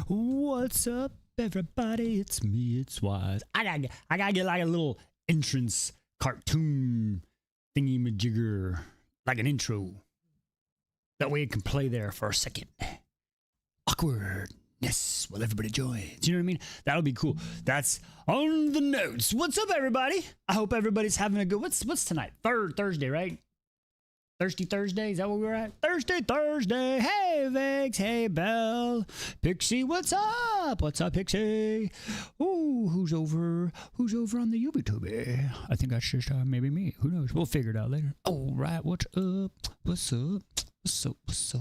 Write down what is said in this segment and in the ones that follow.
What's up, everybody? It's me, it's Wise. I gotta get like a little entrance cartoon thingy majigger, like an intro. That way it can play there for a second. Awkwardness while everybody joins. You know what I mean? That'll be cool. That's on the notes. What's up, everybody? I hope everybody's having a good. What's tonight? Thursday, right? Thursday? Is that what we're at? Thursday. Hey, Vex. Hey, Belle. Pixie, what's up? What's up, Pixie? Ooh, who's over on the YouTube? I think that's just maybe me. Who knows? We'll figure it out later. All right, what's up? What's up?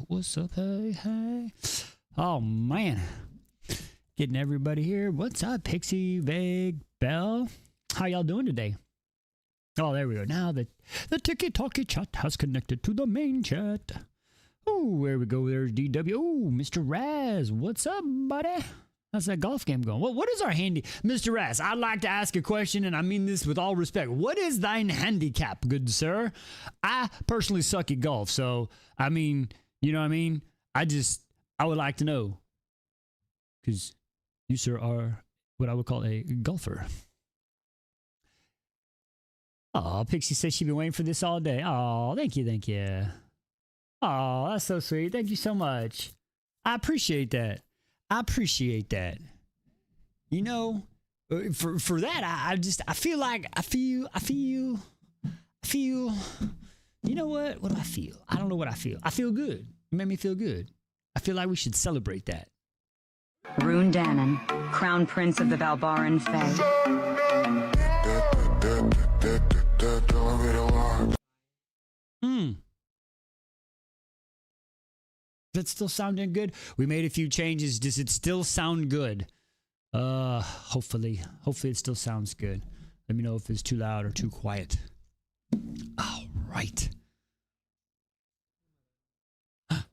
What's up? Hey. Oh, man. Getting everybody here. What's up, Pixie, Veg, Belle? How y'all doing today? Oh, there we go. Now the Tiki-Talkie chat has connected to the main chat. Oh, there we go. There's DW. Oh, Mr. Raz. What's up, buddy? How's that golf game going? What is our handy... Mr. Raz, I'd like to ask a question, and I mean this with all respect. What is thine handicap, good sir? I personally suck at golf, so, I mean, you know what I mean? I would like to know. Because you, sir, are what I would call a golfer. Oh, Pixie says she's been waiting for this all day. Oh, thank you. Oh, that's so sweet. Thank you so much. I appreciate that. You know, for that, I feel. You know what? What do I feel? I don't know what I feel. I feel good. It made me feel good. I feel like we should celebrate that. Rune Dannon, Crown Prince of the Valbaran Fae. Is that still sounding good? We made a few changes. Does it still sound good? Hopefully it still sounds good. Let me know if it's too loud or too quiet. All right. I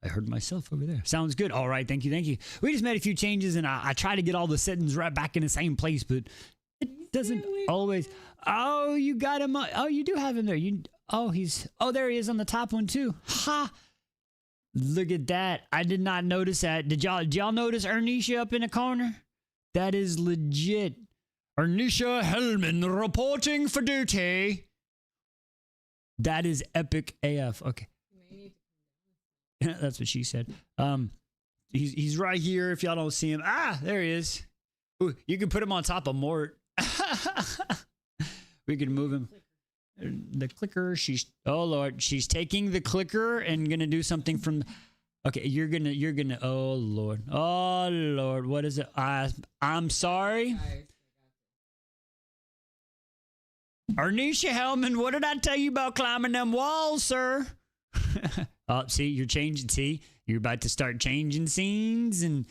heard myself over there. Sounds good. All right. Thank you. We just made a few changes, and I try to get all the settings right back in the same place, but it doesn't always. Oh, you got him. Oh, you do have him there. There he is on the top one too. Ha! Look at that. I did not notice that. Did y'all notice Ernisha up in the corner? That is legit. Ernisha Hellman reporting for duty. That is epic AF. Okay. That's what she said. He's right here if y'all don't see him. Ah, there he is. Ooh, you can put him on top of Mort. We can move him. The clicker, oh Lord, she's taking the clicker and gonna do something from. Okay, you're gonna. Oh Lord, what is it? I'm sorry. Ernisha Hellman, what did I tell you about climbing them walls, sir? Oh, see, you're changing. See, you're about to start changing scenes, and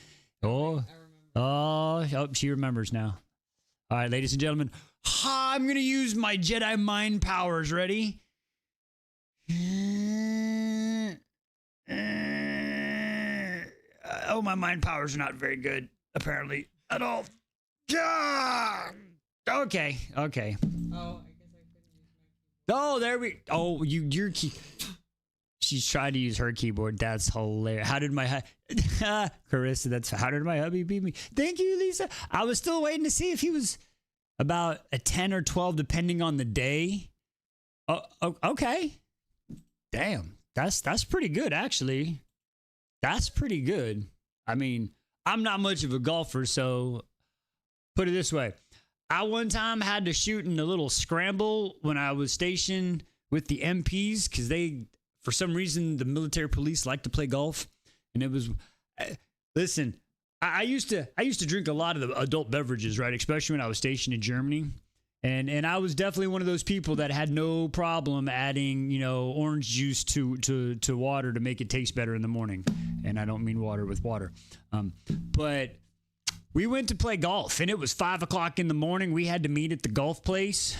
she remembers now. All right, ladies and gentlemen, I'm gonna use my Jedi mind powers. Ready? Oh, my mind powers are not very good, apparently, at all. Okay. Oh, I guess I couldn't use my keyboard. Oh, there we. Oh, your key. She's trying to use her keyboard. That's hilarious. How did my Carissa? How did my hubby beat me? Thank you, Lisa. I was still waiting to see if he was about a 10 or 12, depending on the day. Oh, okay. Damn, that's pretty good, actually. That's pretty good. I mean, I'm not much of a golfer, so put it this way. I one time had to shoot in a little scramble when I was stationed with the MPs because for some reason, the military police like to play golf, and it was. Listen, I used to drink a lot of the adult beverages, right? Especially when I was stationed in Germany, and I was definitely one of those people that had no problem adding, orange juice to water to make it taste better in the morning, and I don't mean water with water, but we went to play golf, and it was 5 o'clock in the morning. We had to meet at the golf place,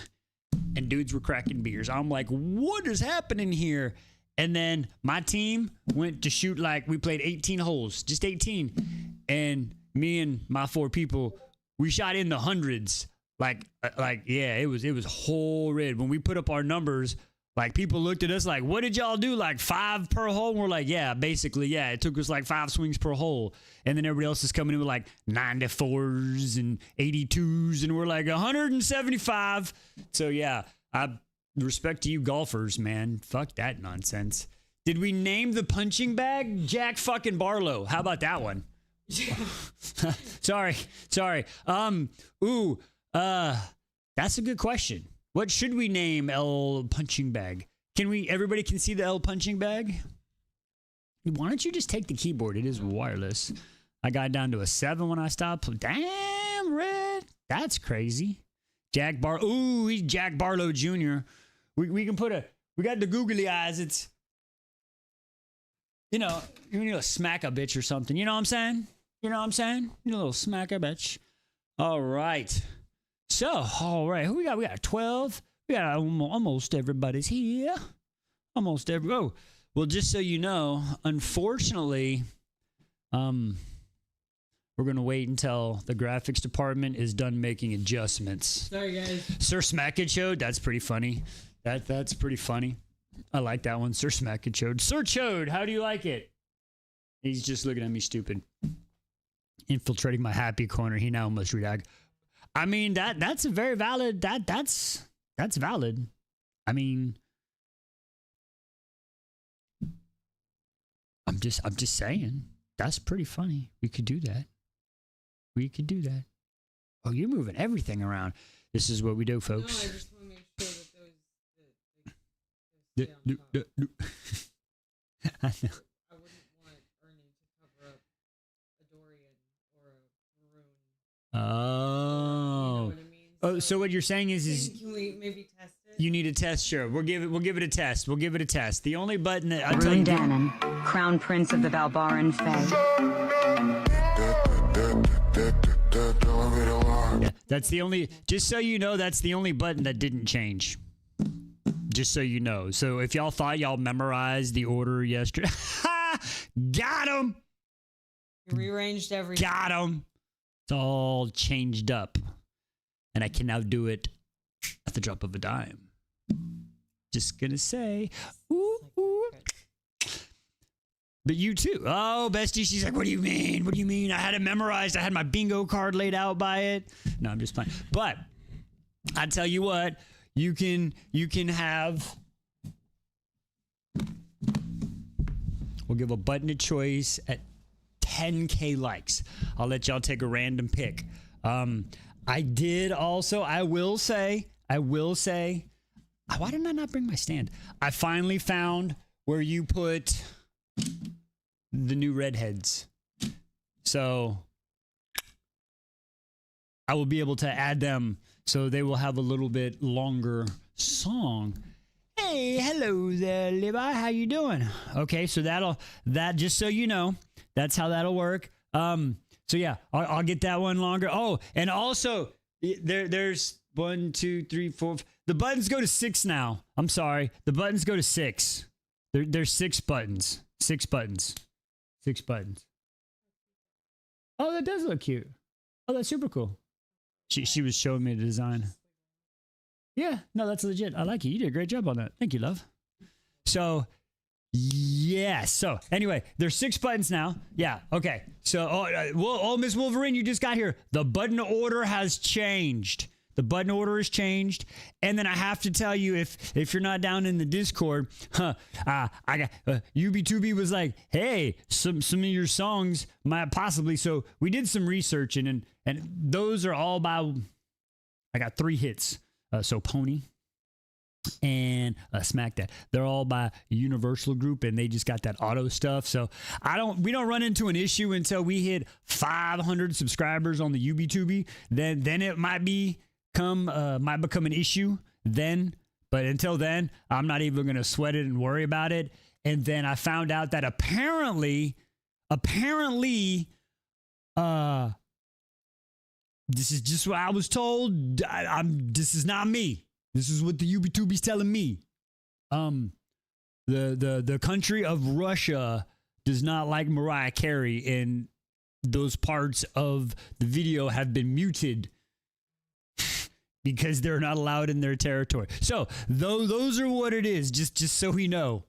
and dudes were cracking beers. I'm like, what is happening here? And then my team went to shoot we played 18 holes, just 18. And me and my 4 people, we shot in the hundreds. It was horrid. When we put up our numbers, Like people looked at us like, what did y'all do? Like 5 per hole? And we're like, yeah, basically, yeah. It took us like 5 swings per hole. And then everybody else is coming in with like 94s and 82s. And we're like 175. So yeah, I respect to you golfers, man. Fuck that nonsense. Did we name the punching bag Jack fucking Barlow? How about that one? Sorry. That's a good question. What should we name L punching bag? Everybody can see the L punching bag? Why don't you just take the keyboard? It is wireless. I got down to a 7 when I stopped. Damn, Red. That's crazy. He's Jack Barlow Jr. We can we got the googly eyes. It's, you need to smack a bitch or something. You know what I'm saying? You know a little smack a bitch. All right. So, all right, who we got? We got 12. We got almost everybody's here. Oh, well, just so you know, unfortunately, we're going to wait until the graphics department is done making adjustments. Sorry, guys. Sir Smackachode, that's pretty funny. That's pretty funny. I like that one, Sir Smackachode. Sir Chode, how do you like it? He's just looking at me stupid. Infiltrating my happy corner. He now must react. I mean, that's a very valid, that's valid. I mean, I'm just saying, that's pretty funny. We could do that. Oh, you're moving everything around. This is what we do, folks. No, I just want to make sure that those I know. I wouldn't want Ernie to cover up a Dorian or a Maroon. Oh. You know what I mean? Oh, so what you're saying is can we maybe test it? You need a test, sure. We'll give it a test. The only button that I'll tell Rune you. Dannon, Crown Prince of the Valbaran Fae. Yeah, that's the only. Just so you know, that's the only button that didn't change. Just so you know. So if y'all thought y'all memorized the order yesterday, got him. You rearranged everything. Got him. It's all changed up, and I can now do it at the drop of a dime. Just gonna say, ooh, ooh. But you too. Oh, bestie, she's like, what do you mean? What do you mean? I had it memorized. I had my bingo card laid out by it. No, I'm just playing. But I tell you what, you can have. We'll give a button of choice at 10K likes. I'll let y'all take a random pick. I did also. I will say. Why did I not bring my stand? I finally found where you put the new redheads. So I will be able to add them so they will have a little bit longer song. Hey, hello there, Levi. How you doing? Okay, so that just so you know, that's how that'll work. So yeah, I'll get that one longer. Oh, and also there's 1, 2, 3, 4. The buttons go to 6 now. I'm sorry. The buttons go to 6. There's 6 buttons. 6 buttons. 6 buttons. Oh, that does look cute. Oh, that's super cool. She was showing me the design. Yeah, no, that's legit. I like it. You did a great job on that. Thank you, love. So, yeah. So, anyway, there's 6 buttons now. Yeah, okay. So, Miss Wolverine, you just got here. The button order has changed. The button order has changed. And then I have to tell you, if you're not down in the Discord, I got UB2B was like, hey, some of your songs might possibly. So we did some research and those are all by. I got 3 hits. So Pony and Smack That. They're all by Universal Group, and they just got that auto stuff. So we don't run into an issue until we hit 500 subscribers on the UB2B. Then it might become an issue then. But until then, I'm not even going to sweat it and worry about it. And then I found out that apparently, this is just what I was told. This is not me. This is what the UB2B's telling me. The country of Russia does not like Mariah Carey, and those parts of the video have been muted. because they're not allowed in their territory. So those are what it is. Just so we know.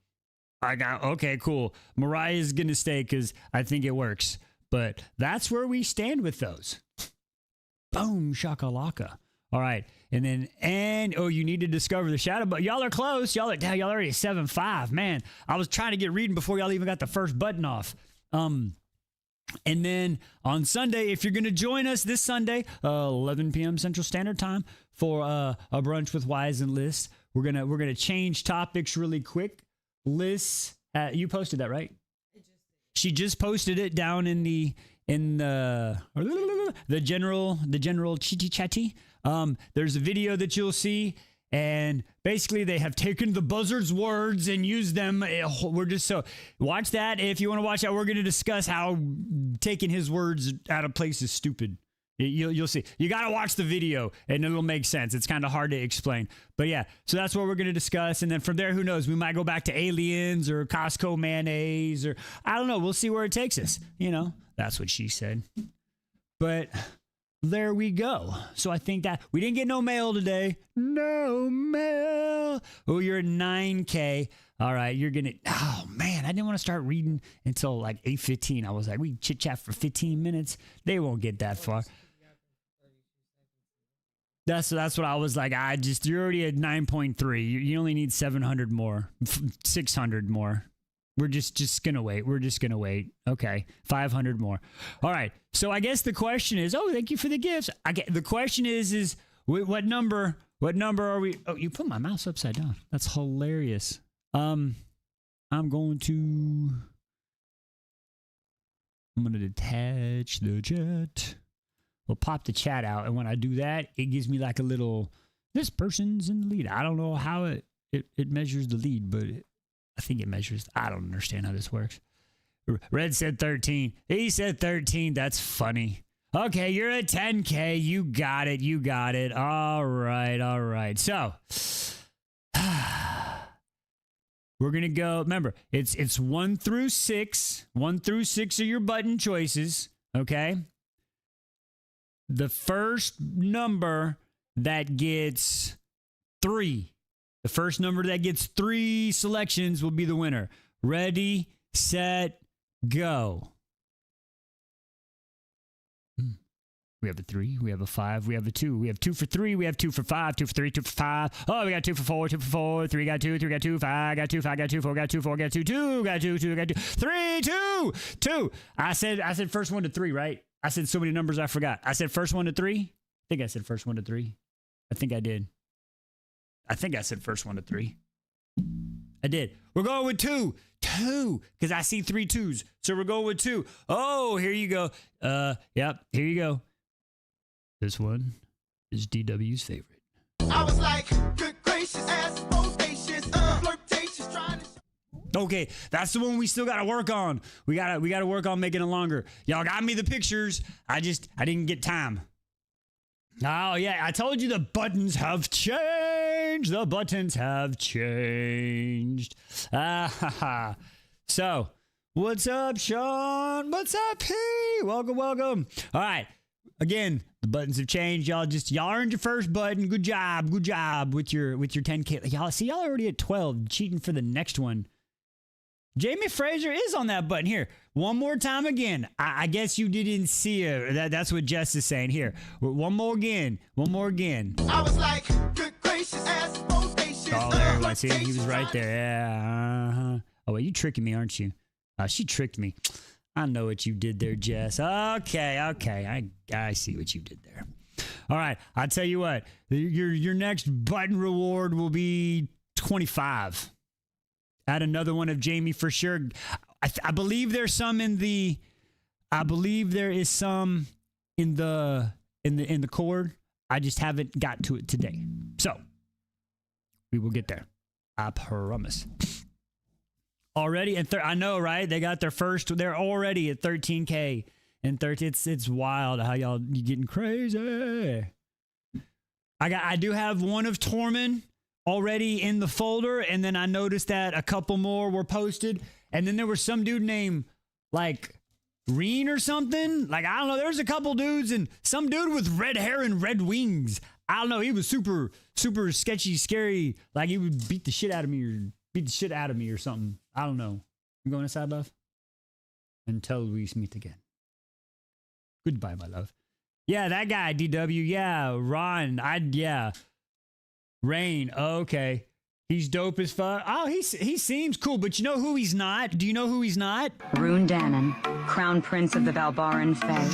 Okay, cool. Mariah's going to stay because I think it works. But that's where we stand with those. Boom, shakalaka. All right. And you need to discover the shadow, but y'all are close. Y'all already 7-5. Man, I was trying to get reading before y'all even got the first button off. And then on Sunday, if you're going to join us this Sunday, 11 p.m. Central Standard Time for a brunch with Wise and Liz, we're gonna change topics really quick. Liz, you posted that, right? She just posted it down in the general chitty chatty. There's a video that you'll see, and basically they have taken the buzzard's words and used them. Watch that. If you want to watch that, we're going to discuss how taking his words out of place is stupid. You'll see. You got to watch the video and it'll make sense. It's kind of hard to explain. But yeah, so that's what we're going to discuss. And then from there, who knows? We might go back to aliens or Costco mayonnaise, or I don't know. We'll see where it takes us. That's what she said. But there we go. So I think that we didn't get no mail today. No mail. Oh, you're at 9K. All right, you're going to, oh man, I didn't want to start reading until like 8:15. I was like, we chit chat for 15 minutes. They won't get that far. That's what I was like. You're already at 9.3. You only need 700 more, 600 more. We're just going to wait. We're just going to wait. Okay. 500 more. All right. So I guess the question is, thank you for the gifts. The question is what number are we? Oh, you put my mouse upside down. That's hilarious. I'm going to detach the chat. We'll pop the chat out. And when I do that, it gives me like a little, this person's in the lead. I don't know how it measures the lead, but I think it measures. I don't understand how this works. Red said 13. He said 13. That's funny. Okay, you're at 10K. You got it. All right. So we're going to go. Remember, it's 1 through 6. 1 through 6 are your button choices. Okay. The first number that gets 3. The first number that gets 3 selections will be the winner. Ready, set, go. We have a 3, we have a 5, we have a 2. We have 2 for 3, we have 2 for 5, 2 for 3, 2 for 5. Oh, we got 2 for 4, 2 for 4, 3 got 2, 3 got 2, 5 got 2, 5 got 2, 4 got 2, 4 got 2, 2 got 2, 2 got 2, 3, 2, 2. I said first 1 to 3, right? I said so many numbers I forgot. I said first 1 to 3. I think I said first 1 to 3. I think I did. I think I said first 1 to 3. I did. We're going with 2. 2, because I see 3 2s. So we're going with 2. Oh, here you go. Yep, here you go. This one is DW's favorite. I was like, good gracious, ass bodacious, flirtatious, trying to. Okay, that's the one we still got to work on. We got to work on making it longer. Y'all got me the pictures. I didn't get time. Oh, yeah, I told you the buttons have changed. The buttons have changed. So, what's up, Sean? What's up, P? Welcome. All right. Again, the buttons have changed. Y'all earned your first button. Good job with your 10K. Y'all already at 12, cheating for the next one. Jamie Fraser is on that button. Here, one more time again. I guess you didn't see it. That's what Jess is saying. Here, one more again. I was like, good gracious, ass bodacious. Oh, there he was. See, he was right there. Yeah. Uh-huh. Oh, well, you tricking me, aren't you? She tricked me. I know what you did there, Jess. Okay. I see what you did there. All right. I'll tell you what. Your next button reward will be 25. Add another one of Jamie for sure. I believe there's some in the. I believe there is some in the cord. I just haven't got to it today. So we will get there. I promise. Already, and I know, right? They got their first. They're already at 13K and 30. It's wild how you getting crazy. I do have one of Tormund already in the folder, and then I noticed that a couple more were posted, and then there was some dude named like Reen or something. Like, I don't know. There's a couple dudes and some dude with red hair and red wings. I don't know. He was super, super sketchy, scary. Like he would beat the shit out of me or something. I don't know. You going inside, love? Until we meet again. Goodbye, my love. Yeah, that guy, DW. Yeah, Ron. Yeah. Rain. Okay. He's dope as fuck. Oh, he seems cool, but you know who he's not? Do you know who he's not? Rune Dannon, Crown Prince of the Valbaran Fae.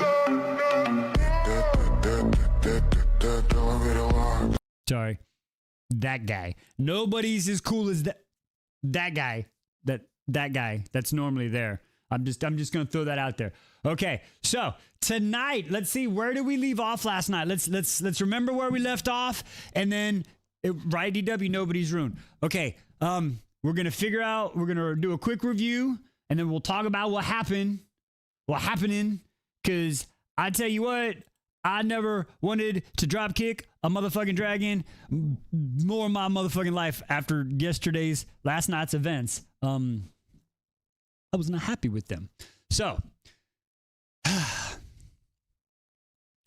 Sorry. That guy. Nobody's as cool as that guy. That guy that's normally there. I'm just gonna throw that out there. Okay, so tonight, let's see, where did we leave off last night? Let's remember where we left off, and then right, DW, nobody's ruined. Okay, we're gonna do a quick review, and then we'll talk about what happening. Because I tell you what, I never wanted to drop kick a motherfucking dragon more in my motherfucking life after last night's events. I was not happy with them. So,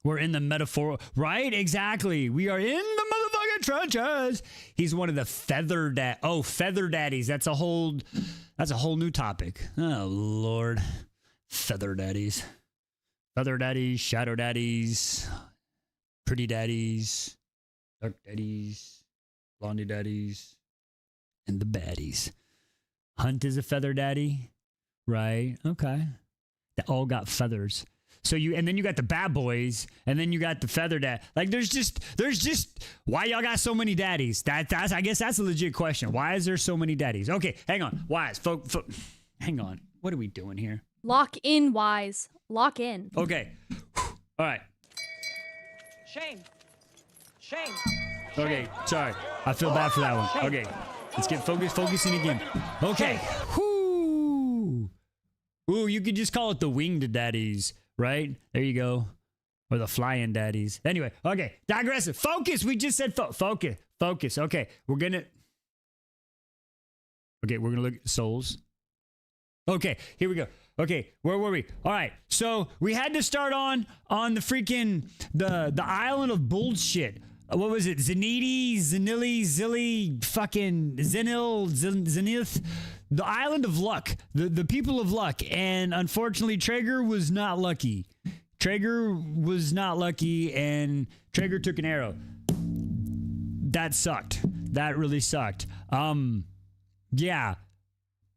we're in the metaphor, right? Exactly. We are in the motherfucking trenches. He's one of the feather daddies. That's a whole new topic. Oh, Lord. Feather daddies. Feather daddies, shadow daddies, pretty daddies, dark daddies, blondie daddies, and the baddies. Hunt is a feather daddy, right? Okay. They all got feathers. So and then you got the bad boys, and then you got the feather dad. Like there's just why y'all got so many daddies? That's I guess that's a legit question. Why is there so many daddies? Okay, hang on. Wise, hang on. What are we doing here? Lock in, Wise. Lock in. Okay. All right. Shame. Okay, sorry. I feel bad for that one. Okay. Let's get focusing again. Okay. Whoo. Ooh, you could just call it the winged daddies, right? There you go. Or the flying daddies. Anyway, okay. Digressive. Focus. We just said focus. Okay. We're going to look at souls. Okay, here we go. Okay, where were we? All right, so we had to start on the freaking the island of bullshit. What was it? Zilly, fucking Zenith, the island of luck, the people of luck, and unfortunately Traeger was not lucky. And Traeger took an arrow. That sucked. That really sucked. Yeah.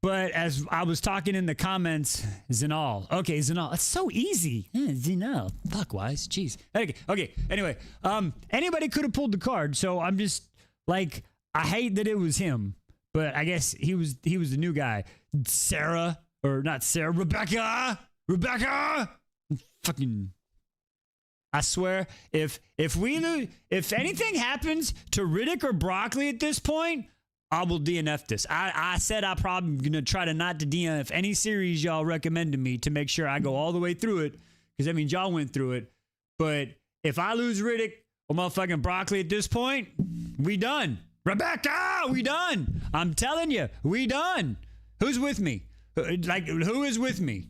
But as I was talking in the comments, Zenal. Okay, Zenal. It's so easy. Zenal. Fuck, Wise. Jeez. Okay. Anyway, anybody could have pulled the card. So I'm just like, I hate that it was him. But I guess he was the new guy. Rebecca. Fucking. I swear, if anything happens to Riddick or Broccoli at this point, I will DNF this. I said I'm probably going to try to not to DNF any series y'all recommend to me to make sure I go all the way through it. Because that means y'all went through it. But if I lose Riddick or motherfucking Broccoli at this point, we done. Rebecca, we done. I'm telling you, we done. Who's with me? Like, who is with me?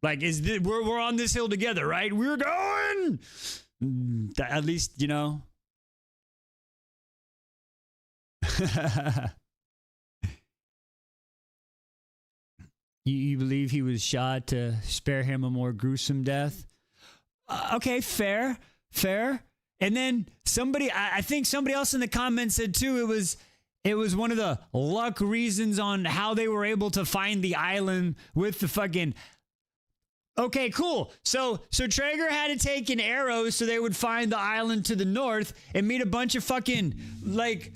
Like, we're on this hill together, right? We're going. At least, you know. You believe he was shot to spare him a more gruesome death? Okay, fair. And then I think somebody else in the comments said too, it was one of the luck reasons on how they were able to find the island with the fucking. Okay, cool. So Traeger had to take an arrow so they would find the island to the north and meet a bunch of fucking like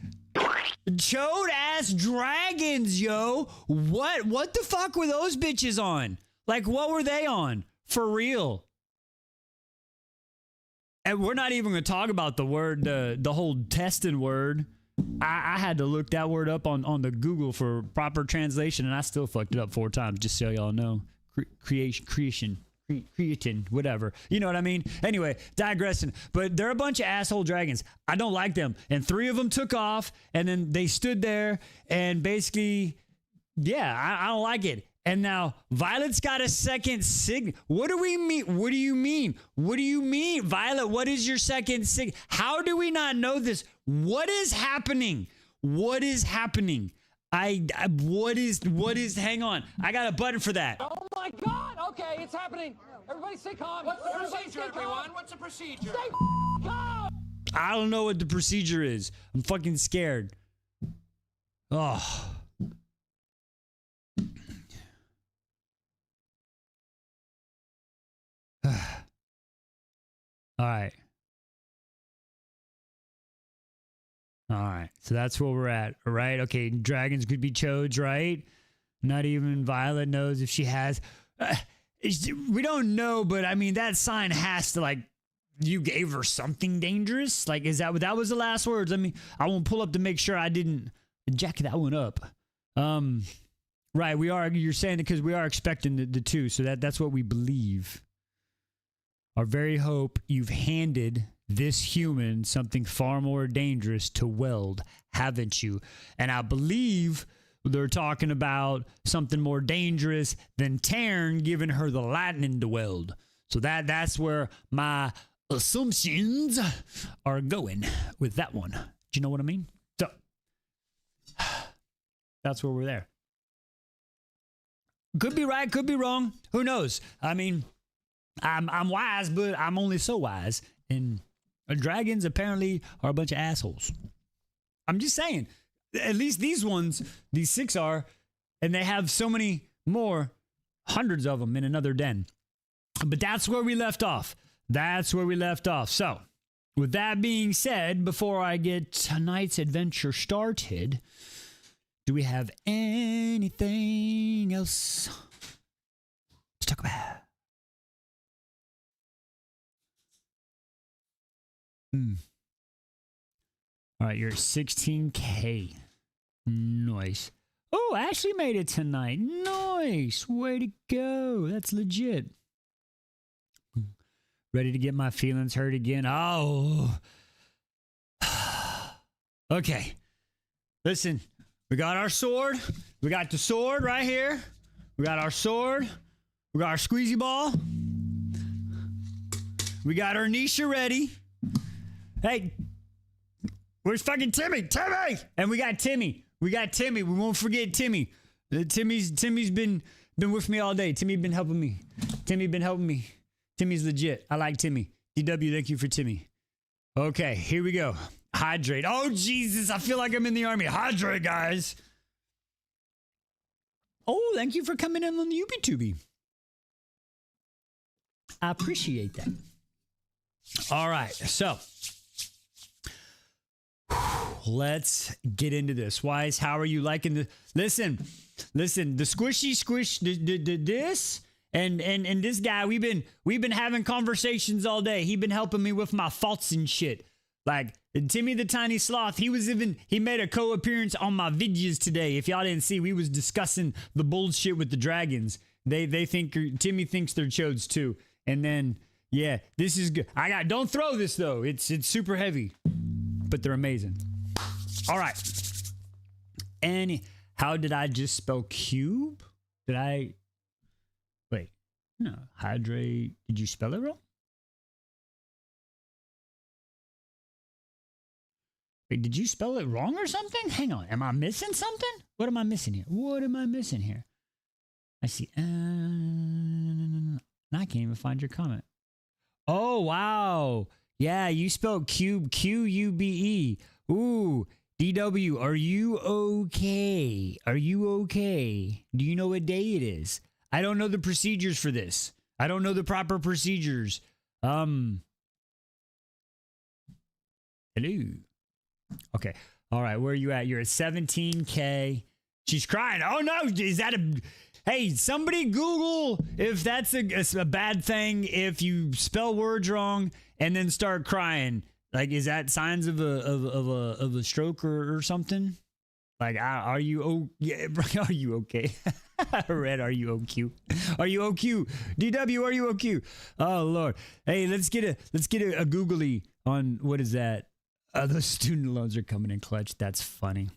chode ass dragons, yo. What the fuck were those bitches on? Like, what were they on? For real. And we're not even going to talk about the word, the whole testing word. I had to look that word up on the Google for proper translation, and I still fucked it up 4 times, just so y'all know. Creation, whatever. You know what I mean? Anyway, digressing. But they're a bunch of asshole dragons. I don't like them. And 3 of them took off, and then they stood there, and basically, yeah, I don't like it. And now Violet's got a second sig. What do we mean? What do you mean? What do you mean, Violet? What is your second sig? How do we not know this? What is happening? What is happening? What is, hang on. I got a button for that. Oh my God! Okay, it's happening. Everybody stay calm. What's the procedure, everyone? What's the procedure? Stay calm! I don't know what the procedure is. I'm fucking scared. Oh. All right. All right. So that's where we're at. All right. Okay. Dragons could be chodes, right? Not even Violet knows if she has. We don't know, but I mean, that sign has to, like, you gave her something dangerous. Like, is that what that was the last words? I mean, I won't pull up to make sure I didn't jack that one up. Right. You're saying it because we are expecting the two. So that's what we believe. Our very hope you've handed this human something far more dangerous to weld, haven't you? And I believe they're talking about something more dangerous than Taryn giving her the lightning to weld. So that's where my assumptions are going with that one. Do you know what I mean? So that's where we're there. Could be right, could be wrong. Who knows? I mean, I'm wise, but I'm only so wise. And dragons apparently are a bunch of assholes. I'm just saying. At least these ones, these 6 are, and they have so many more, hundreds of them in another den. But that's where we left off. That's where we left off. So, with that being said, before I get tonight's adventure started, do we have anything else to talk about? All right, you're at 16K. Nice. Oh, Ashley made it tonight. Nice. Way to go. That's legit. Ready to get my feelings hurt again? Oh. Okay. Listen, we got our sword. We got the sword right here. We got our sword. We got our squeezy ball. We got our Nisha ready. Hey, where's fucking Timmy? Timmy! And we got Timmy. We got Timmy. We won't forget Timmy. Timmy's been with me all day. Timmy been helping me. Timmy been helping me. Timmy's legit. I like Timmy. DW, thank you for Timmy. Okay, here we go. Hydrate. Oh, Jesus. I feel like I'm in the army. Hydrate, guys. Oh, thank you for coming in on the YouTube. I appreciate that. All right, so let's get into this. Wise, how are you liking the? Listen, the squishy squish this and this guy. We've been having conversations all day. He been helping me with my faults and shit. Like Timmy the Tiny Sloth, he made a co-appearance on my videos today. If y'all didn't see, we was discussing the bullshit with the dragons. They think Timmy thinks they're chodes too, and then. Yeah, this is good. Don't throw this though. It's super heavy, but they're amazing. All right. And how did I just spell cube? Wait, no, hydrate. Did you spell it wrong? Wait, did you spell it wrong or something? Hang on. Am I missing something? What am I missing here? I see. I can't even find your comment. Oh, wow. Yeah, you spelled cube, Q-U-B-E. Ooh, DW, are you okay? Are you okay? Do you know what day it is? I don't know the procedures for this. I don't know the proper procedures. Hello. Okay. All right, where are you at? You're at 17K. She's crying. Oh, no. Is that a... Hey, somebody Google if that's a bad thing if you spell words wrong and then start crying. Like, is that signs of a stroke or something? Like, are you are you okay? Red, are you OQ? Are you OQ? DW, are you OQ? Oh Lord. Hey, let's get a googly on what is that? Those student loans are coming in clutch. That's funny.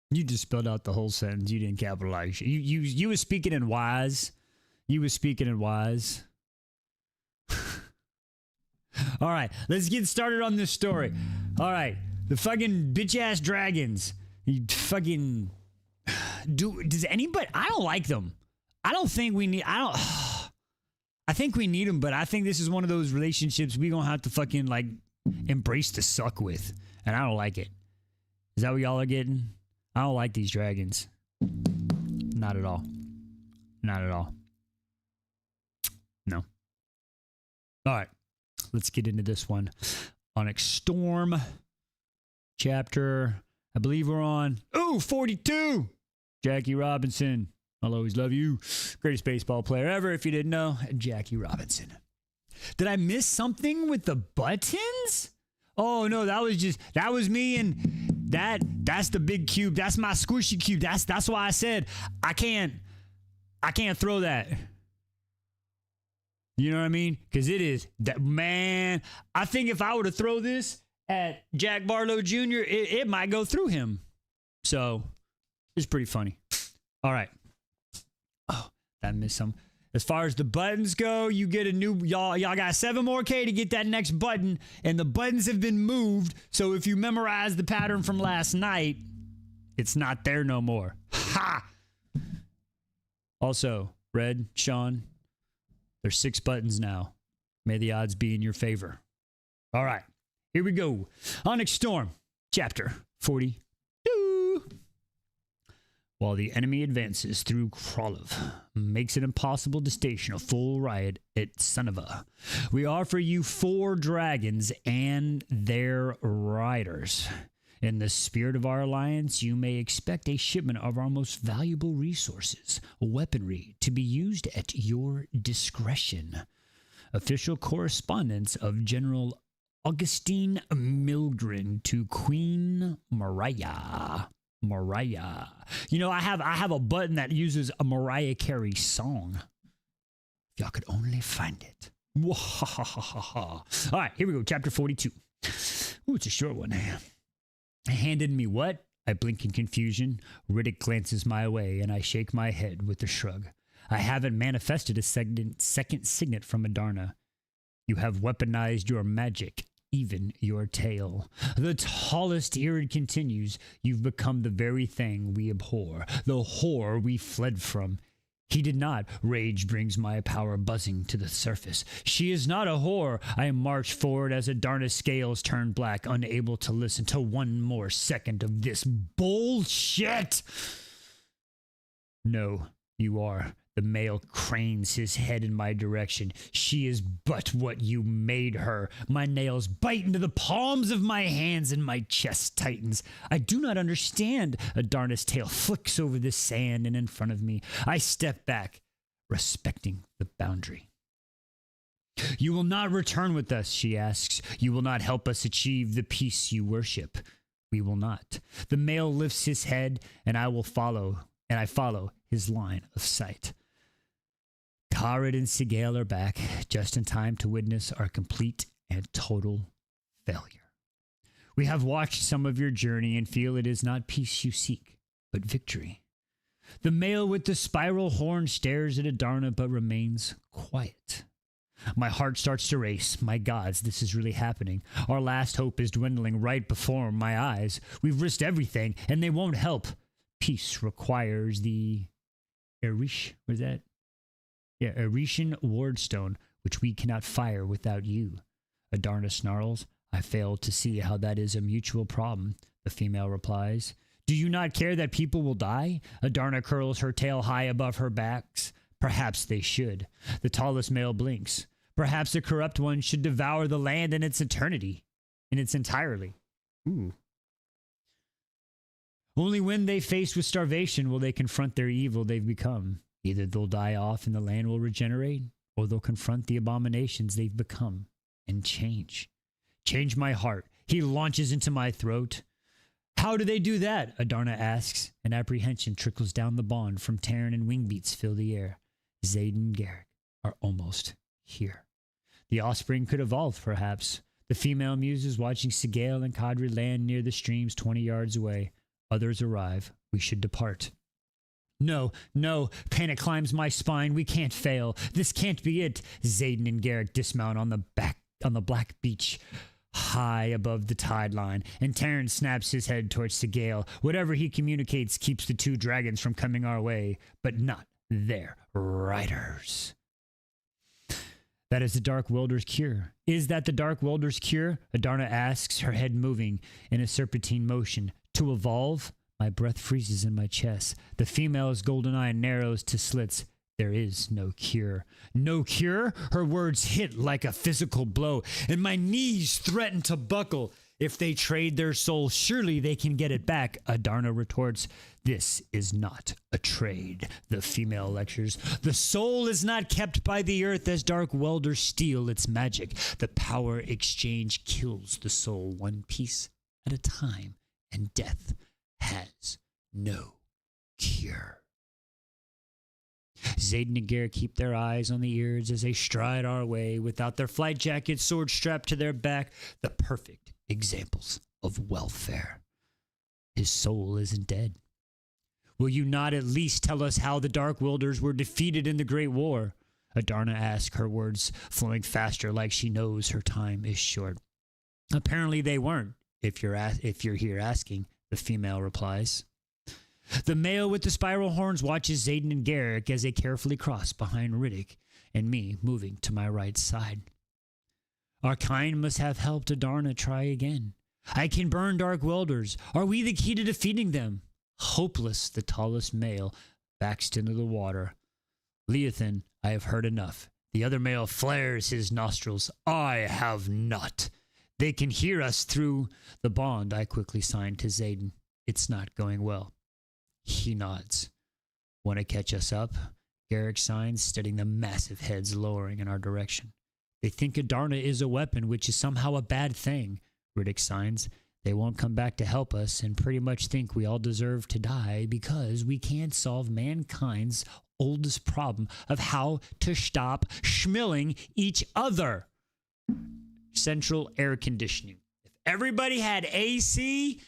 You just spelled out the whole sentence. You didn't capitalize. You was speaking in wise. You was speaking in wise. All right, let's get started on this story. All right, the fucking bitch ass dragons. You fucking does anybody? I don't like them. I don't think we need. I think we need them, but I think this is one of those relationships we gonna have to fucking like embrace the suck with, and I don't like it. Is that what y'all are getting? I don't like these dragons. Not at all. Not at all. No. All right. Let's get into this one. Onyx Storm. Chapter. I believe we're on. 42. Jackie Robinson. I'll always love you. Greatest baseball player ever. If you didn't know, Jackie Robinson. Did I miss something with the buttons? Oh no, that was me, and that's the big cube. That's my squishy cube. That's why I said I can't throw that. You know what I mean? Because it is that, man. I think if I were to throw this at Jack Barlow Jr., it might go through him. So it's pretty funny. All right. Oh, I missed some. As far as the buttons go, you get a new, y'all got 7 more K to get that next button, and the buttons have been moved. So if you memorize the pattern from last night, it's not there no more. Ha! Also, Red, Sean, there's 6 buttons now. May the odds be in your favor. All right, here we go. Onyx Storm, chapter 42. While the enemy advances through Krolov, makes it impossible to station a full riot at Sunova. We offer you 4 dragons and their riders. In the spirit of our alliance, you may expect a shipment of our most valuable resources, weaponry, to be used at your discretion. Official correspondence of General Augustine Milgren to Queen Mariah. You know, I have a button that uses a Mariah Carey song. If y'all could only find it. All right, here we go. Chapter 42. Ooh, it's a short one. Handed me what? I blink in confusion. Riddick glances my way, and I shake my head with a shrug. I haven't manifested a second signet from Adarna. You have weaponized your magic. Even your tail. The tallest Irid continues. You've become the very thing we abhor, the whore we fled from. He did not. Rage brings my power buzzing to the surface. She is not a whore. I march forward as Adarna's scales turn black, unable to listen to one more second of this bullshit. No, you are. The male cranes his head in my direction. She is but what you made her. My nails bite into the palms of my hands and my chest tightens. I do not understand. Adarna's tail flicks over the sand and in front of me. I step back, respecting the boundary. You will not return with us, she asks. You will not help us achieve the peace you worship. We will not. The male lifts his head, and I follow his line of sight. Tarid and Sigale are back, just in time to witness our complete and total failure. We have watched some of your journey and feel it is not peace you seek, but victory. The male with the spiral horn stares at Adarna but remains quiet. My heart starts to race. My gods, this is really happening. Our last hope is dwindling right before my eyes. We've risked everything, and they won't help. Peace requires the Erishan wardstone, which we cannot fire without you. Adarna snarls. I fail to see how that is a mutual problem, the female replies. Do you not care that people will die? Adarna curls her tail high above her backs. Perhaps they should. The tallest male blinks. Perhaps the corrupt one should devour the land in its entirely. Ooh. Only when they faced with starvation will they confront their evil they've become. Either they'll die off and the land will regenerate, or they'll confront the abominations they've become and change. Change my heart. He launches into my throat. How do they do that? Adarna asks, and apprehension trickles down the bond from Terran and wingbeats fill the air. Zayd and Garrick are almost here. The offspring could evolve, perhaps. The female muses watching Sigale and Kadri land near the streams 20 yards away. Others arrive, we should depart. No, no, panic climbs my spine. We can't fail. This can't be it. Zayden and Garrick dismount on the black beach, high above the tide line, and Terran snaps his head towards the gale. Whatever he communicates keeps the two dragons from coming our way, but not their riders. That is the Dark Welder's cure. Is that the Dark Welder's cure? Adarna asks, her head moving in a serpentine motion. To evolve? My breath freezes in my chest. The female's golden eye narrows to slits. There is no cure. No cure? Her words hit like a physical blow, and my knees threaten to buckle. If they trade their soul, surely they can get it back. Adarna retorts, this is not a trade. The female lectures, the soul is not kept by the earth as Dark Welders steal its magic. The power exchange kills the soul one piece at a time, and death has no cure. Zayden and Garrick keep their eyes on the ears as they stride our way without their flight jackets, swords strapped to their back, the perfect examples of welfare. His soul isn't dead. Will you not at least tell us how the Dark Wielders were defeated in the Great War? Adarna asks, her words flowing faster like she knows her time is short. Apparently they weren't, if you're here asking, the female replies. The male with the spiral horns watches Zayden and Garrick as they carefully cross behind Riddick and me, moving to my right side. Our kind must have helped Adarna try again. I can burn Dark Welders. Are we the key to defeating them? Hopeless, the tallest male backs into the water. Leothan, I have heard enough. The other male flares his nostrils. I have not. They can hear us through the bond I quickly signed to Zayden. It's not going well. He nods. Want to catch us up? Garrick signs, steadying the massive heads lowering in our direction. They think Adarna is a weapon, which is somehow a bad thing. Riddick signs. They won't come back to help us and pretty much think we all deserve to die because we can't solve mankind's oldest problem of how to stop schmilling each other. Central air conditioning. If everybody had AC,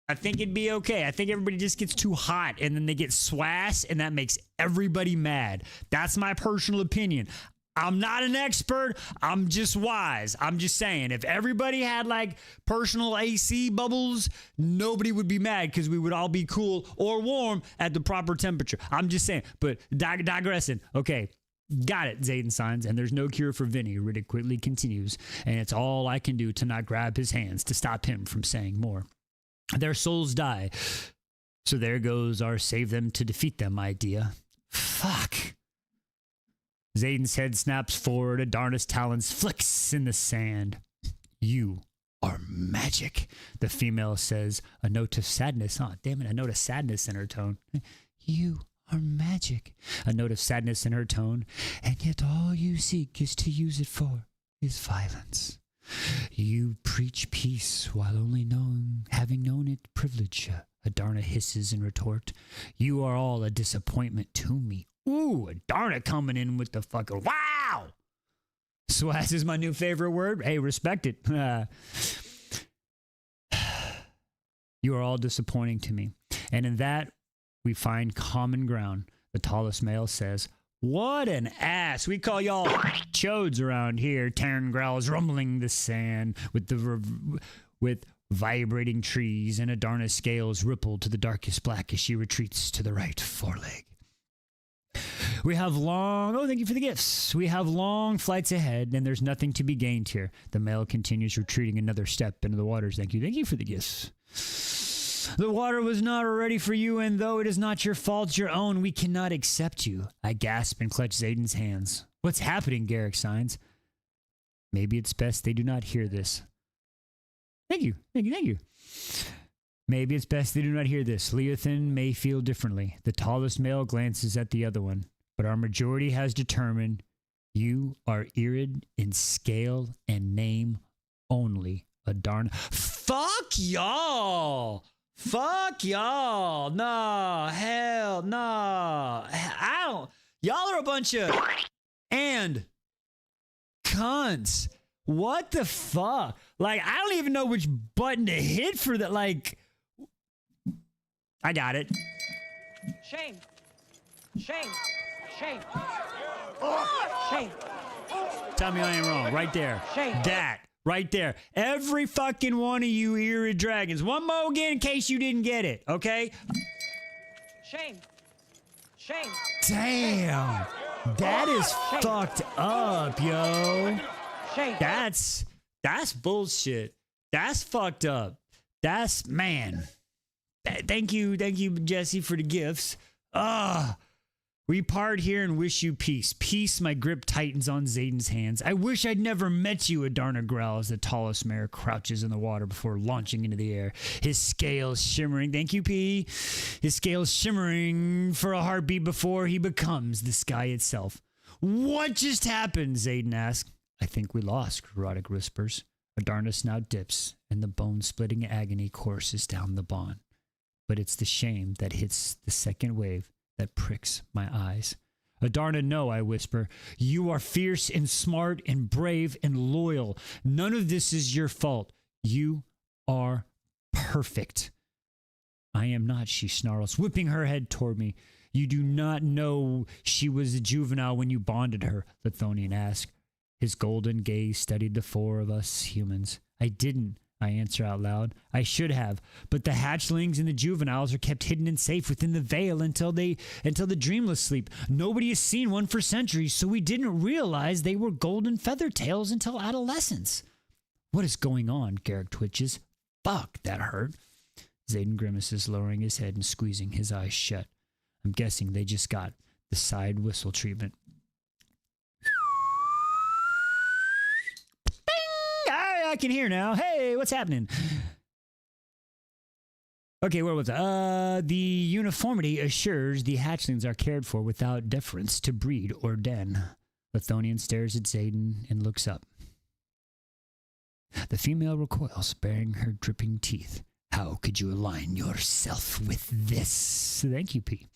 I think it'd be okay. I think everybody just gets too hot and then they get swass and that makes everybody mad. That's my personal opinion. I'm not an expert. I'm just wise. I'm just saying, if everybody had like personal AC bubbles, nobody would be mad because we would all be cool or warm at the proper temperature. I'm just saying, but digressing. Okay. Got it, Zayden signs, and there's no cure for Vinny. Riddick quickly continues, and it's all I can do to not grab his hands to stop him from saying more. Their souls die, so there goes our save them to defeat them idea. Fuck. Zayden's head snaps forward, Adarna's talons flicks in the sand. You are magic, the female says, a note of sadness. Oh, damn it, a note of sadness in her tone. You are magic, a note of sadness in her tone, and yet all you seek is to use it for is violence. You preach peace while only having known it privilege, Adarna hisses in retort. You are all a disappointment to me. Ooh, Adarna coming in with the fucking wow! Swass is my new favorite word. Hey, respect it. You are all disappointing to me. And in that, we find common ground. The tallest male says, what an ass. We call y'all chodes around here. Terran growls, rumbling the sand with vibrating trees, and Adarna's scales ripple to the darkest black as she retreats to the right foreleg. Thank you for the gifts. We have long flights ahead, and there's nothing to be gained here. The male continues retreating another step into the waters. Thank you for the gifts. The water was not ready for you, and though it is not your fault, your own, we cannot accept you. I gasp and clutch Zayden's hands. What's happening? Garrick signs. Maybe it's best they do not hear this. Thank you. Maybe it's best they do not hear this. Leothan may feel differently. The tallest male glances at the other one, but our majority has determined you are Irid in scale and name only. Adarna. Fuck y'all! Fuck y'all. No, hell no. I don't. Y'all are a bunch of and cunts. What the fuck? Like, I don't even know which button to hit for that. Like, I got it. Shame. Shame. Shame. Shame. Tell me I ain't wrong. Right there. Shame. That. Right there. Every fucking one of you irid dragons. One more again in case you didn't get it. Okay? Shame. Shame. Damn. That is fucked up, yo. Shame. That's bullshit. That's fucked up. That's, man. Thank you, Jesse, for the gifts. We part here and wish you peace. Peace, my grip tightens on Zayden's hands. I wish I'd never met you, Adarna growls. The tallest mare crouches in the water before launching into the air. His scales shimmering. Thank you, P. His scales shimmering for a heartbeat before he becomes the sky itself. What just happened? Zayden asks. I think we lost, Roddick whispers. Adarna snout dips, and the bone-splitting agony courses down the bond. But it's the shame that hits the second wave that pricks my eyes. Adarna, no, I whisper. You are fierce and smart and brave and loyal. None of this is your fault. You are perfect. I am not, she snarls, whipping her head toward me. You do not know she was a juvenile when you bonded her, Lithonian asked. His golden gaze studied the four of us humans. I didn't, I answer out loud. I should have, but the hatchlings and the juveniles are kept hidden and safe within the veil until the dreamless sleep. Nobody has seen one for centuries, so we didn't realize they were golden feather tails until adolescence. What is going on? Garrick twitches. Fuck, that hurt. Zayden grimaces, lowering his head and squeezing his eyes shut. I'm guessing they just got the side whistle treatment. I can hear now. Hey, what's happening? Okay, where was I? The uniformity assures the hatchlings are cared for without deference to breed or den. Lithonian stares at Zayden and looks up. The female recoils, baring her dripping teeth. How could you align yourself with this? Thank you, P.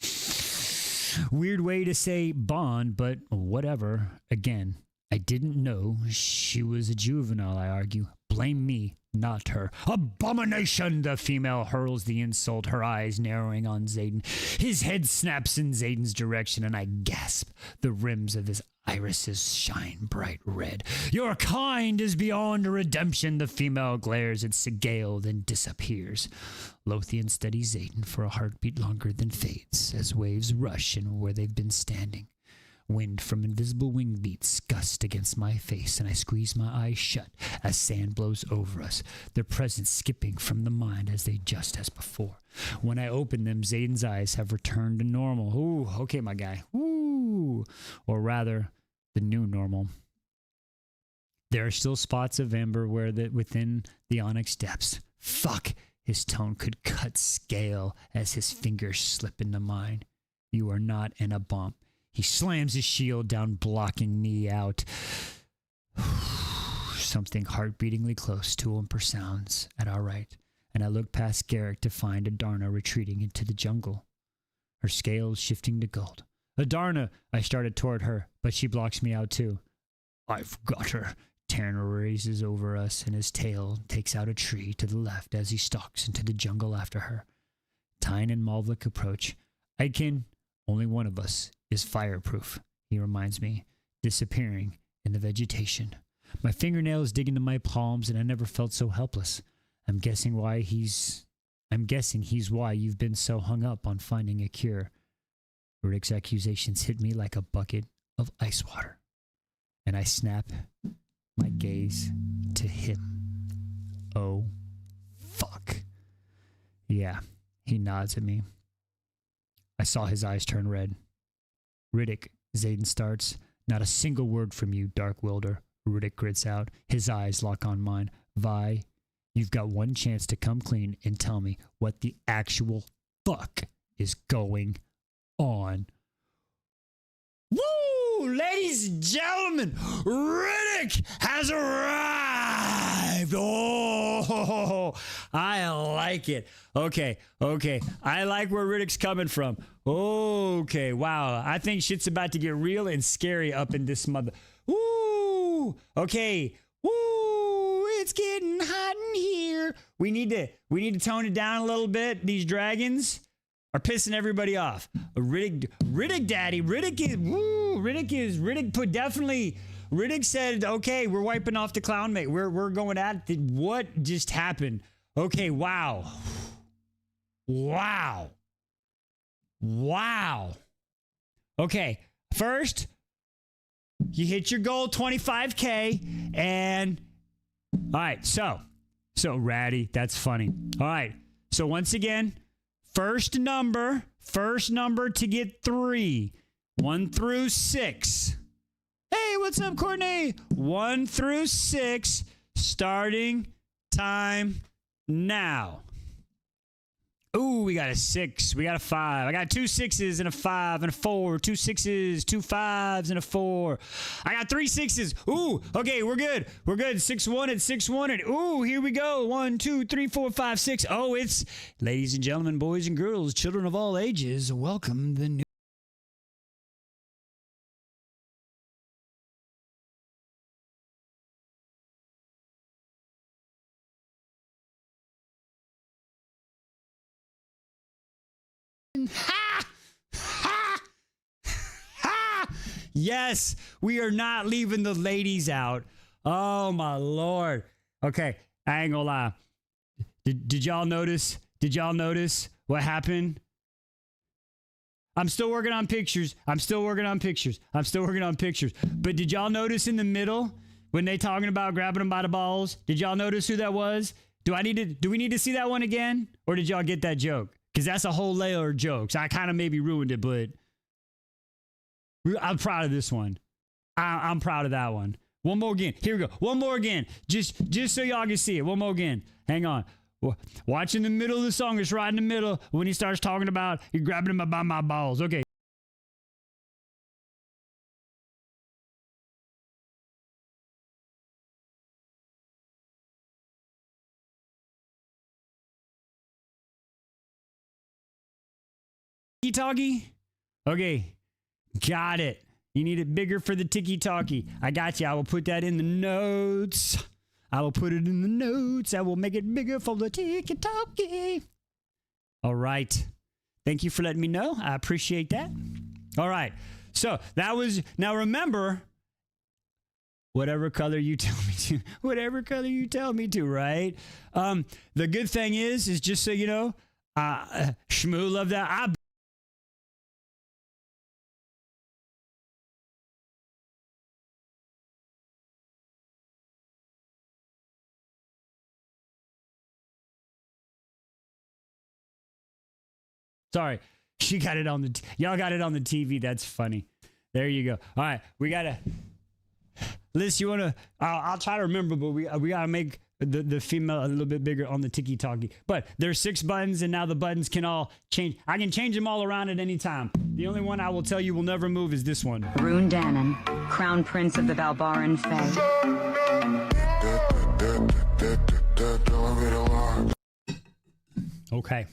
Weird way to say bond, but whatever. Again, I didn't know she was a juvenile, I argue. Blame me, not her. Abomination! The female hurls the insult, her eyes narrowing on Zayden. His head snaps in Zayden's direction, and I gasp. The rims of his irises shine bright red. Your kind is beyond redemption, the female glares at Sigale, then disappears. Lothian studies Zayden for a heartbeat longer than fades, as waves rush in where they've been standing. Wind from invisible wing beats gust against my face, and I squeeze my eyes shut as sand blows over us, their presence skipping from the mind as they just as before. When I open them, Zayden's eyes have returned to normal. Ooh, okay, my guy. Ooh. Or rather, the new normal. There are still spots of amber within the Onyx depths. Fuck! His tone could cut scale as his fingers slip into mine. You are not in a bump. He slams his shield down, blocking me out. Something heart-beatingly close to Whumper sounds at our right, and I look past Garrick to find Adarna retreating into the jungle, her scales shifting to gold. Adarna! I started toward her, but she blocks me out too. I've got her. Tarn raises over us, and his tail takes out a tree to the left as he stalks into the jungle after her. Tyne and Malvik approach. Aitken, only one of us is fireproof, he reminds me, disappearing in the vegetation. My fingernails dig into my palms, and I never felt so helpless. I'm guessing he's why you've been so hung up on finding a cure. Rick's accusations hit me like a bucket of ice water, and I snap my gaze to him. Oh, fuck. Yeah, he nods at me. I saw his eyes turn red. Riddick, Zayden starts. Not a single word from you, Dark Wilder. Riddick grits out. His eyes lock on mine. Vi, you've got one chance to come clean and tell me what the actual fuck is going on. Woo! Ladies and gentlemen, Riddick has arrived! Oh, I like it. Okay. I like where Riddick's coming from. Okay, wow. I think shit's about to get real and scary up in this mother. Woo! Okay. Woo! It's getting hot in here. We need to tone it down a little bit. These dragons. are pissing everybody off. Riddick daddy, Riddick said, okay, we're wiping off the clown mate. We're going at it. What just happened? Okay, wow. Okay, first, you hit your goal, 25K, and all right, so ratty, that's funny. All right, so once again, first number to get 3, 1 through 6. Hey, what's up, Courtney? 1 through 6, starting time now. Ooh, we got a 6. We got a 5. I got 2 6s and a 5 and a 4. 2 6s, 2 5s and a 4. I got 3 6s. Ooh, okay, we're good. 6-1 and 6-1 and ooh, here we go. 1, 2, 3, 4, 5, 6. Oh, it's ladies and gentlemen, boys and girls, children of all ages. Welcome the new. Yes, we are not leaving the ladies out. Oh my Lord. Okay, I ain't gonna lie. Did y'all notice? What happened? I'm still working on pictures. But did y'all notice in the middle when they talking about grabbing them by the balls? Did y'all notice who that was? Do we need to see that one again? Or did y'all get that joke? Because that's a whole layer of jokes. I kind of maybe ruined it, but I'm proud of this one. I'm proud of that one. One more again. Here we go. One more again. Just so y'all can see it. One more again. Hang on. Watch in the middle of the song. It's right in the middle when he starts talking about you grabbing him by my balls. Okay. Tiki-talkie? Okay. Got it. You need it bigger for the tiki-talkie. I got you. I will put that in the notes. I will make it bigger for the tiki-talkie. All right. Thank you for letting me know. I appreciate that. All right. So that was, now remember, whatever color you tell me to, right? The good thing is just so you know, Shmoo love that. Sorry, y'all got it on the TV. That's funny. There you go. All right, we gotta. Liz, you wanna? I'll try to remember, but we gotta make the female a little bit bigger on the tiki-talkie. But there's 6 buttons, and now the buttons can all change. I can change them all around at any time. The only one I will tell you will never move is this one. Rune Dannon, Crown Prince of the Valbaran Fae. Okay.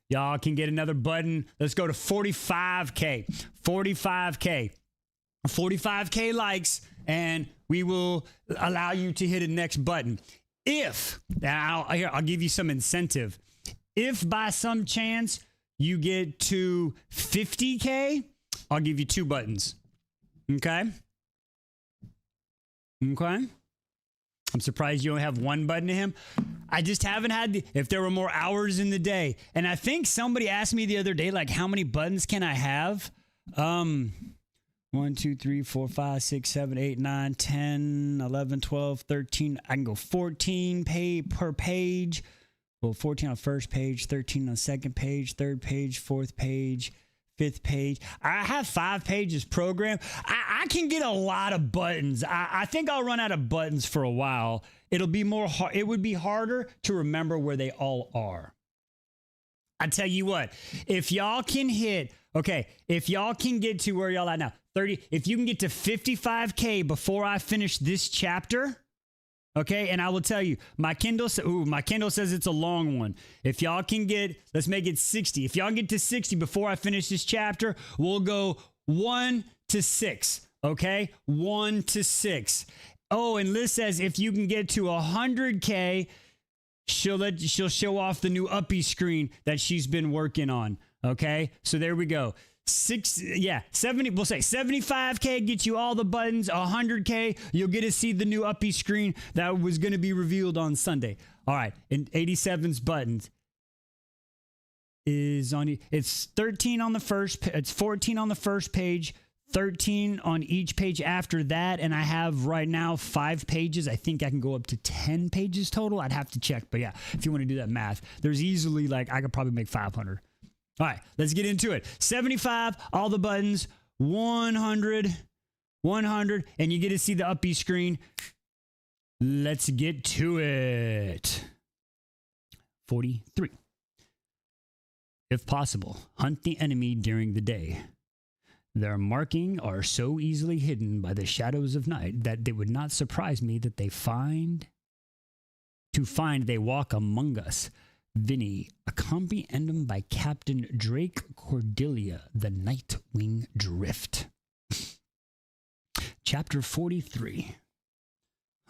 Y'all can get another button. Let's go to 45K. 45K likes, and we will allow you to hit a next button. I'll give you some incentive. If by some chance you get to 50K, I'll give you 2 buttons. Okay? I'm surprised you only have 1 button to him. I just haven't had if there were more hours in the day. And I think somebody asked me the other day, like, how many buttons can I have? 1, 2, 3, 4, 5, 6, 7, 8, 9, 10, 11, 12, 13. I can go 14 per page. Well, 14 on first page, 13 on second page, third page, fourth page, fifth page. I have 5 pages programmed. I can get a lot of buttons. I think I'll run out of buttons for a while. It would be harder to remember where they all are. I tell you what, if y'all can get to where y'all at now, 30, if you can get to 55K before I finish this chapter, okay, and I will tell you, my Kindle says it's a long one. If y'all can let's make it 60. If y'all get to 60 before I finish this chapter, we'll go 1 to 6, okay? 1 to 6. Oh, and Liz says if you can get to 100K, she'll show off the new uppy screen that she's been working on. Okay, so there we go. 70, we'll say 75K gets you all the buttons. 100K, you'll get to see the new uppy screen that was going to be revealed on Sunday. All right, and 87's buttons is on. It's 13 on the first. It's 14 on the first page. 13 on each page after that, and I have right now 5 pages. I think I can go up to 10 pages total. I'd have to check, but yeah, if you want to do that math, there's easily like I could probably make 500. All right, let's get into it. 75, all the buttons. 100, and you get to see the uppy screen. Let's get to it. 43. If possible, hunt the enemy during the day. Their marking are so easily hidden by the shadows of night that it would not surprise me that they they walk among us. Vinny, a compendium by Captain Drake Cordelia, The Nightwing Drift. Chapter 43.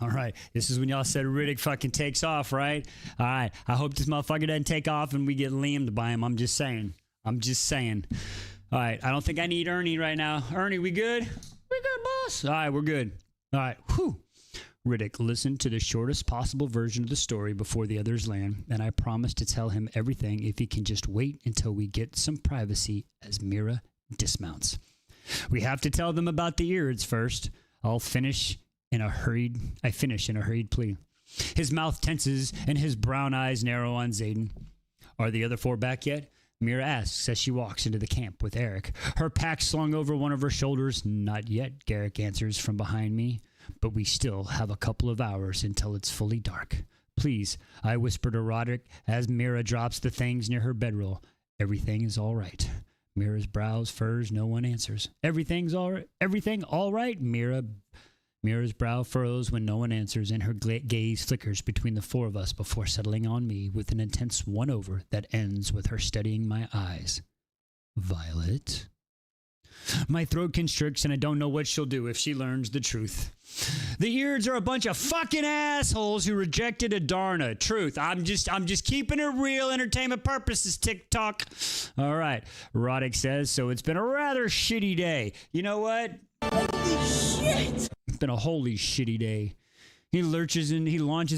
All right, this is when y'all said Riddick fucking takes off, right? All right, I hope this motherfucker doesn't take off and we get liamed by him. I'm just saying. All right, I don't think I need Ernie right now. Ernie, we good? We good, boss. All right, we're good. All right, whew. Riddick listened to the shortest possible version of the story before the others land, and I promised to tell him everything if he can just wait until we get some privacy as Mira dismounts. We have to tell them about the Eards first. I finish in a hurried plea. His mouth tenses and his brown eyes narrow on Zayden. Are the other 4 back yet? Mira asks as she walks into the camp with Eric. Her pack slung over one of her shoulders. Not yet, Garrick answers from behind me. But we still have a couple of hours until it's fully dark. Please, I whisper to Roderick as Mira drops the things near her bedroll. Everything is all right. Mira's brows furrows, no one answers. Everything all right? Mira's brow furrows when no one answers, and her gaze flickers between the 4 of us before settling on me with an intense one-over that ends with her studying my eyes. Violet? My throat constricts, and I don't know what she'll do if she learns the truth. The Eards are a bunch of fucking assholes who rejected Adarna. Truth. I'm just keeping it real, entertainment purposes, TikTok. All right, Roddick says, so it's been a rather shitty day. You know what? Holy shit! It's been a holy shitty day. He launches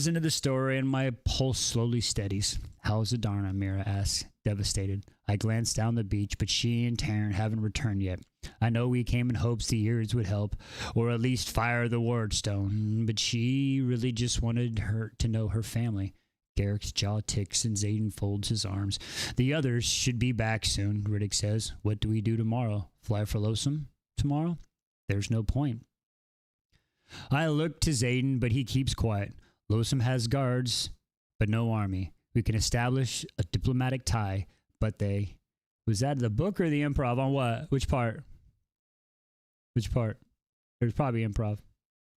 into the story, and my pulse slowly steadies. How's Adarna? Mira asks, devastated. I glance down the beach, but she and Taryn haven't returned yet. I know we came in hopes the Eards would help, or at least fire the wardstone, but she really just wanted her to know her family. Garrick's jaw ticks and Zayden folds his arms. The others should be back soon, Riddick says. What do we do tomorrow? Fly for Lothsam tomorrow? There's no point. I look to Zayden, but he keeps quiet. Lothsam has guards, but no army. We can establish a diplomatic tie, but they... Was that the book or the improv? On what? Which part? Which part? There's probably improv.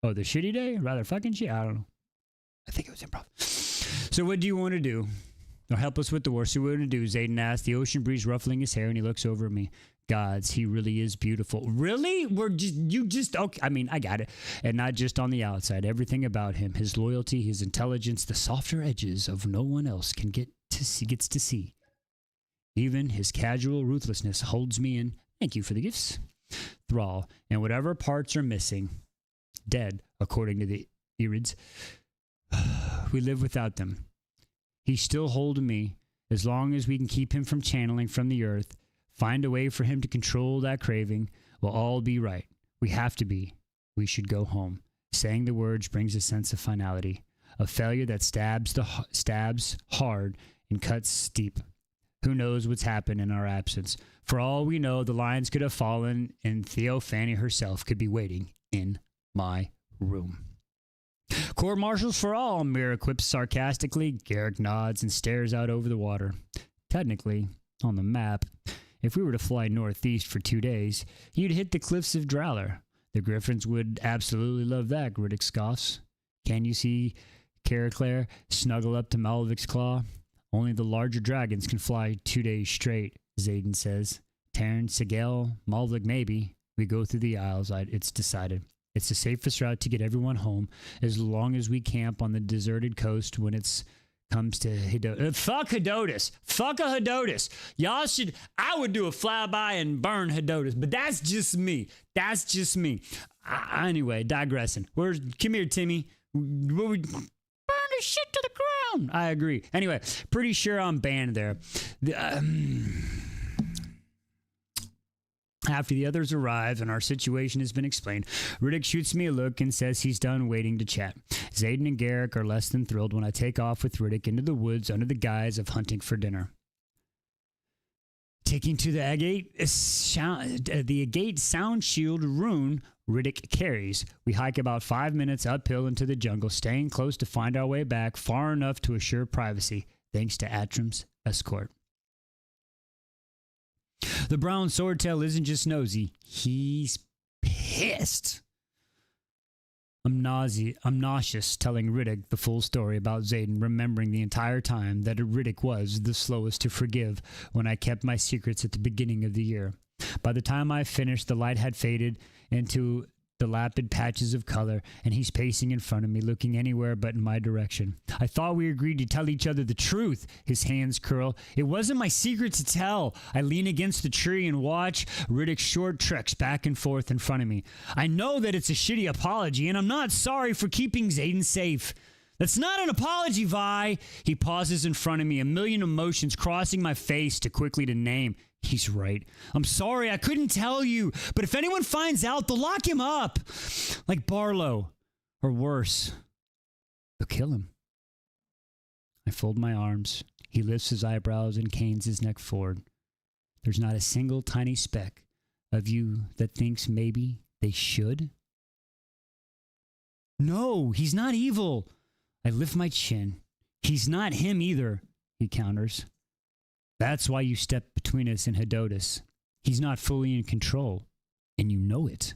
Oh, the shitty day? Rather fucking shit? I don't know. I think it was improv. So what do you want to do? Or help us with the war. So what do you want to do? Zayden asks, the ocean breeze ruffling his hair, and he looks over at me. Gods, he really is beautiful. Really? Okay. I mean, I got it. And not just on the outside. Everything about him, his loyalty, his intelligence, the softer edges of no one else gets to see. Even his casual ruthlessness holds me in. Thank you for the gifts. Thrall, and whatever parts are missing, dead, according to the Eards. We live without them. He's still holding me. As long as we can keep him from channeling from the earth, find a way for him to control that craving, we'll all be right. We have to be. We should go home. Saying the words brings a sense of finality. A failure that stabs hard and cuts deep. Who knows what's happened in our absence? For all we know, the lines could have fallen, and Theophany herself could be waiting in my room. Court martials for all, Mira quips sarcastically. Garrick nods and stares out over the water. Technically, on the map, if we were to fly northeast for 2 days, you'd hit the cliffs of Drowler. The Griffins would absolutely love that, Riddick scoffs. Can you see Caraclaire snuggle up to Malvik's claw? Only the larger dragons can fly 2 days straight, Zayden says. Taryn, Sigel, Malvik maybe. We go through the Isles, it's decided. It's the safest route to get everyone home, as long as we camp on the deserted coast when it's comes to Hedotus. Fuck Hedotus. Fuck a Hedotus. Y'all should, I would do a flyby and burn Hedotus, but that's just me. That's just me. Anyway, digressing. Come here, Timmy. Burn the shit to the ground. I agree. Anyway, pretty sure I'm banned there. After the others arrive and our situation has been explained, Riddick shoots me a look and says he's done waiting to chat. Zayden and Garrick are less than thrilled when I take off with Riddick into the woods under the guise of hunting for dinner. Taking to the agate sound shield rune Riddick carries, we hike about 5 minutes uphill into the jungle, staying close to find our way back far enough to assure privacy, thanks to Atrim's escort. The brown swordtail isn't just nosy, he's pissed. I'm nauseous telling Riddick the full story about Zayden, remembering the entire time that Riddick was the slowest to forgive when I kept my secrets at the beginning of the year. By the time I finished, the light had faded into dilapid patches of color, and he's pacing in front of me, looking anywhere but in my direction. I thought we agreed to tell each other the truth. His hands curl. It wasn't my secret to tell. I lean against the tree and watch Riddick's short treks back and forth in front of me. I know that it's a shitty apology, and I'm not sorry for keeping Zayden safe. That's not an apology, Vi. He pauses in front of me, a million emotions crossing my face too quickly to name. He's right. I'm sorry, I couldn't tell you. But if anyone finds out, they'll lock him up. Like Barlow. Or worse. They'll kill him. I fold my arms. He lifts his eyebrows and canes his neck forward. There's not a single tiny speck of you that thinks maybe they should? No, he's not evil. I lift my chin. He's not him either, he counters. That's why you stepped between us and Hedotus. He's not fully in control, and you know it.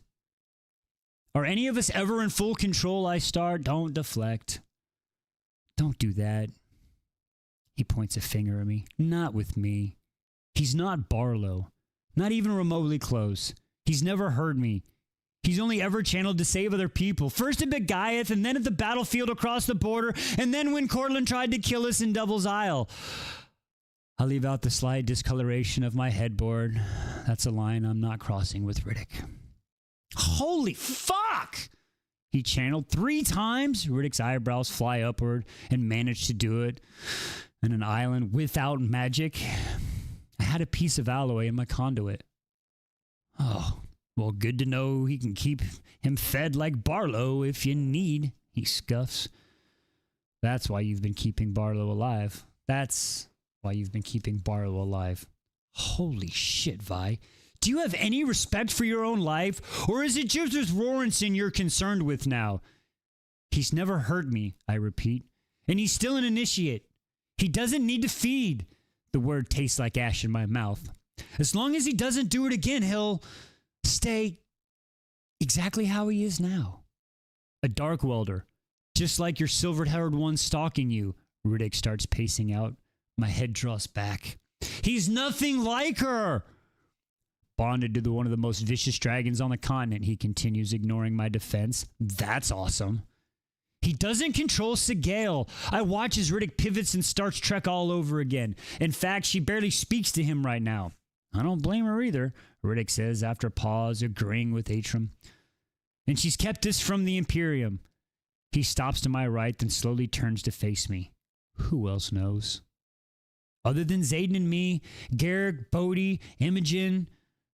Are any of us ever in full control? I start. Don't deflect. Don't do that. He points a finger at me. Not with me. He's not Barlow. Not even remotely close. He's never heard me. He's only ever channeled to save other people. First at Begaiath, and then at the battlefield across the border, and then when Cortland tried to kill us in Devil's Isle. I leave out the slight discoloration of my headboard. That's a line I'm not crossing with Riddick. Holy fuck! He channeled 3 times. Riddick's eyebrows fly upward and managed to do it on an island without magic. I had a piece of alloy in my conduit. Oh, well, good to know he can keep him fed like Barlow if you need, he scuffs. That's why you've been keeping Barlow alive. That's why you've been keeping Barlow alive. Holy shit, Vi. Do you have any respect for your own life? Or is it just this Roranson you're concerned with now? He's never hurt me, I repeat. And he's still an initiate. He doesn't need to feed. The word tastes like ash in my mouth. As long as he doesn't do it again, he'll stay exactly how he is now. A dark welder. Just like your silver-haired one stalking you. Riddick starts pacing out. My head draws back. He's nothing like her. Bonded to one of the most vicious dragons on the continent, he continues, ignoring my defense. That's awesome. He doesn't control Sigale. I watch as Riddick pivots and starts Trek all over again. In fact, she barely speaks to him right now. I don't blame her either, Riddick says after a pause, agreeing with Atrim. And she's kept us from the Imperium. He stops to my right, then slowly turns to face me. Who else knows? Other than Zayden and me, Garrick, Bodhi, Imogen,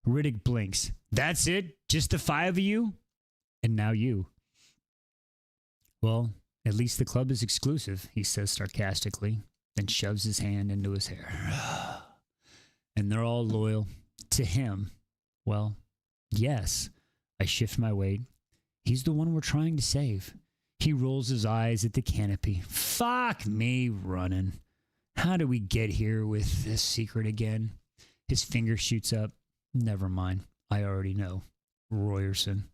Riddick blinks. That's it? Just the 5 of you? And now you. Well, at least the club is exclusive, he says sarcastically, then shoves his hand into his hair. And they're all loyal to him. Well, yes. I shift my weight. He's the one we're trying to save. He rolls his eyes at the canopy. Fuck me running. How do we get here with this secret again? His finger shoots up. Never mind. I already know. Royerson.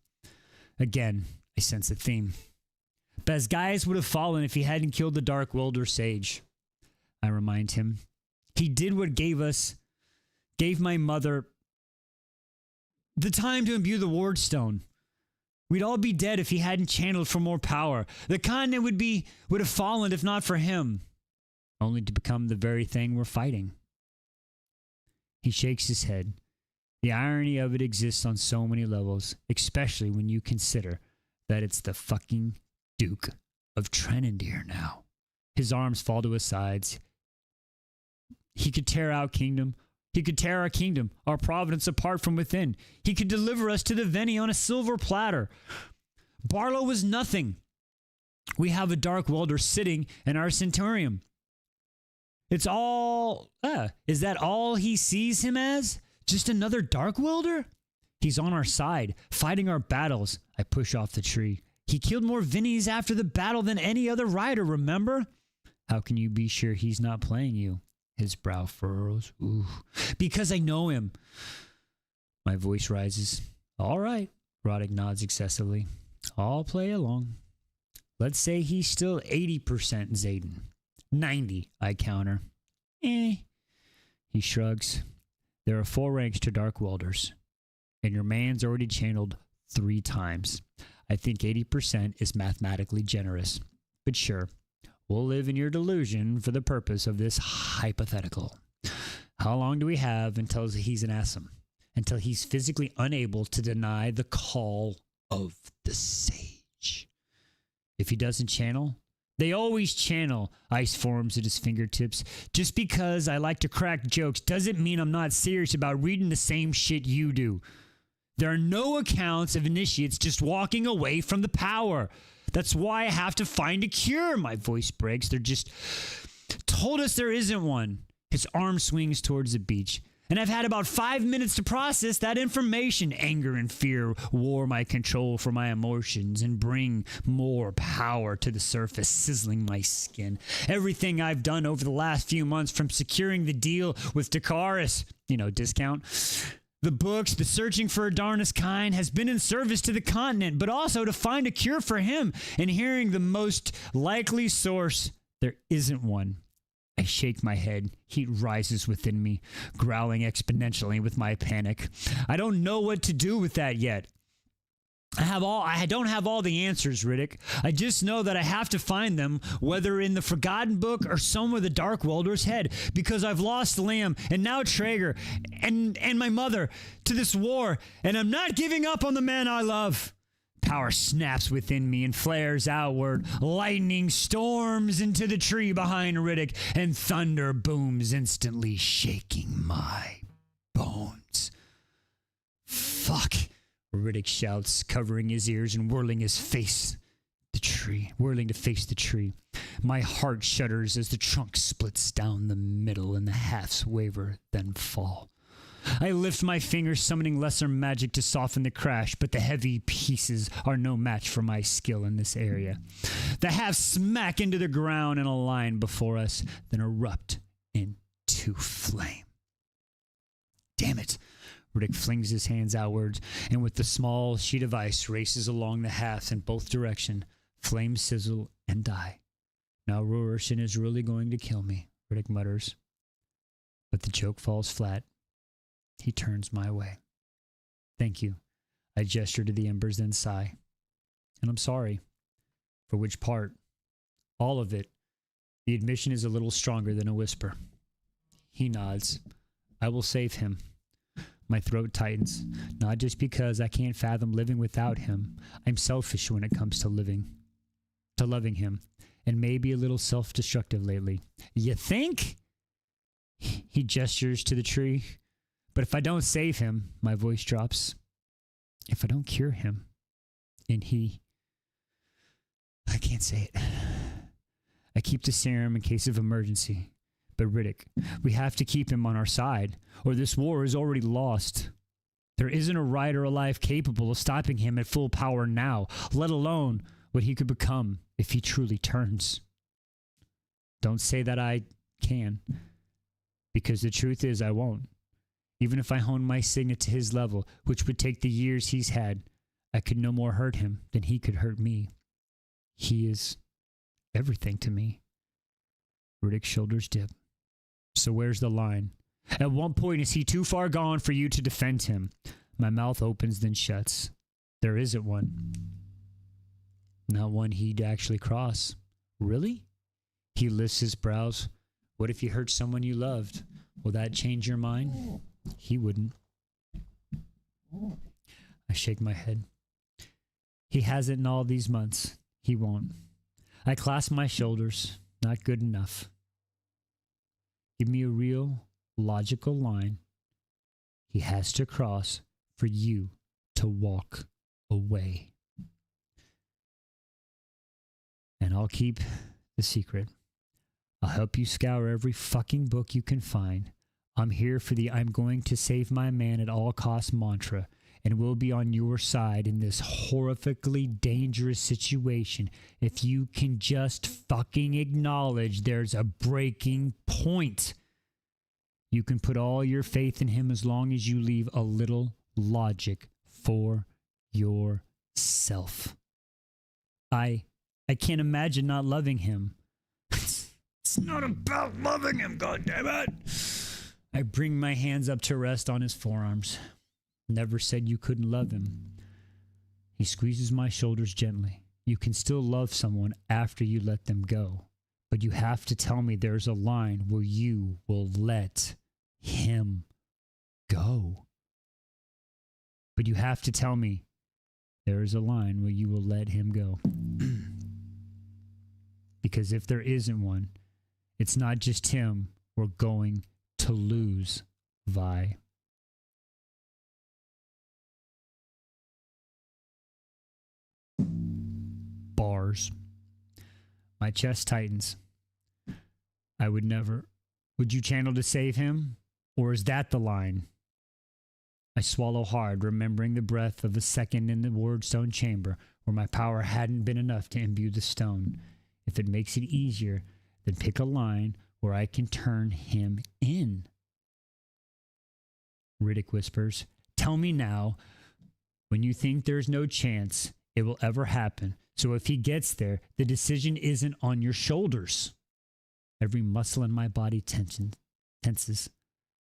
Again, I sense a theme. Basgaius would have fallen if he hadn't killed the Dark Welder Sage. I remind him. He did what gave my mother the time to imbue the Wardstone. We'd all be dead if he hadn't channeled for more power. The continent would have fallen if not for him. only to become the very thing we're fighting. He shakes his head. The irony of it exists on so many levels, especially when you consider that it's the fucking Duke of Trenendir now. His arms fall to his sides. He could tear our kingdom, our providence apart from within. He could deliver us to the Veni on a silver platter. Barlow was nothing. We have a Dark Welder sitting in our Centurium. It's all... is that all he sees him as? Just another Dark Welder? He's on our side, fighting our battles. I push off the tree. He killed more Vinnies after the battle than any other rider, remember? How can you be sure he's not playing you? His brow furrows. Ooh. Because I know him. My voice rises. All right. Roddick nods excessively. I'll play along. Let's say he's still 80% Zayden. 90, I counter. He shrugs. There are 4 ranks to Dark Welders, and your man's already channeled 3 times. I think 80% is mathematically generous. But sure, we'll live in your delusion for the purpose of this hypothetical. How long do we have until he's an Assam? Until he's physically unable to deny the call of the sage? If he doesn't channel, they always channel. Ice forms at his fingertips. Just because I like to crack jokes doesn't mean I'm not serious about reading the same shit you do. There are no accounts of initiates just walking away from the power. That's why I have to find a cure. My voice breaks. They're just told us there isn't one. His arm swings towards the beach. And I've had about 5 minutes to process that information. Anger and fear war my control for my emotions and bring more power to the surface, sizzling my skin. Everything I've done over the last few months, from securing the deal with Dakaris, discount, the books, the searching for Adarna's kind, has been in service to the continent, but also to find a cure for him. And hearing the most likely source, there isn't one. I shake my head. Heat rises within me, growling exponentially with my panic. I don't know what to do with that yet. I don't have all the answers, Riddick. I just know that I have to find them, whether in the Forgotten Book or somewhere the Dark Welder's head, because I've lost Liam and now Traeger and my mother to this war, and I'm not giving up on the man I love. Power snaps within me and flares outward. Lightning storms into the tree behind Riddick, and thunder booms instantly, shaking my bones. Fuck, Riddick shouts, covering his ears and whirling to face the tree. My heart shudders as the trunk splits down the middle and the halves waver, then fall. I lift my fingers, summoning lesser magic to soften the crash, but the heavy pieces are no match for my skill in this area. The halves smack into the ground in a line before us, then erupt into flame. Damn it! Riddick flings his hands outwards, and with the small sheet of ice races along the halves in both directions. Flames sizzle and die. Now Roarshin is really going to kill me, Riddick mutters. But the joke falls flat. He turns my way. Thank you. I gesture to the embers, then sigh. And I'm sorry. For which part? All of it. The admission is a little stronger than a whisper. He nods. I will save him. My throat tightens. Not just because I can't fathom living without him. I'm selfish when it comes to loving him. And maybe a little self-destructive lately. You think? He gestures to the tree. But if I don't save him, my voice drops. If I don't cure him, I can't say it. I keep the serum in case of emergency. But Riddick, we have to keep him on our side, or this war is already lost. There isn't a rider alive capable of stopping him at full power now, let alone what he could become if he truly turns. Don't say that I can, because the truth is I won't. Even if I hone my signet to his level, which would take the years he's had, I could no more hurt him than he could hurt me. He is everything to me. Riddick's shoulders dip. So where's the line? At what point is he too far gone for you to defend him? My mouth opens then shuts. There isn't one. Not one he'd actually cross. Really? He lifts his brows. What if he hurt someone you loved? Will that change your mind? He wouldn't. I shake my head. He hasn't in all these months. He won't. I clasp my shoulders. Not good enough. Give me a real, logical line he has to cross for you to walk away. And I'll keep the secret. I'll help you scour every fucking book you can find. I'm here for the I'm going to save my man at all costs mantra, and we'll be on your side in this horrifically dangerous situation if you can just fucking acknowledge there's a breaking point. You can put all your faith in him as long as you leave a little logic for yourself. I can't imagine not loving him. It's not about loving him, goddammit. I bring my hands up to rest on his forearms. Never said you couldn't love him. He squeezes my shoulders gently. You can still love someone after you let them go, but you have to tell me there's a line where you will let him go. But you have to tell me there is a line where you will let him go. Because if there isn't one, it's not just him we're going to lose, Vi. Bars. My chest tightens. I would never. Would you channel to save him? Or is that the line? I swallow hard, remembering the breath of a second in the wardstone chamber where my power hadn't been enough to imbue the stone. If it makes it easier, then pick a line where I can turn him in. Riddick whispers, tell me now, when you think there's no chance it will ever happen. So if he gets there, the decision isn't on your shoulders. Every muscle in my body tenses.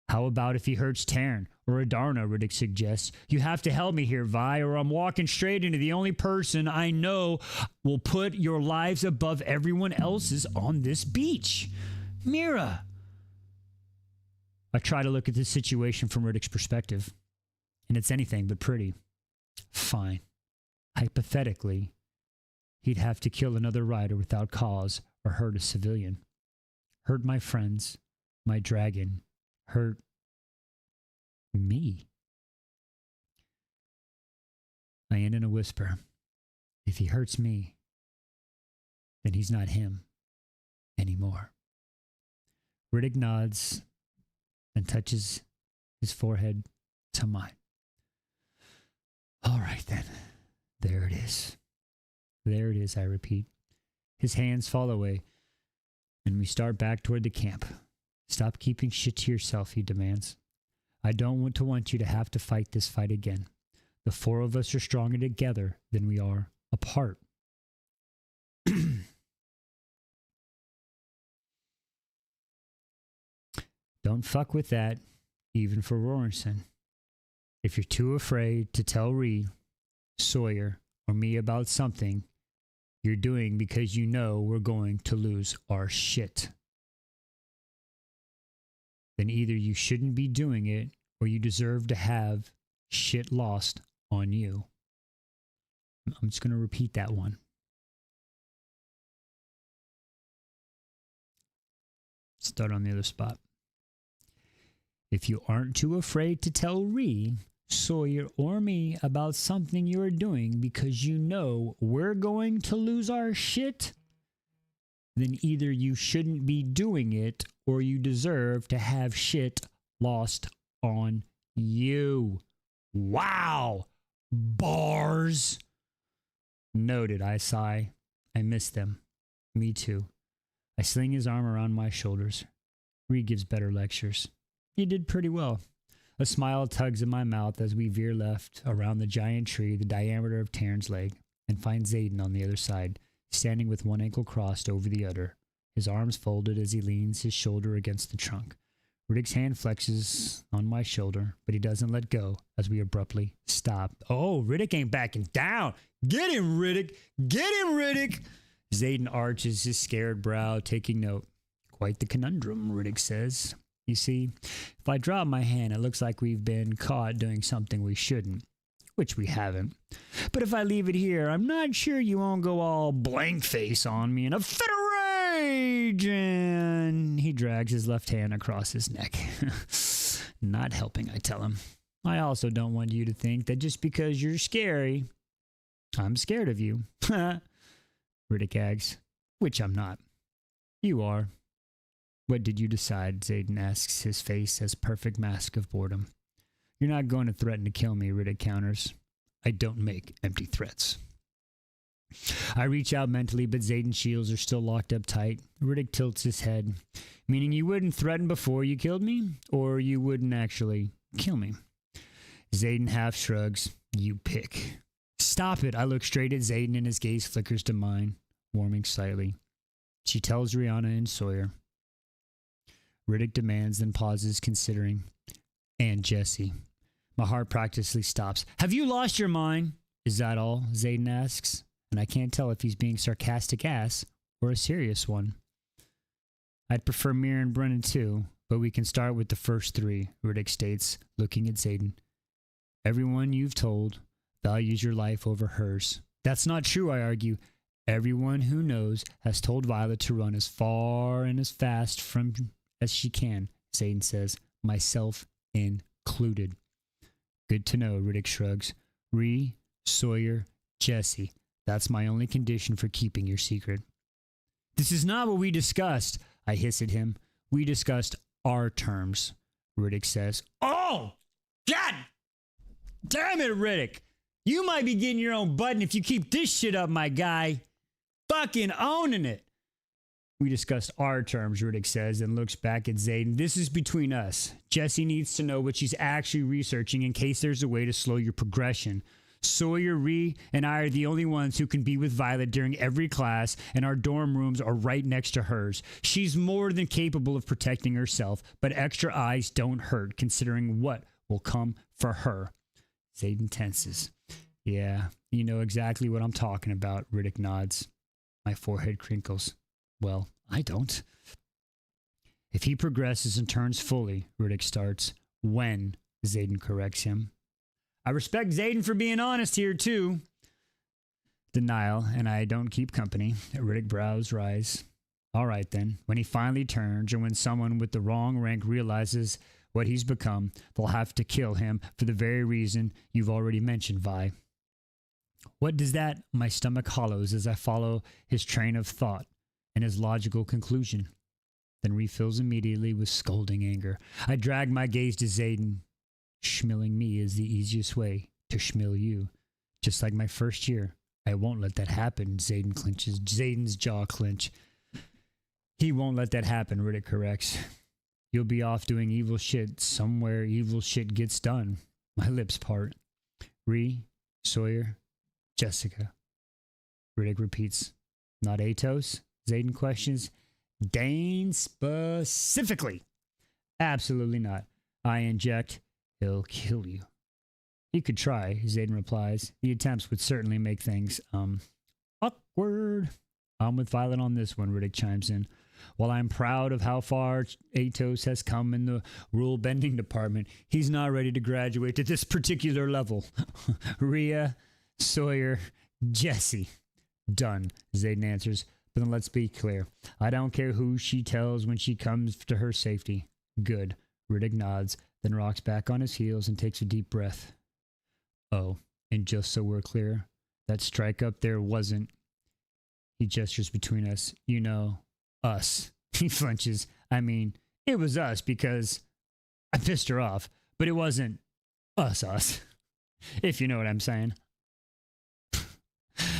How about if he hurts Taryn or Adarna, Riddick suggests. You have to help me here, Vi, or I'm walking straight into the only person I know will put your lives above everyone else's on this beach. Mira. I try to look at this situation from Riddick's perspective, and it's anything but pretty. Fine. Hypothetically, he'd have to kill another rider without cause or hurt a civilian. Hurt my friends, my dragon, hurt me. I end in a whisper. If he hurts me, then he's not him anymore. Riddick nods and touches his forehead to mine. All right, then. There it is. There it is, I repeat. His hands fall away, and we start back toward the camp. Stop keeping shit to yourself, he demands. I don't want you to have to fight this fight again. The four of us are stronger together than we are apart. Don't fuck with that, even for Rorenson. If you're too afraid to tell Reed, Sawyer, or me about something you're doing because you know we're going to lose our shit, then either you shouldn't be doing it or you deserve to have shit lost on you. I'm just going to repeat that one. Start on the other spot. If you aren't too afraid to tell Reed, Sawyer, or me about something you're doing because you know we're going to lose our shit, then either you shouldn't be doing it or you deserve to have shit lost on you. Wow! Bars! Noted, I sigh. I miss them. Me too. I sling his arm around my shoulders. Reed gives better lectures. You did pretty well. A smile tugs in my mouth as we veer left around the giant tree the diameter of Taryn's leg and find Zayden on the other side, standing with one ankle crossed over the other, his arms folded as he leans his shoulder against the trunk. Riddick's hand flexes on my shoulder, but he doesn't let go as we abruptly stop. Oh, Riddick ain't backing down. Get him, Riddick. Get him, Riddick. Zayden arches his scared brow, taking note. Quite the conundrum, Riddick says. You see, if I drop my hand, it looks like we've been caught doing something we shouldn't, which we haven't. But if I leave it here, I'm not sure you won't go all blank face on me in a fit of rage. And he drags his left hand across his neck. Not helping, I tell him. I also don't want you to think that just because you're scary, I'm scared of you. Riddick gags, which I'm not. You are. What did you decide? Zayden asks, his face as perfect mask of boredom. You're not going to threaten to kill me, Riddick counters. I don't make empty threats. I reach out mentally, but Zayden's shields are still locked up tight. Riddick tilts his head. Meaning you wouldn't threaten before you killed me? Or you wouldn't actually kill me? Zayden half shrugs. You pick. Stop it. I look straight at Zayden and his gaze flickers to mine, warming slightly. She tells Rihanna and Sawyer. Riddick demands, then pauses, considering. And Jesse. My heart practically stops. Have you lost your mind? Is that all? Zayden asks. And I can't tell if he's being sarcastic ass or a serious one. I'd prefer Mir and Brennan too, but we can start with the first three, Riddick states, looking at Zayden. Everyone you've told values your life over hers. That's not true, I argue. Everyone who knows has told Violet to run as far and as fast from as she can, Zayden says, myself included. Good to know, Riddick shrugs. Ree, Sawyer, Jesse. That's my only condition for keeping your secret. This is not what we discussed, I hiss at him. We discussed our terms, Riddick says. Oh! God! Damn it, Riddick! You might be getting your own button if you keep this shit up, my guy. Fucking owning it. We discussed our terms, Riddick says, and looks back at Zayden. This is between us. Jesse needs to know what she's actually researching in case there's a way to slow your progression. Sawyer, Ree, and I are the only ones who can be with Violet during every class, and our dorm rooms are right next to hers. She's more than capable of protecting herself, but extra eyes don't hurt, considering what will come for her. Zayden tenses. Yeah, you know exactly what I'm talking about, Riddick nods. My forehead crinkles. Well, I don't. If he progresses and turns fully, Riddick starts. When, Zayden corrects him. I respect Zayden for being honest here, too. Denial, and I don't keep company. Riddick brows rise. All right, then. When he finally turns, or when someone with the wrong rank realizes what he's become, they'll have to kill him for the very reason you've already mentioned, Vi. What does that? My stomach hollows as I follow his train of thought and his logical conclusion, then refills immediately with scolding anger. I drag my gaze to Zayden. Schmilling me is the easiest way to schmill you. Just like my first year. I won't let that happen, Zayden clenches. Zayden's jaw clench. He won't let that happen, Riddick corrects. You'll be off doing evil shit somewhere evil shit gets done. My lips part. Ree, Sawyer, Jessica. Riddick repeats. Not Atos? Zayden questions. Dane specifically. Absolutely not. I inject. He'll kill you. He could try, Zayden replies. The attempts would certainly make things, awkward. I'm with Violet on this one, Riddick chimes in. While I'm proud of how far Atos has come in the rule-bending department, he's not ready to graduate to this particular level. Rhea, Sawyer, Jesse. Done, Zayden answers. But then let's be clear. I don't care who she tells when she comes to her safety. Good. Riddick nods, then rocks back on his heels and takes a deep breath. Oh, and just so we're clear, that strike up there wasn't... He gestures between us. You know, us. He flinches. I mean, it was us because I pissed her off, but it wasn't us. If you know what I'm saying.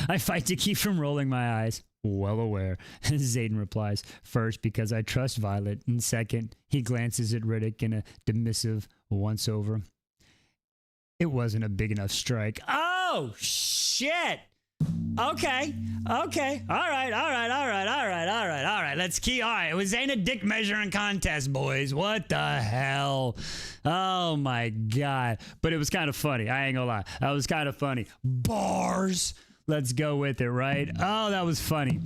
I fight to keep from rolling my eyes. Well aware, Zayden replies. First, because I trust Violet, and second, he glances at Riddick in a dismissive once-over. It wasn't a big enough strike. Oh, shit! Okay. All right. Let's keep. All right. It was ain't a dick measuring contest, boys. What the hell? Oh my God. But it was kind of funny. I ain't gonna lie. That was kind of funny. Bars. Let's go with it, right? Oh, that was funny.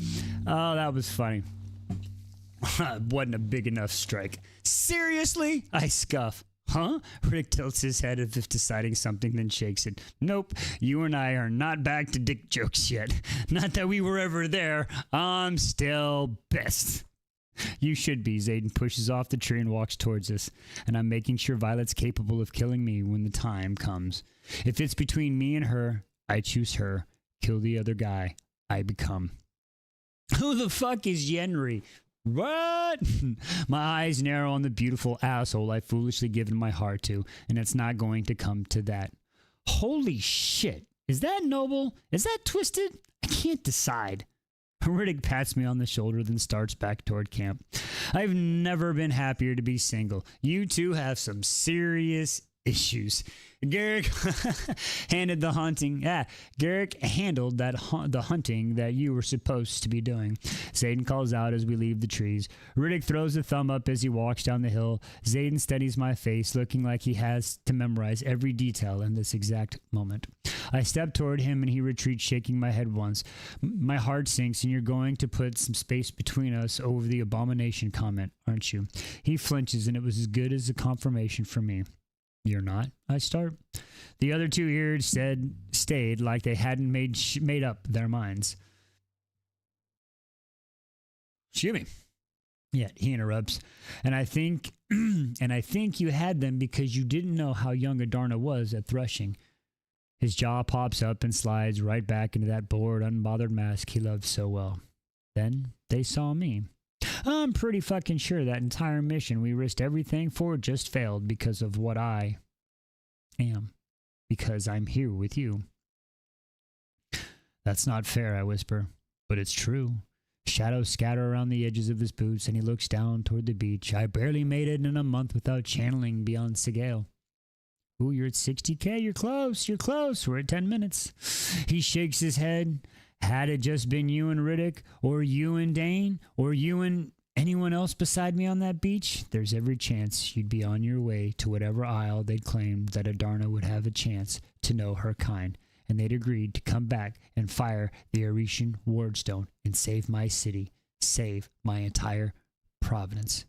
Wasn't a big enough strike. Seriously? I scuff. Huh? Rick tilts his head as if deciding something, then shakes it. Nope, you and I are not back to dick jokes yet. Not that we were ever there. I'm still best. You should be. Zayden pushes off the tree and walks towards us, and I'm making sure Violet's capable of killing me when the time comes. If it's between me and her, I choose her. Kill the other guy. I become. Who the fuck is Yenri? What? My eyes narrow on the beautiful asshole I've foolishly given my heart to, and it's not going to come to that. Holy shit. Is that noble? Is that twisted? I can't decide. Riddick pats me on the shoulder, then starts back toward camp. I've never been happier to be single. You two have some serious issues. Garrick handled the hunting that you were supposed to be doing. Zayden calls out as we leave the trees. Riddick throws a thumb up as he walks down the hill. Zayden studies my face, looking like he has to memorize every detail in this exact moment. I step toward him and he retreats, shaking my head once. My heart sinks, and you're going to put some space between us over the abomination comment, aren't you? He flinches, and it was as good as a confirmation for me. You're not, I start. The other two here stayed like they hadn't made up their minds. Excuse me. Yeah, he interrupts. And I think you had them because you didn't know how young Adarna was at threshing. His jaw pops up and slides right back into that bored, unbothered mask he loved so well. Then they saw me. I'm pretty fucking sure that entire mission we risked everything for just failed because of what I am. Because I'm here with you. That's not fair, I whisper, but it's true. Shadows scatter around the edges of his boots, and he looks down toward the beach. I barely made it in a month without channeling beyond Sigale. Ooh, you're at 60K. You're close. You're close. We're at 10 minutes. He shakes his head. Had it just been you and Riddick, or you and Dane, or you and anyone else beside me on that beach, there's every chance you'd be on your way to whatever isle they'd claimed that Adarna would have a chance to know her kind, and they'd agreed to come back and fire the Aretian wardstone and save my city, save my entire province.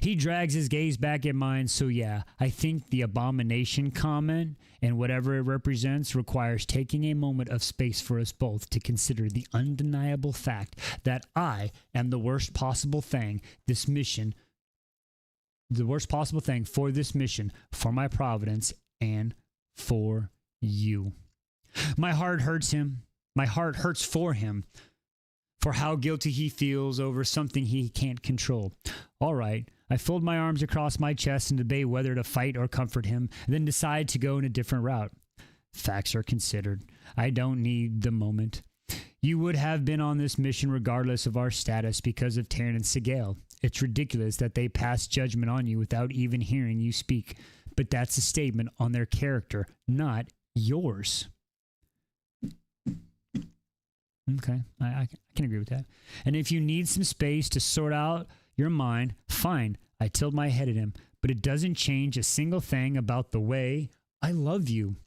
He drags his gaze back at mine, so yeah, I think the abomination comment and whatever it represents requires taking a moment of space for us both to consider the undeniable fact that I am the worst possible thing for this mission, for my providence, and for you. My heart hurts him. My heart hurts for him, for how guilty he feels over something he can't control. All right, I fold my arms across my chest and debate whether to fight or comfort him, then decide to go in a different route. Facts are considered. I don't need the moment. You would have been on this mission regardless of our status because of Taryn and Sigale. It's ridiculous that they pass judgment on you without even hearing you speak, but that's a statement on their character, not yours. Okay, I can agree with that. And if you need some space to sort out your mind, fine. I tilt my head at him, but it doesn't change a single thing about the way I love you.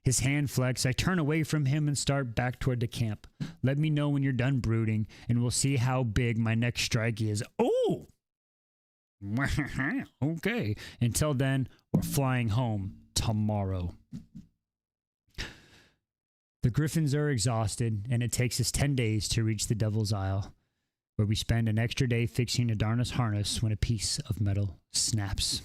His hand flex. I turn away from him and start back toward the camp. Let me know when you're done brooding, and we'll see how big my next strike is. Oh! Okay. Until then, we're flying home tomorrow. The Griffins are exhausted, and it takes us 10 days to reach the Devil's Isle, where we spend an extra day fixing Adarna's harness when a piece of metal snaps.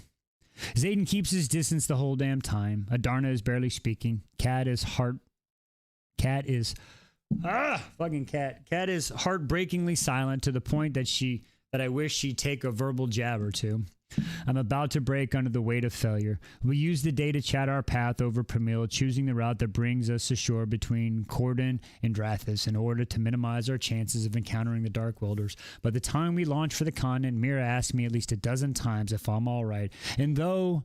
Zayden keeps his distance the whole damn time. Adarna is barely speaking. Cat is heartbreakingly silent to the point that I wish she'd take a verbal jab or two. I'm about to break under the weight of failure. We use the day to chat our path over Pramil, choosing the route that brings us ashore between Corden and Drathis in order to minimize our chances of encountering the Dark Welders. By the time we launch for the continent, Mira asks me at least a dozen times if I'm all right. And though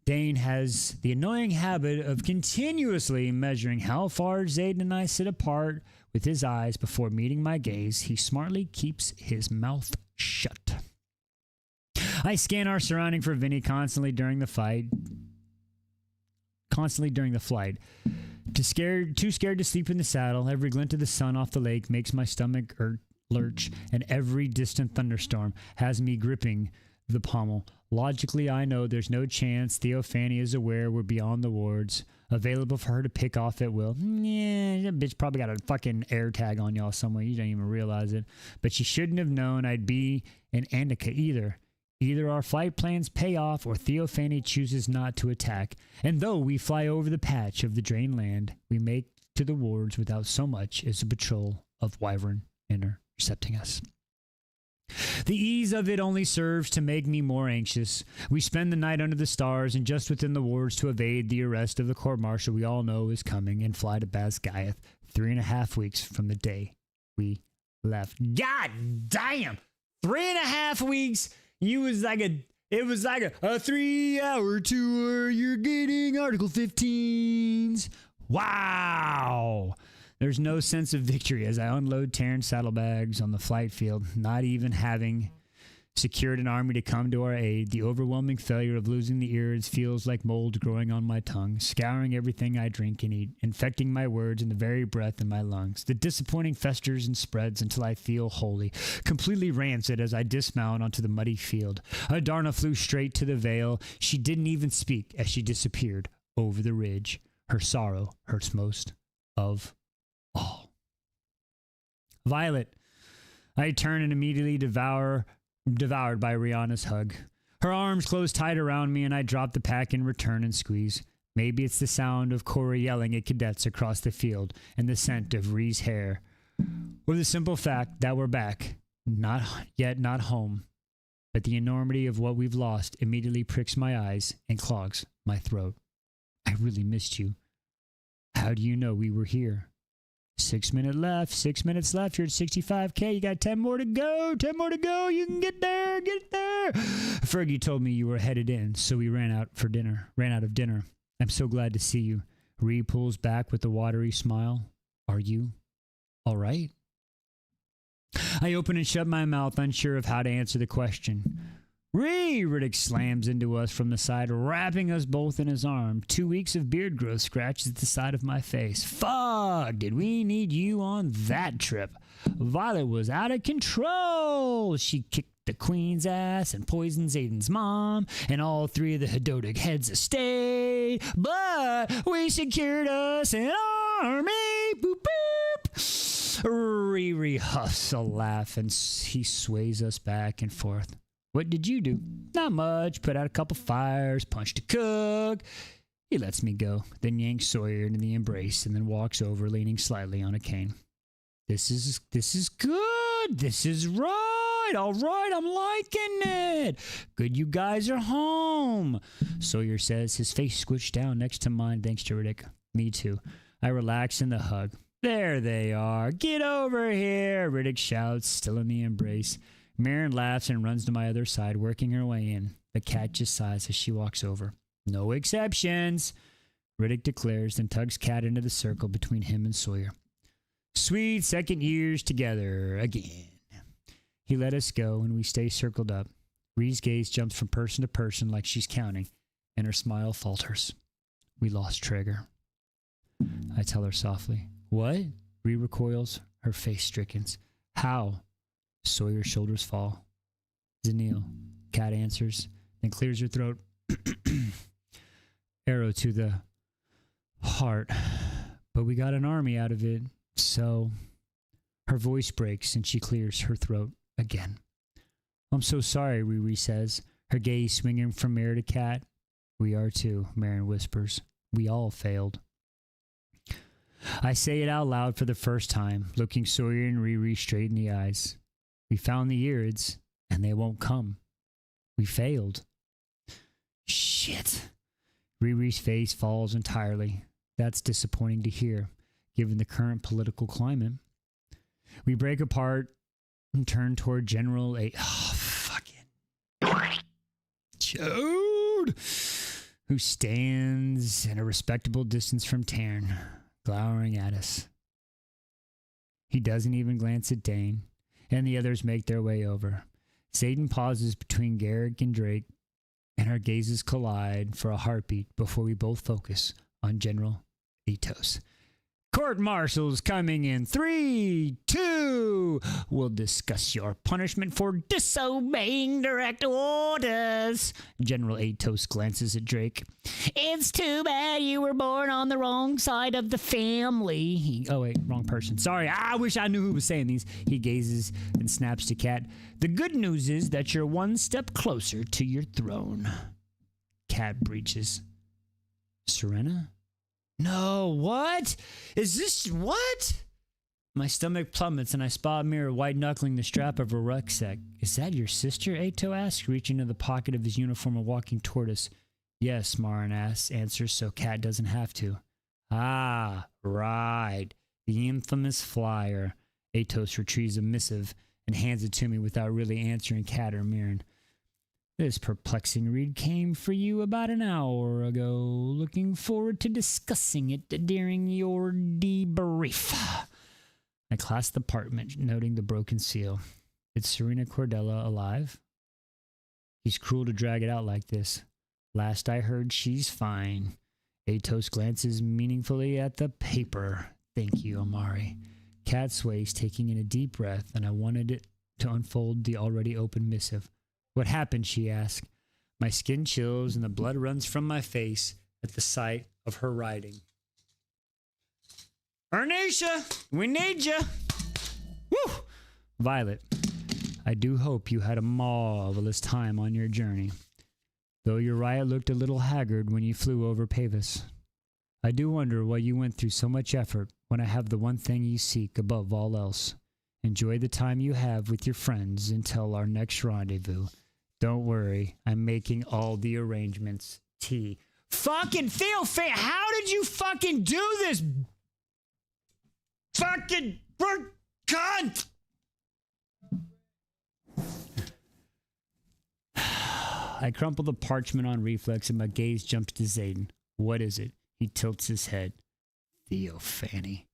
Dane has the annoying habit of continuously measuring how far Zayden and I sit apart with his eyes before meeting my gaze, he smartly keeps his mouth shut. I scan our surrounding for Vinny constantly during the flight. Too scared to sleep in the saddle. Every glint of the sun off the lake makes my stomach lurch, and every distant thunderstorm has me gripping the pommel. Logically, I know there's no chance Theophany is aware we're beyond the wards, available for her to pick off at will. Yeah, that bitch probably got a fucking air tag on y'all somewhere. You don't even realize it. But she shouldn't have known I'd be in Annika either. Either our flight plans pay off or Theophany chooses not to attack. And though we fly over the patch of the drained land, we make to the wards without so much as a patrol of wyvern intercepting us. The ease of it only serves to make me more anxious. We spend the night under the stars and just within the wards to evade the arrest of the court-martial we all know is coming and fly to Basgiath 3.5 weeks from the day we left. God damn! 3.5 weeks! It was like a 3-hour tour. You're getting Article 15s. Wow! There's no sense of victory as I unload Terran saddlebags on the flight field, not even having secured an army to come to our aid. The overwhelming failure of losing the ears feels like mold growing on my tongue, scouring everything I drink and eat, infecting my words and the very breath in my lungs. The disappointing festers and spreads until I feel wholly, completely rancid as I dismount onto the muddy field. Adarna flew straight to the veil. She didn't even speak as she disappeared over the ridge. Her sorrow hurts most of all. Violet. I turn and immediately devoured by Rihanna's hug. Her arms close tight around me and I drop the pack in return and squeeze. Maybe it's the sound of Cora yelling at cadets across the field and the scent of Ree's hair. Or the simple fact that we're back. Not home. But the enormity of what we've lost immediately pricks my eyes and clogs my throat. I really missed you. How do you know we were here? 6 minutes left. 6 minutes left. You're at 65K. You got 10 more to go. 10 more to go. You can get there. Get there. Fergie told me you were headed in, so we ran out of dinner. I'm so glad to see you. Ree pulls back with a watery smile. Are you all right? I open and shut my mouth, unsure of how to answer the question. Ree! Riddick slams into us from the side, wrapping us both in his arm. 2 weeks of beard growth scratches the side of my face. Fuck! Did we need you on that trip? Violet was out of control! She kicked the queen's ass and poisoned Zayden's mom and all 3 of the Hedodic heads of state. But we secured us an army! Boop boop! Riri huffs a laugh and he sways us back and forth. What did you do? Not much. Put out a couple fires, punched a cook. He lets me go, then yanks Sawyer into the embrace and then walks over, leaning slightly on a cane. This is good. This is right. All right, I'm liking it. Good you guys are home. Sawyer says, his face squished down next to mine thanks to Riddick. Me too. I relax in the hug. There they are. Get over here, Riddick shouts, still in the embrace. Marin laughs and runs to my other side, working her way in. The cat just sighs as she walks over. No exceptions, Riddick declares, then tugs Cat into the circle between him and Sawyer. Sweet second years together again. He let us go, and we stay circled up. Ree's gaze jumps from person to person like she's counting, and her smile falters. We lost Traeger. I tell her softly. What? Ree recoils, her face strickens. How? Sawyer's shoulders fall. Zanil. Cat answers, then clears her throat. Arrow to the heart. But we got an army out of it, so... Her voice breaks and she clears her throat again. I'm so sorry, Riri says, her gaze swinging from Mare to Cat. We are too, Marin whispers. We all failed. I say it out loud for the first time, looking Sawyer and Riri straight in the eyes. We found the Irids, and they won't come. We failed. Shit. Riri's face falls entirely. That's disappointing to hear, given the current political climate. We break apart and turn toward General A. Oh, fucking Chode, who stands at a respectable distance from Tarn, glowering at us. He doesn't even glance at Dane, and the others make their way over. Zayden pauses between Garrick and Drake, and our gazes collide for a heartbeat before we both focus on General Etos. Court martial's coming in 3, 2. We'll discuss your punishment for disobeying direct orders. General Atos glances at Drake. It's too bad you were born on the wrong side of the family. Oh, wait, wrong person. Sorry, I wish I knew who was saying these. He gazes and snaps to Cat. The good news is that you're one step closer to your throne. Cat breaches. Serena? No, what? Is this what? My stomach plummets and I spot Mira white-knuckling the strap of her rucksack. Is that your sister? Ato asks, reaching into the pocket of his uniform and walking toward us. Yes, Marin answers so Cat doesn't have to. Ah, right. The infamous flyer. Atos retrieves a missive and hands it to me without really answering Cat or Mirren. This perplexing read came for you about an hour ago. Looking forward to discussing it during your debrief. I clasp the parchment, noting the broken seal. Is Serena Cordella alive? He's cruel to drag it out like this. Last I heard, she's fine. Atos glances meaningfully at the paper. Thank you, Amari. Cat sways, taking in a deep breath, and I wanted it to unfold the already open missive. What happened, she asked. My skin chills and the blood runs from my face at the sight of her writing. Ernesha, we need you. Woo! Violet, I do hope you had a marvelous time on your journey. Though your riot looked a little haggard when you flew over Pavis. I do wonder why you went through so much effort when I have the one thing you seek above all else. Enjoy the time you have with your friends until our next rendezvous. Don't worry, I'm making all the arrangements. T. Fucking Theo Fan, how did you fucking do this? Fucking cunt! I crumple the parchment on reflex and my gaze jumps to Zayden. What is it? He tilts his head. Theo Fanny.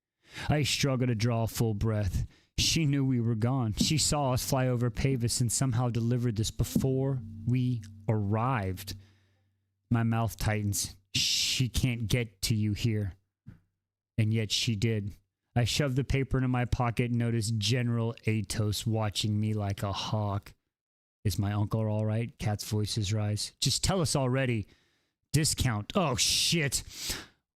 I struggle to draw a full breath. She knew we were gone. She saw us fly over Pavis and somehow delivered this before we arrived. My mouth tightens. She can't get to you here. And yet she did. I shoved the paper into my pocket and noticed General Atos watching me like a hawk. Is my uncle all right? Cat's voices rise. Just tell us already. Discount. Oh, shit.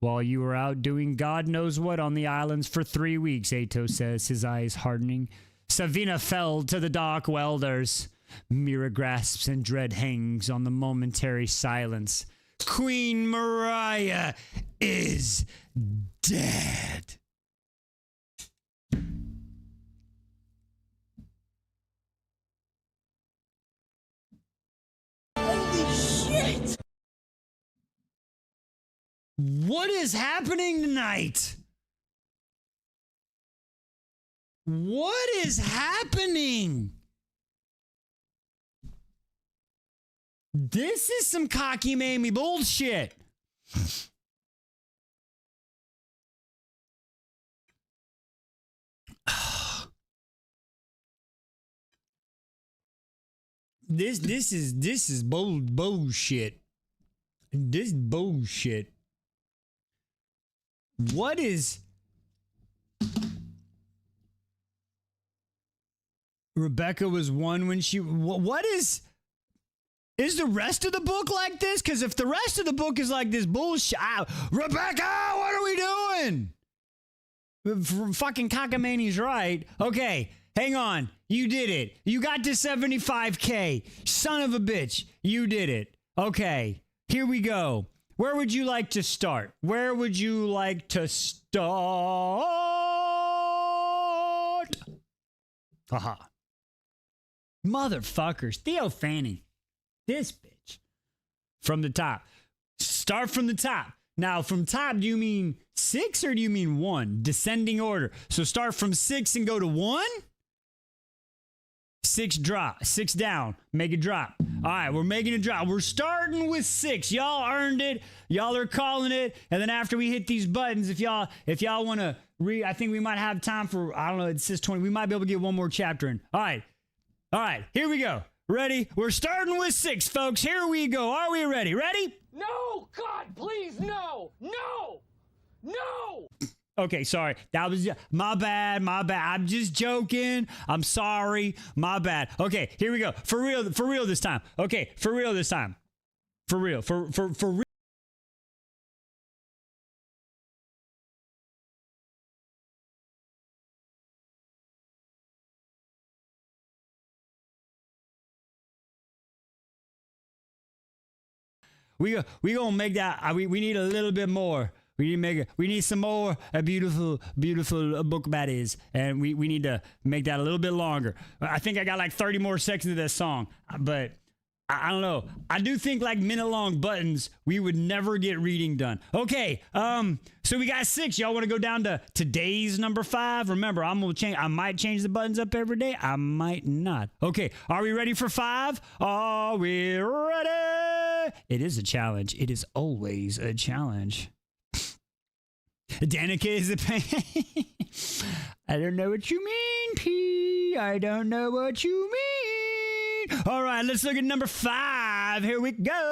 While you were out doing God knows what on the islands for 3 weeks, Atos says, his eyes hardening. Savina fell to the dock welders. Mira grasps and dread hangs on the momentary silence. Queen Mariah is dead. Holy shit! What is happening tonight? What is happening? This is some cocky mammy bullshit. This is bullshit. This bullshit. What is Rebecca was one when she what is the rest of the book like this? Because if the rest of the book is like this bullshit, Rebecca, what are we doing? Fucking cockamamie's right. Okay, hang on. You did it. You got to 75K. Son of a bitch. You did it. Okay, here we go. Where would you like to start? Where would you like to start? Haha. Motherfuckers. Theo Fanning. This bitch. From the top. Start from the top. Now, from top, do you mean 6 or do you mean 1? Descending order. So start from 6 and go to 1? 6 drop, 6 down, make a drop. All right, we're making a drop. We're starting with 6. Y'all earned it. Y'all are calling it. And then after we hit these buttons, if y'all want to I think we might have time for, I don't know, it says 20. We might be able to get one more chapter in. All right, here we go. Ready? We're starting with 6, folks. Here we go. Are we ready? Ready? No! God, please, no! No! No! Okay, sorry. That was my bad. My bad. I'm just joking. I'm sorry. My bad. Okay, here we go. For real this time. Okay, for real this time. For real. For real. We gonna make that. We need a little bit more. We need some more beautiful book baddies, and we need to make that a little bit longer. I think I got like 30 more seconds of this song, but I don't know. I do think like minute long buttons, we would never get reading done. Okay, so we got 6. Y'all want to go down to today's number 5? Remember, I'm gonna change. I might change the buttons up every day. I might not. Okay, are we ready for 5? Are we ready? It is a challenge. It is always a challenge. Danica is a pain. I don't know what you mean, P. I don't know what you mean. All right, let's look at number 5. Here we go.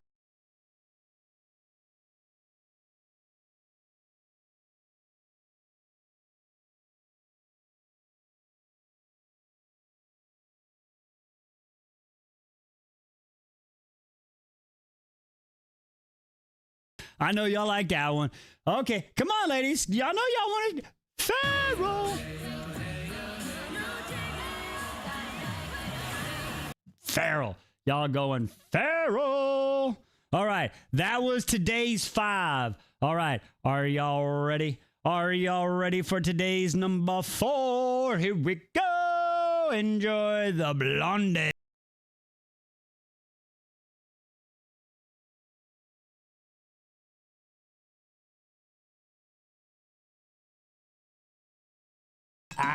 I know y'all like that one. Okay, come on, ladies. Y'all know y'all want to... Pharaoh. Feral. Y'all going feral. All right, that was today's 5. All right, are y'all ready? Are y'all ready for today's number 4? Here we go. Enjoy the blondie.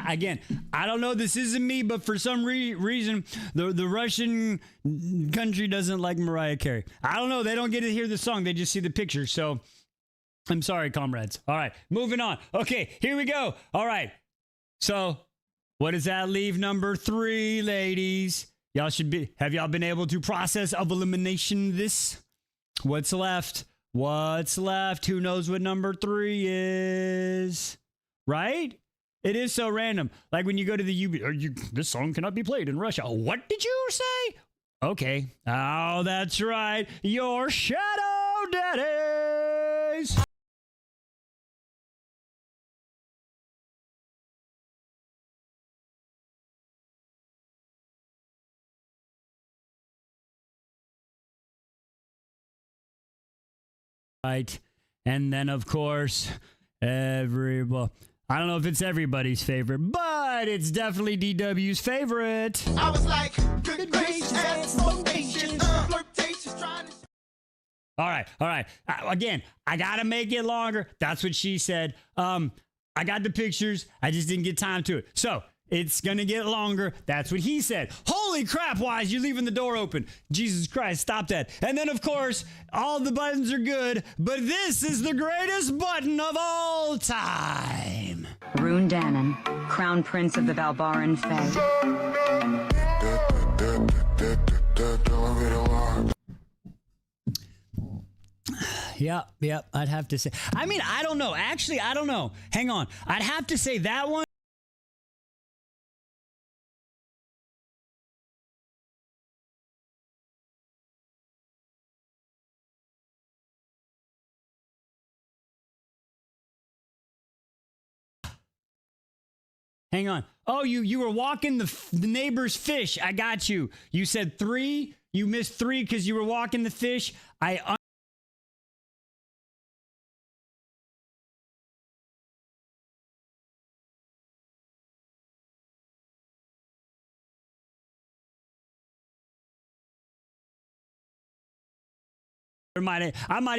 Again, I don't know, this isn't me, but for some reason, the Russian country doesn't like Mariah Carey. I don't know. They don't get to hear the song. They just see the picture. So I'm sorry, comrades. All right, moving on. Okay, here we go. All right. So what does that leave number 3, ladies? Y'all should be, have y'all been able to process of elimination this? What's left? What's left? Who knows what number 3 is? Right? It is so random. Like when you go to the this song cannot be played in Russia. What did you say? Okay. Oh, that's right. Your Shadow Daddies. Right. And then, of course, everybody. I don't know if it's everybody's favorite, but it's definitely DW's favorite. I was like, good gracious, exploitations, flirtations, trying to... All right. Again, I got to make it longer. That's what she said. I got the pictures. I just didn't get time to it. So it's going to get longer. That's what he said. Holy crap, Wise, you're leaving the door open. Jesus Christ, stop that. And then, of course, all the buttons are good, but this is the greatest button of all time. Rune Dannon, Crown Prince of the Valbaran Fae. Yep, I'd have to say. I mean, I don't know. Actually, I don't know. Hang on. I'd have to say that one. Hang on. Oh, you were walking the neighbor's fish. I got you. You said 3. You missed 3 because you were walking the fish. There might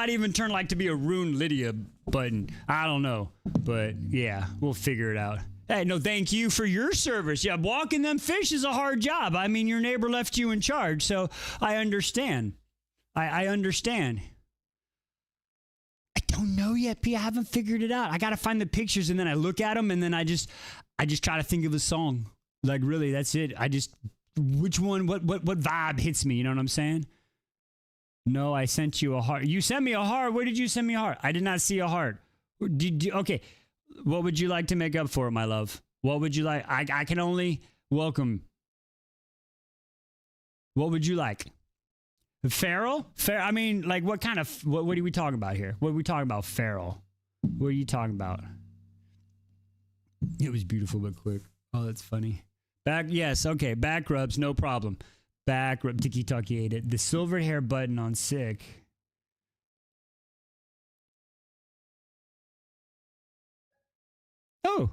even turn like to be a Rune Lydia button. I don't know. But yeah, we'll figure it out. Hey, no, thank you for your service. Yeah, walking them fish is a hard job. I mean, your neighbor left you in charge, so I understand. I understand. I don't know yet, P. I haven't figured it out. I got to find the pictures, and then I look at them, and then I just try to think of a song. Like, really, that's it. Which one, what vibe hits me, you know what I'm saying? No, I sent you a heart. You sent me a heart. Where did you send me a heart? I did not see a heart. Okay. What would you like to make up for, my love? What would you like? I can only welcome. What would you like? Feral? I mean, like, what kind of, what are we talking about here? What are we talking about, feral? What are you talking about? It was beautiful but quick. Oh, that's funny. Yes, okay. Back rubs, no problem. Back rub, tiki-taki ate it. The silver hair button on sick. Oh,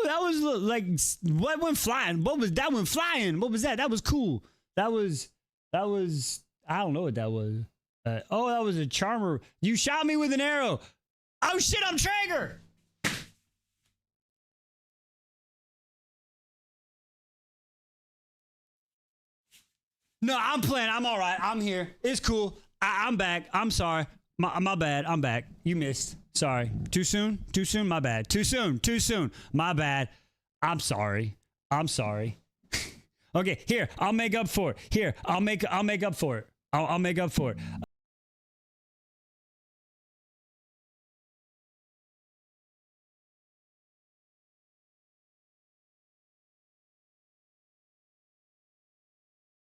that was like, what went flying? What was that went flying? What was that? That was cool. That was, I don't know what that was. That was a charmer. You shot me with an arrow. Oh shit, I'm Traeger. No, I'm playing. I'm all right. I'm here. It's cool. I'm back. I'm sorry. My bad. I'm back. You missed. Sorry. Too soon? Too soon? My bad. Too soon? Too soon? My bad. I'm sorry. I'm sorry. Okay, here. I'll make up for it. Here. I'll make up for it. I'll make up for it.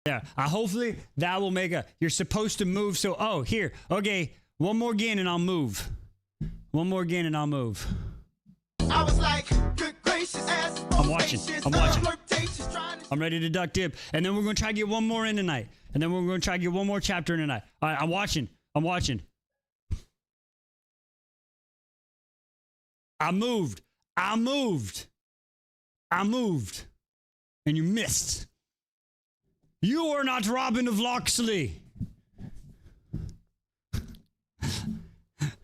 Yeah, hopefully that will make a. You're supposed to move. So, here. Okay, one more again and I'll move. One more again and I'll move. I was like, good gracious ass. I'm watching. I'm ready to duck dip. And then we're going to try to get one more in tonight. And then we're going to try to get one more chapter in tonight. All right, I'm watching. I moved. And you missed. You are not Robin of Locksley.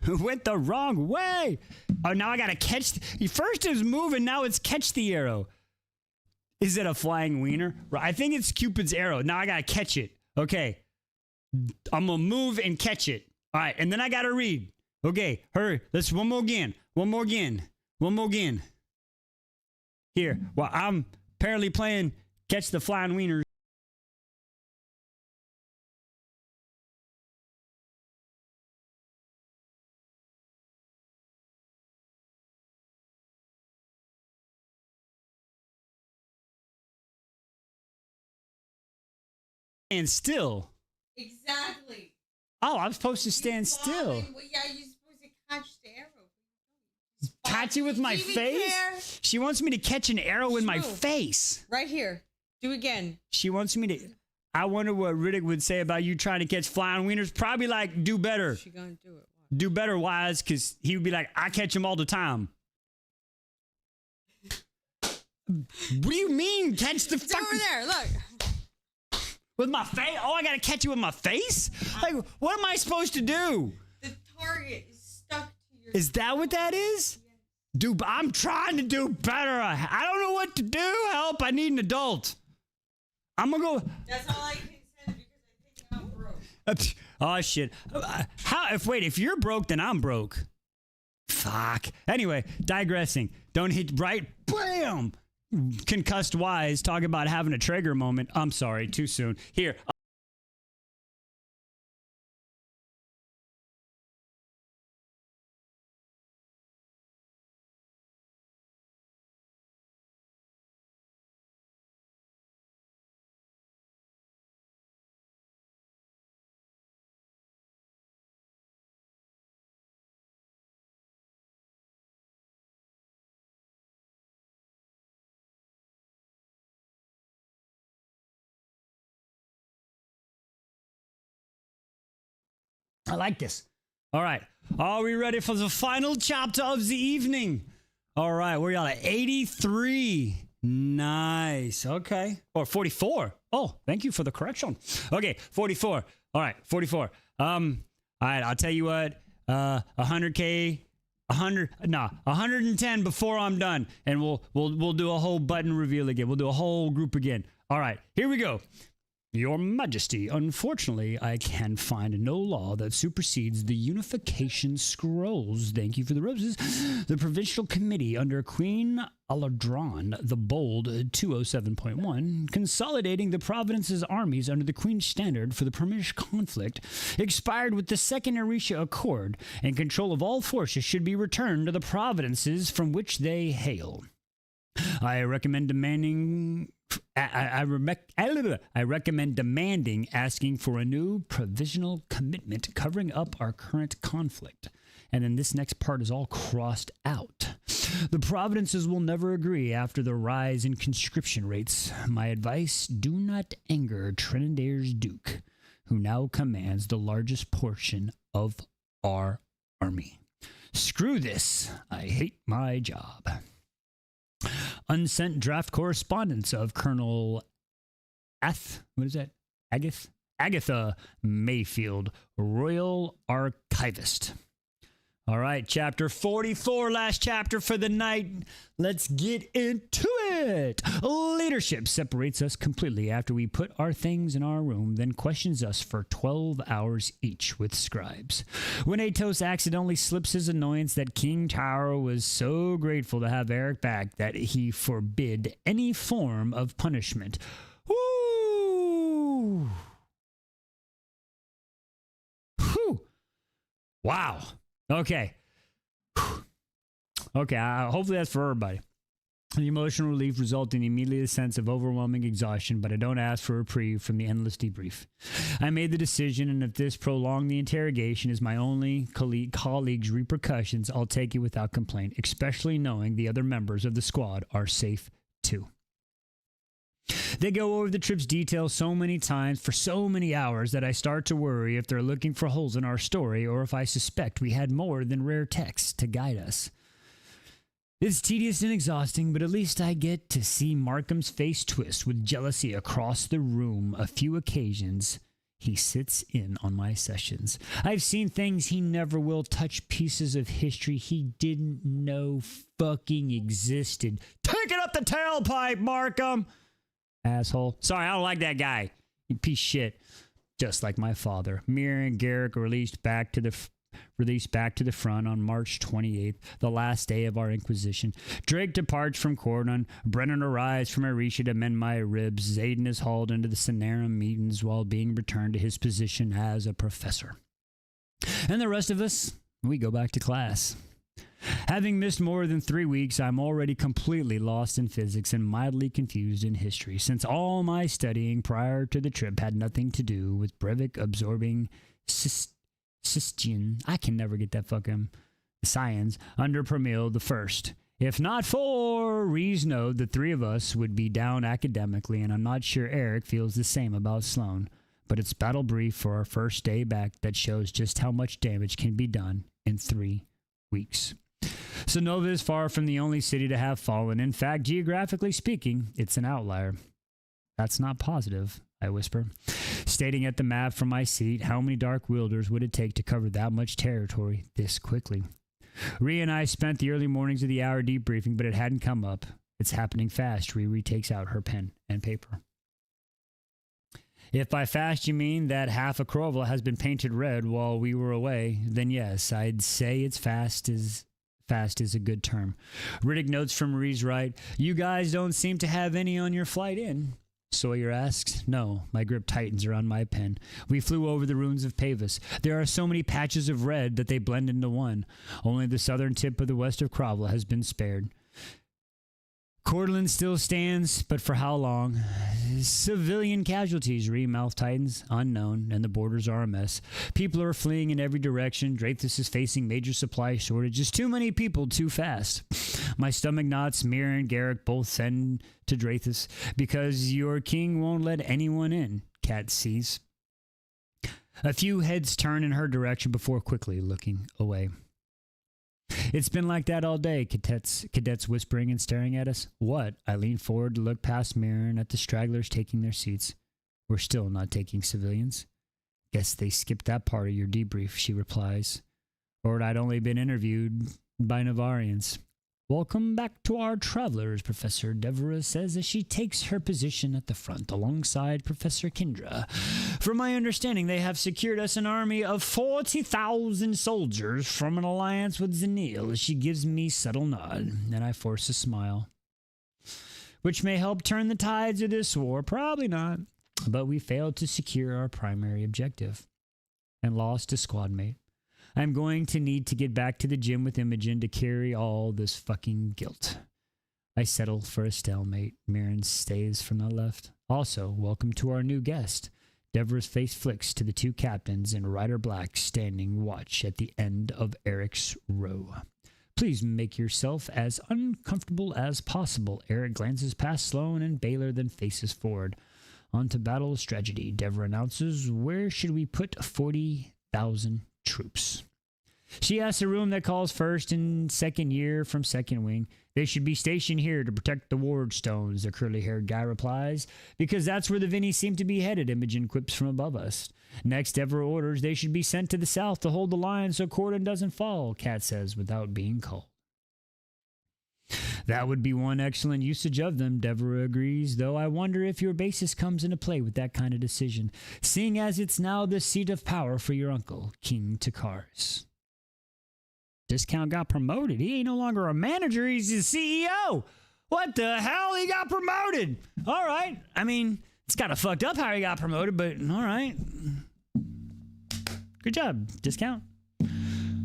Went the wrong way. Oh, now I gotta catch. First it was move, and now it's catch the arrow. Is it a flying wiener? I think it's Cupid's arrow. Now I gotta catch it. Okay. I'm gonna move and catch it. All right, and then I gotta read. Okay, hurry. Let's one more again. Here. Well, I'm apparently playing catch the flying wiener. And still. Exactly. Oh, I'm supposed to stand still. Well, yeah, you're supposed to catch the arrow. Catch it with my face? Care? She wants me to catch an arrow in my face. Right here. Do again. She wants me to. I wonder what Riddick would say about you trying to catch flying wieners. Probably like, do better. She gonna do it. What? Do better, Wise, because he would be like, I catch them all the time. What do you mean, catch the fucking... over there, look. With my face? Oh, I gotta catch you with my face? Like, what am I supposed to do? The target is stuck to your... Is that what that is? Dude, I'm trying to do better. I don't know what to do. Help, I need an adult. I'm gonna go... That's all I can send because I think I'm broke. Oh, shit. If you're broke, then I'm broke. Fuck. Anyway, digressing. Don't hit right. Bam! Concussed Wise talking about having a Traeger moment. I'm sorry, too soon. Here. I like this. All right. Are we ready for the final chapter of the evening? All right. We're at 83. Nice. Okay. Or 44. Oh, thank you for the correction. Okay. 44. All right. 44. All right. I'll tell you what. 100K. 110 before I'm done. And we'll do a whole button reveal again. We'll do a whole group again. All right. Here we go. Your Majesty, unfortunately, I can find no law that supersedes the Unification Scrolls. Thank you for the roses. The Provincial Committee under Queen Aladron the Bold 207.1, consolidating the province's armies under the Queen's standard for the Permish conflict, expired with the Second Erisha Accord, and control of all forces should be returned to the provinces from which they hail. I recommend demanding asking for a new provisional commitment covering up our current conflict. And then this next part is all crossed out. The provinces will never agree after the rise in conscription rates. My advice, do not anger Trinidad's Duke, who now commands the largest portion of our army. Screw this. I hate my job. Unsent draft correspondence of Colonel Agatha Mayfield, Royal Archivist. All right, chapter 44, last chapter for the night. Let's get into it. Leadership separates us completely after we put our things in our room, then questions us for 12 hours each with scribes. When Atos accidentally slips his annoyance that King Taro was so grateful to have Eric back that he forbid any form of punishment. Woo! Whew. Wow. Okay. Okay, hopefully that's for everybody. The emotional relief resulting immediately in a sense of overwhelming exhaustion, but I don't ask for a reprieve from the endless debrief. I made the decision, and if this prolonged the interrogation is my only colleague's repercussions, I'll take it without complaint, especially knowing the other members of the squad are safe too. They go over the trip's details so many times for so many hours that I start to worry if they're looking for holes in our story or if I suspect we had more than rare text to guide us. It's tedious and exhausting, but at least I get to see Markham's face twist with jealousy across the room a few occasions. He sits in on my sessions. I've seen things he never will touch, pieces of history he didn't know fucking existed. Take it up the tailpipe, Markham! Asshole. Sorry, I don't like that guy. You piece of shit. Just like my father. Mir and Garrick are released back to the front on March 28th, the last day of our Inquisition. Drake departs from Cordon. Brennan arrives from Arisha to mend my ribs. Zayden is hauled into the Cenarum meetings while being returned to his position as a professor. And the rest of us, we go back to class. Having missed more than 3 weeks, I'm already completely lost in physics and mildly confused in history, since all my studying prior to the trip had nothing to do with Brevik absorbing Cystian. I can never get that fucking science under Pramil the First. If not for Rees Node, the three of us would be down academically, and I'm not sure Eric feels the same about Sloan. But it's battle brief for our first day back that shows just how much damage can be done in 3 weeks. Sonova is far from the only city to have fallen. In fact, geographically speaking, it's an outlier. That's not positive, I whisper, stating at the map from my seat how many Dark Wielders would it take to cover that much territory this quickly. Rhea and I spent the early mornings of the hour debriefing, but it hadn't come up. It's happening fast. Riri takes out her pen and paper. If by fast you mean that half of Kroval has been painted red while we were away, then yes, I'd say it's fast is a good term. Riddick notes from Marie's right, you guys don't seem to have any on your flight in. Sawyer asks, no, my grip tightens around my pen. We flew over the ruins of Pavis. There are so many patches of red that they blend into one. Only the southern tip of the west of Kroval has been spared. Cortland still stands, but for how long? Civilian casualties, mouth tightens, unknown, and the borders are a mess. People are fleeing in every direction. Dreyfus is facing major supply shortages. Too many people, too fast. My stomach knots. Mir and Garrick both send to Dreyfus because your king won't let anyone in, Kat sees. A few heads turn in her direction before quickly looking away. It's been like that all day, cadets whispering and staring at us. What? I lean forward to look past Mirror and at the stragglers taking their seats. We're still not taking civilians. Guess they skipped that part of your debrief, she replies. Or I'd only been interviewed by Navarians. Welcome back to our travelers, Professor Deborah says as she takes her position at the front alongside Professor Kendra. From my understanding, they have secured us an army of 40,000 soldiers from an alliance with Zenil. She gives me subtle nod, and I force a smile. Which may help turn the tides of this war, probably not. But we failed to secure our primary objective and lost a squad mate. I'm going to need to get back to the gym with Imogen to carry all this fucking guilt. I settle for a stalemate. Mirren stays from the left. Also, welcome to our new guest. Deborah's face flicks to the two captains in Rider Black standing watch at the end of Eric's row. Please make yourself as uncomfortable as possible. Eric glances past Sloan and Baylor, then faces forward. On to battle strategy. Deborah announces, where should we put 40,000 troops? She asks a room that calls first and second year from second wing. They should be stationed here to protect the ward stones, the curly-haired guy replies. Because that's where the Vinnies seem to be headed, Imogen quips from above us. Next, Deborah orders they should be sent to the south to hold the line so Corden doesn't fall, Kat says without being called. That would be one excellent usage of them, Deborah agrees, though I wonder if your basis comes into play with that kind of decision, seeing as it's now the seat of power for your uncle, King Takaris. Discount got promoted. He ain't no longer a manager, he's the CEO. What the hell? He got promoted. All right. I mean, it's kind of fucked up how he got promoted, but all right. Good job, Discount.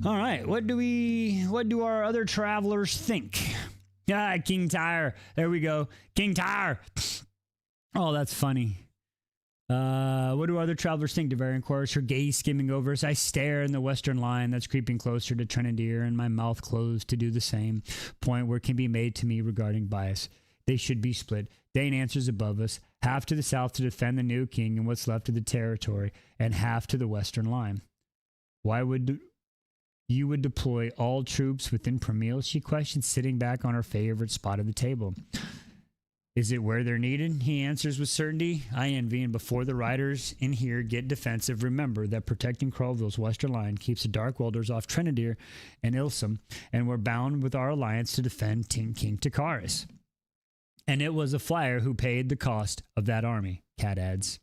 All right. What do our other travelers think? Ah, King Tyre. There we go. King Tyre. Oh, that's funny. What do other travelers think? Devere inquires, her gaze skimming over us. I stare in the western line that's creeping closer to Trinandir, and my mouth closed to do the same. Point where it can be made to me regarding bias. They should be split. Dane answers above us, half to the south to defend the new king and what's left of the territory, and half to the western line. Why would you deploy all troops within Premil? She questions, sitting back on her favorite spot of the table. Is it where they're needed? He answers with certainty. I envy, and before the riders in here get defensive, remember that protecting Crowville's western line keeps the Dark Welders off Trinandir and Ilsum, and we're bound with our alliance to defend King Takaris. And it was a flyer who paid the cost of that army, Kat adds.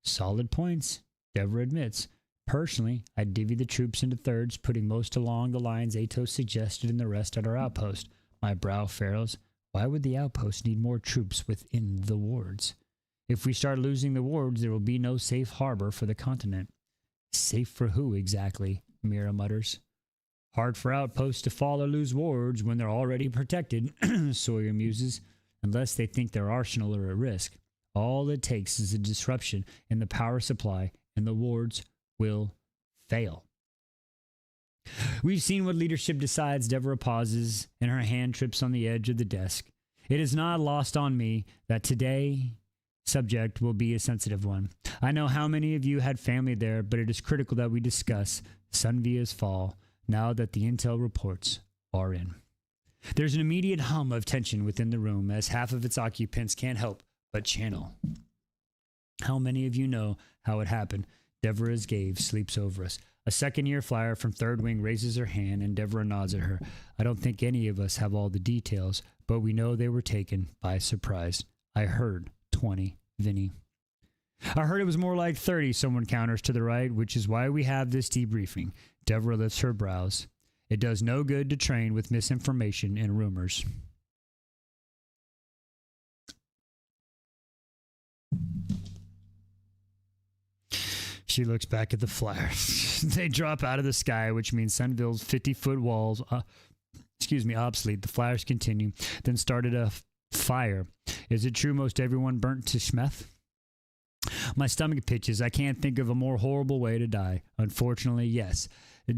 Solid points, Deborah admits. Personally, I'd divvy the troops into thirds, putting most along the lines Atos suggested and the rest at our outpost. My brow furrows. Why would the outpost need more troops within the wards? If we start losing the wards, there will be no safe harbor for the continent. Safe for who exactly? Mira mutters. Hard for outposts to fall or lose wards when they're already protected, Sawyer muses, unless they think their arsenal are at risk. All it takes is a disruption in the power supply, and the wards will fail. We've seen what leadership decides. Deborah pauses, and her hand trips on the edge of the desk. It is not lost on me that today's subject will be a sensitive one. I know how many of you had family there, but it is critical that we discuss Sunvia's fall now that the intel reports are in. There's an immediate hum of tension within the room as half of its occupants can't help but channel. How many of you know how it happened? Deborah's gaze sleeps over us. A second-year flyer from Third Wing raises her hand, and Deborah nods at her. I don't think any of us have all the details, but we know they were taken by surprise. I heard 20, Vinny. I heard it was more like 30, someone counters to the right, which is why we have this debriefing. Deborah lifts her brows. It does no good to train with misinformation and rumors. She looks back at the flyers. They drop out of the sky, which means Sunville's 50-foot walls, obsolete. The flyers continue, then started a fire. Is it true most everyone burnt to Schmeth? My stomach pitches. I can't think of a more horrible way to die. Unfortunately, yes.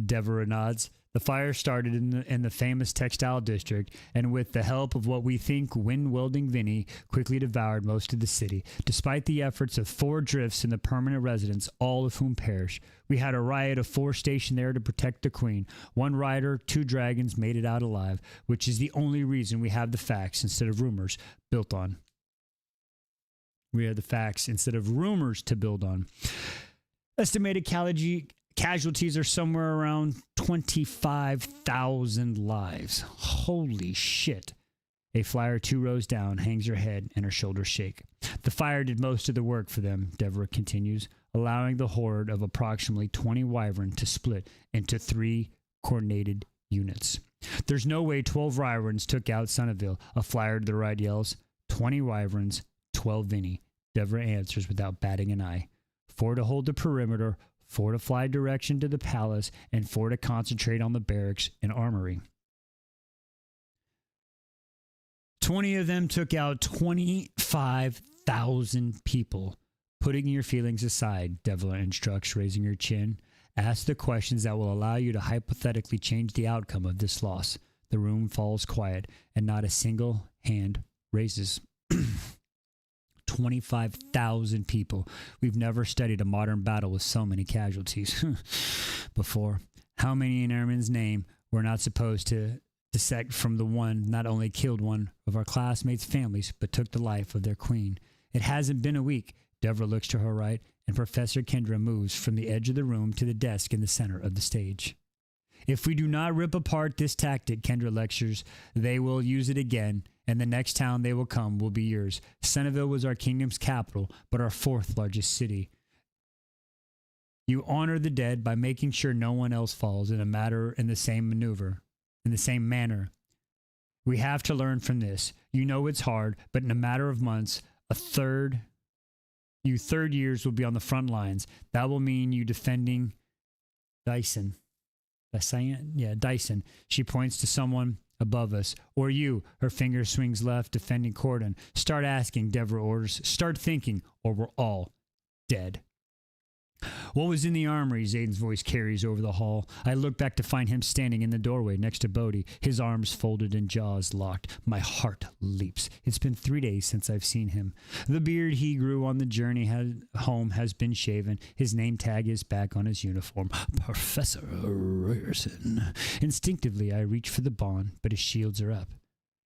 Deborah nods. The fire started in the famous textile district, and with the help of what we think wind-welding Vinny, quickly devoured most of the city. Despite the efforts of 4 drifts and the permanent residents, all of whom perished. We had a riot of 4 stationed there to protect the queen. 1 rider, 2 dragons made it out alive, which is the only reason we have the facts instead of rumors built on. We have the facts instead of rumors to build on. Estimated Casualties are somewhere around 25,000 lives. Holy shit. A flyer 2 rows down hangs her head and her shoulders shake. The fire did most of the work for them, Deborah continues, allowing the horde of approximately 20 wyvern to split into 3 coordinated units. There's no way 12 wyverns took out Sonneville. A flyer to the right yells, 20 wyverns, 12 Vinny. Deborah answers without batting an eye. 4 to hold the perimeter, 4 to fly direction to the palace, and 4 to concentrate on the barracks and armory. 20 of them took out 25,000 people. Putting your feelings aside, Deborah instructs, raising her chin. Ask the questions that will allow you to hypothetically change the outcome of this loss. The room falls quiet, and not a single hand raises. 25,000 people. We've never studied a modern battle with so many casualties before. How many in Airman's name we're not supposed to dissect from the one not only killed one of our classmates' families, but took the life of their queen? It hasn't been a week. Deborah looks to her right, and Professor Kendra moves from the edge of the room to the desk in the center of the stage. If we do not rip apart this tactic, Kendra lectures, they will use it again, and the next town they will come will be yours. Sonneville was our kingdom's capital, but our 4th largest city. You honor the dead by making sure no one else falls in the same manner. We have to learn from this. You know it's hard, but in a matter of months, third years will be on the front lines. That will mean you defending Dyson. Dyson. She points to someone above us. Or you. Her finger swings left, defending Cordon. Start asking, Deborah orders. Start thinking, or we're all dead. What was in the armory? Zayden's voice carries over the hall. I look back to find him standing in the doorway next to Bodhi, his arms folded and jaws locked. My heart leaps. It's been 3 days since I've seen him. The beard he grew on the journey home has been shaven. His name tag is back on his uniform. Professor Ryerson. Instinctively, I reach for the bond, but his shields are up.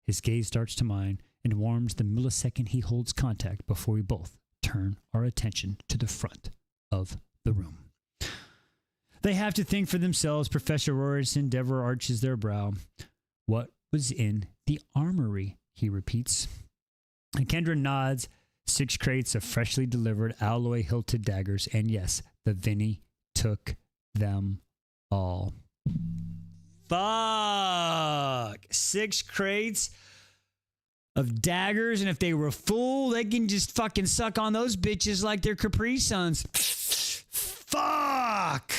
His gaze darts to mine and warms the millisecond he holds contact before we both turn our attention to the front of the room. They have to think for themselves. Professor Robertson, Deborah arches their brow. What was in the armory? He repeats. And Kendra nods. 6 crates of freshly delivered alloy hilted daggers, and yes, the Vinny took them all. Fuck! 6 crates of daggers, and if they were full, they can just fucking suck on those bitches like they're Capri Suns. Fuck!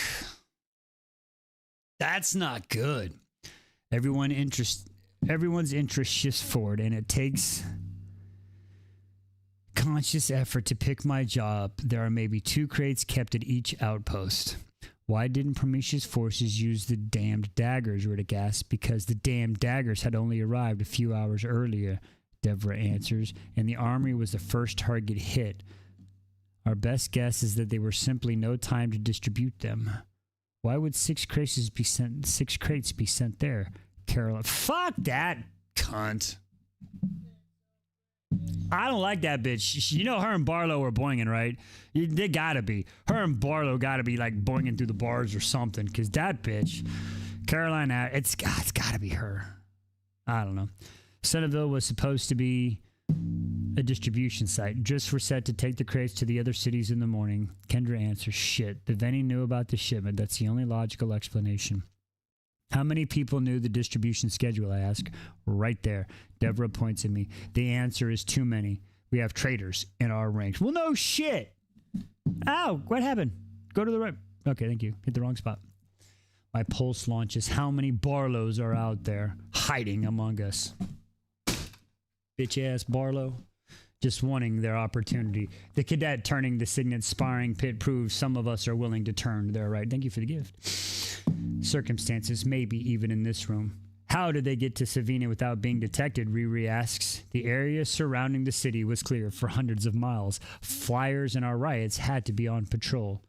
That's not good. Everyone's interest shifts forward, and it takes conscious effort to pick my job. There are maybe 2 crates kept at each outpost. Why didn't Prometheus' forces use the damned daggers? Riddick asked. Because the damned daggers had only arrived a few hours earlier, Deborah answers, and the armory was the first target hit. Our best guess is that they were simply no time to distribute them. Why would 6 crates be sent there? Carolyn, fuck that cunt. I don't like that bitch. You know her and Barlow are boinging, right? They gotta be. Her and Barlow gotta be like boinging through the bars or something, because that bitch, Caroline, it's gotta be her. I don't know. Sonneville was supposed to be a distribution site. Just were set to take the crates to the other cities in the morning. Kendra answers, shit. The Venny knew about the shipment. That's the only logical explanation. How many people knew the distribution schedule, I ask. Right there. Deborah points at me. The answer is too many. We have traitors in our ranks. Well, no shit. Ow, what happened? Go to the right. Okay, thank you. Hit the wrong spot. My pulse launches. How many Barlows are out there hiding among us? Bitch-ass Barlow. Just wanting their opportunity. The cadet turning the signet sparring pit proves some of us are willing to turn their right. Thank you for the gift. Circumstances, maybe even in this room. How did they get to Savina without being detected? Riri asks. The area surrounding the city was clear for hundreds of miles. Flyers and our riots had to be on patrol.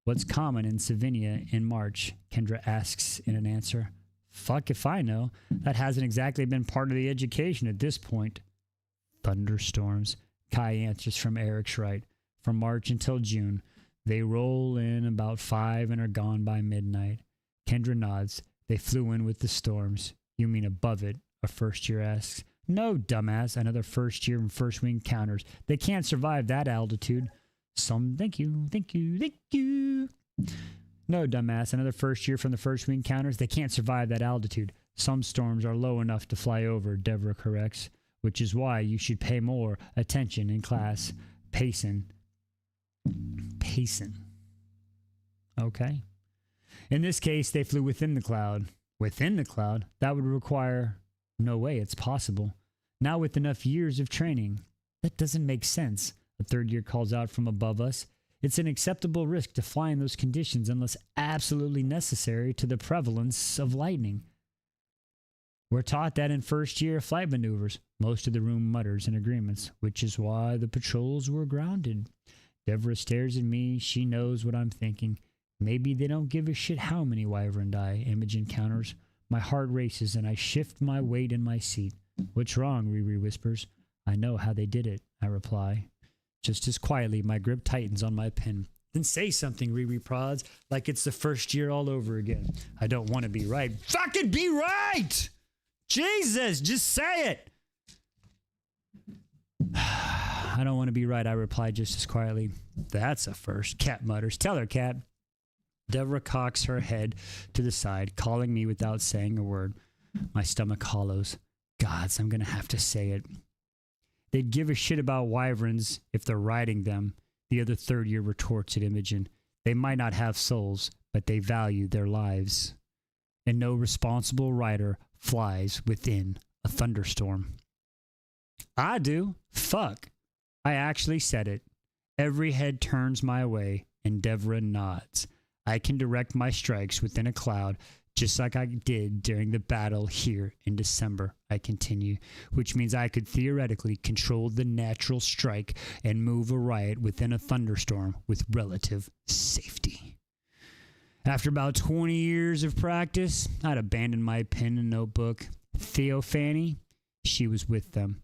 What's common in Savinia in March? Kendra asks in an answer. Fuck if I know. That hasn't exactly been part of the education at this point. Thunderstorms. Kai answers from Eric's right. From March until June. They roll in about 5 and are gone by midnight. Kendra nods. They flew in with the storms. You mean above it? A first year asks. No, dumbass. Another first year and first wing counters. They can't survive that altitude. Thank you. No, dumbass. Another first year from the first wing counters. They can't survive that altitude. Some storms are low enough to fly over, Deborah corrects, which is why you should pay more attention in class. Pacing. Okay. In this case, they flew within the cloud. Within the cloud? That would require... No way, it's possible. Not with enough years of training. That doesn't make sense. A third year calls out from above us. It's an acceptable risk to fly in those conditions unless absolutely necessary to the prevalence of lightning. We're taught that in first year flight maneuvers. Most of the room mutters in agreements, which is why the patrols were grounded. Deborah stares at me. She knows what I'm thinking. Maybe they don't give a shit how many wyvern die, Imogen counters. My heart races and I shift my weight in my seat. What's wrong? Riri whispers. I know how they did it, I reply. Just as quietly, my grip tightens on my pen. Then say something, Riri prods, like it's the first year all over again. I don't want to be right. Fucking be right! Jesus, just say it! I don't want to be right, I reply just as quietly. That's a first, Cat mutters. Tell her, Cat. Deborah cocks her head to the side, calling me without saying a word. My stomach hollows. Gods, I'm going to have to say it. They'd give a shit about wyverns if they're riding them, the other third year retorts at Imogen. They might not have souls, but they value their lives. And no responsible rider flies within a thunderstorm. I do. Fuck. I actually said it. Every head turns my way, and Deborah nods. I can direct my strikes within a cloud, just like I did during the battle here in December, I continue, which means I could theoretically control the natural strike and move a riot within a thunderstorm with relative safety. After about 20 years of practice, I'd abandoned my pen and notebook. Theophany, she was with them.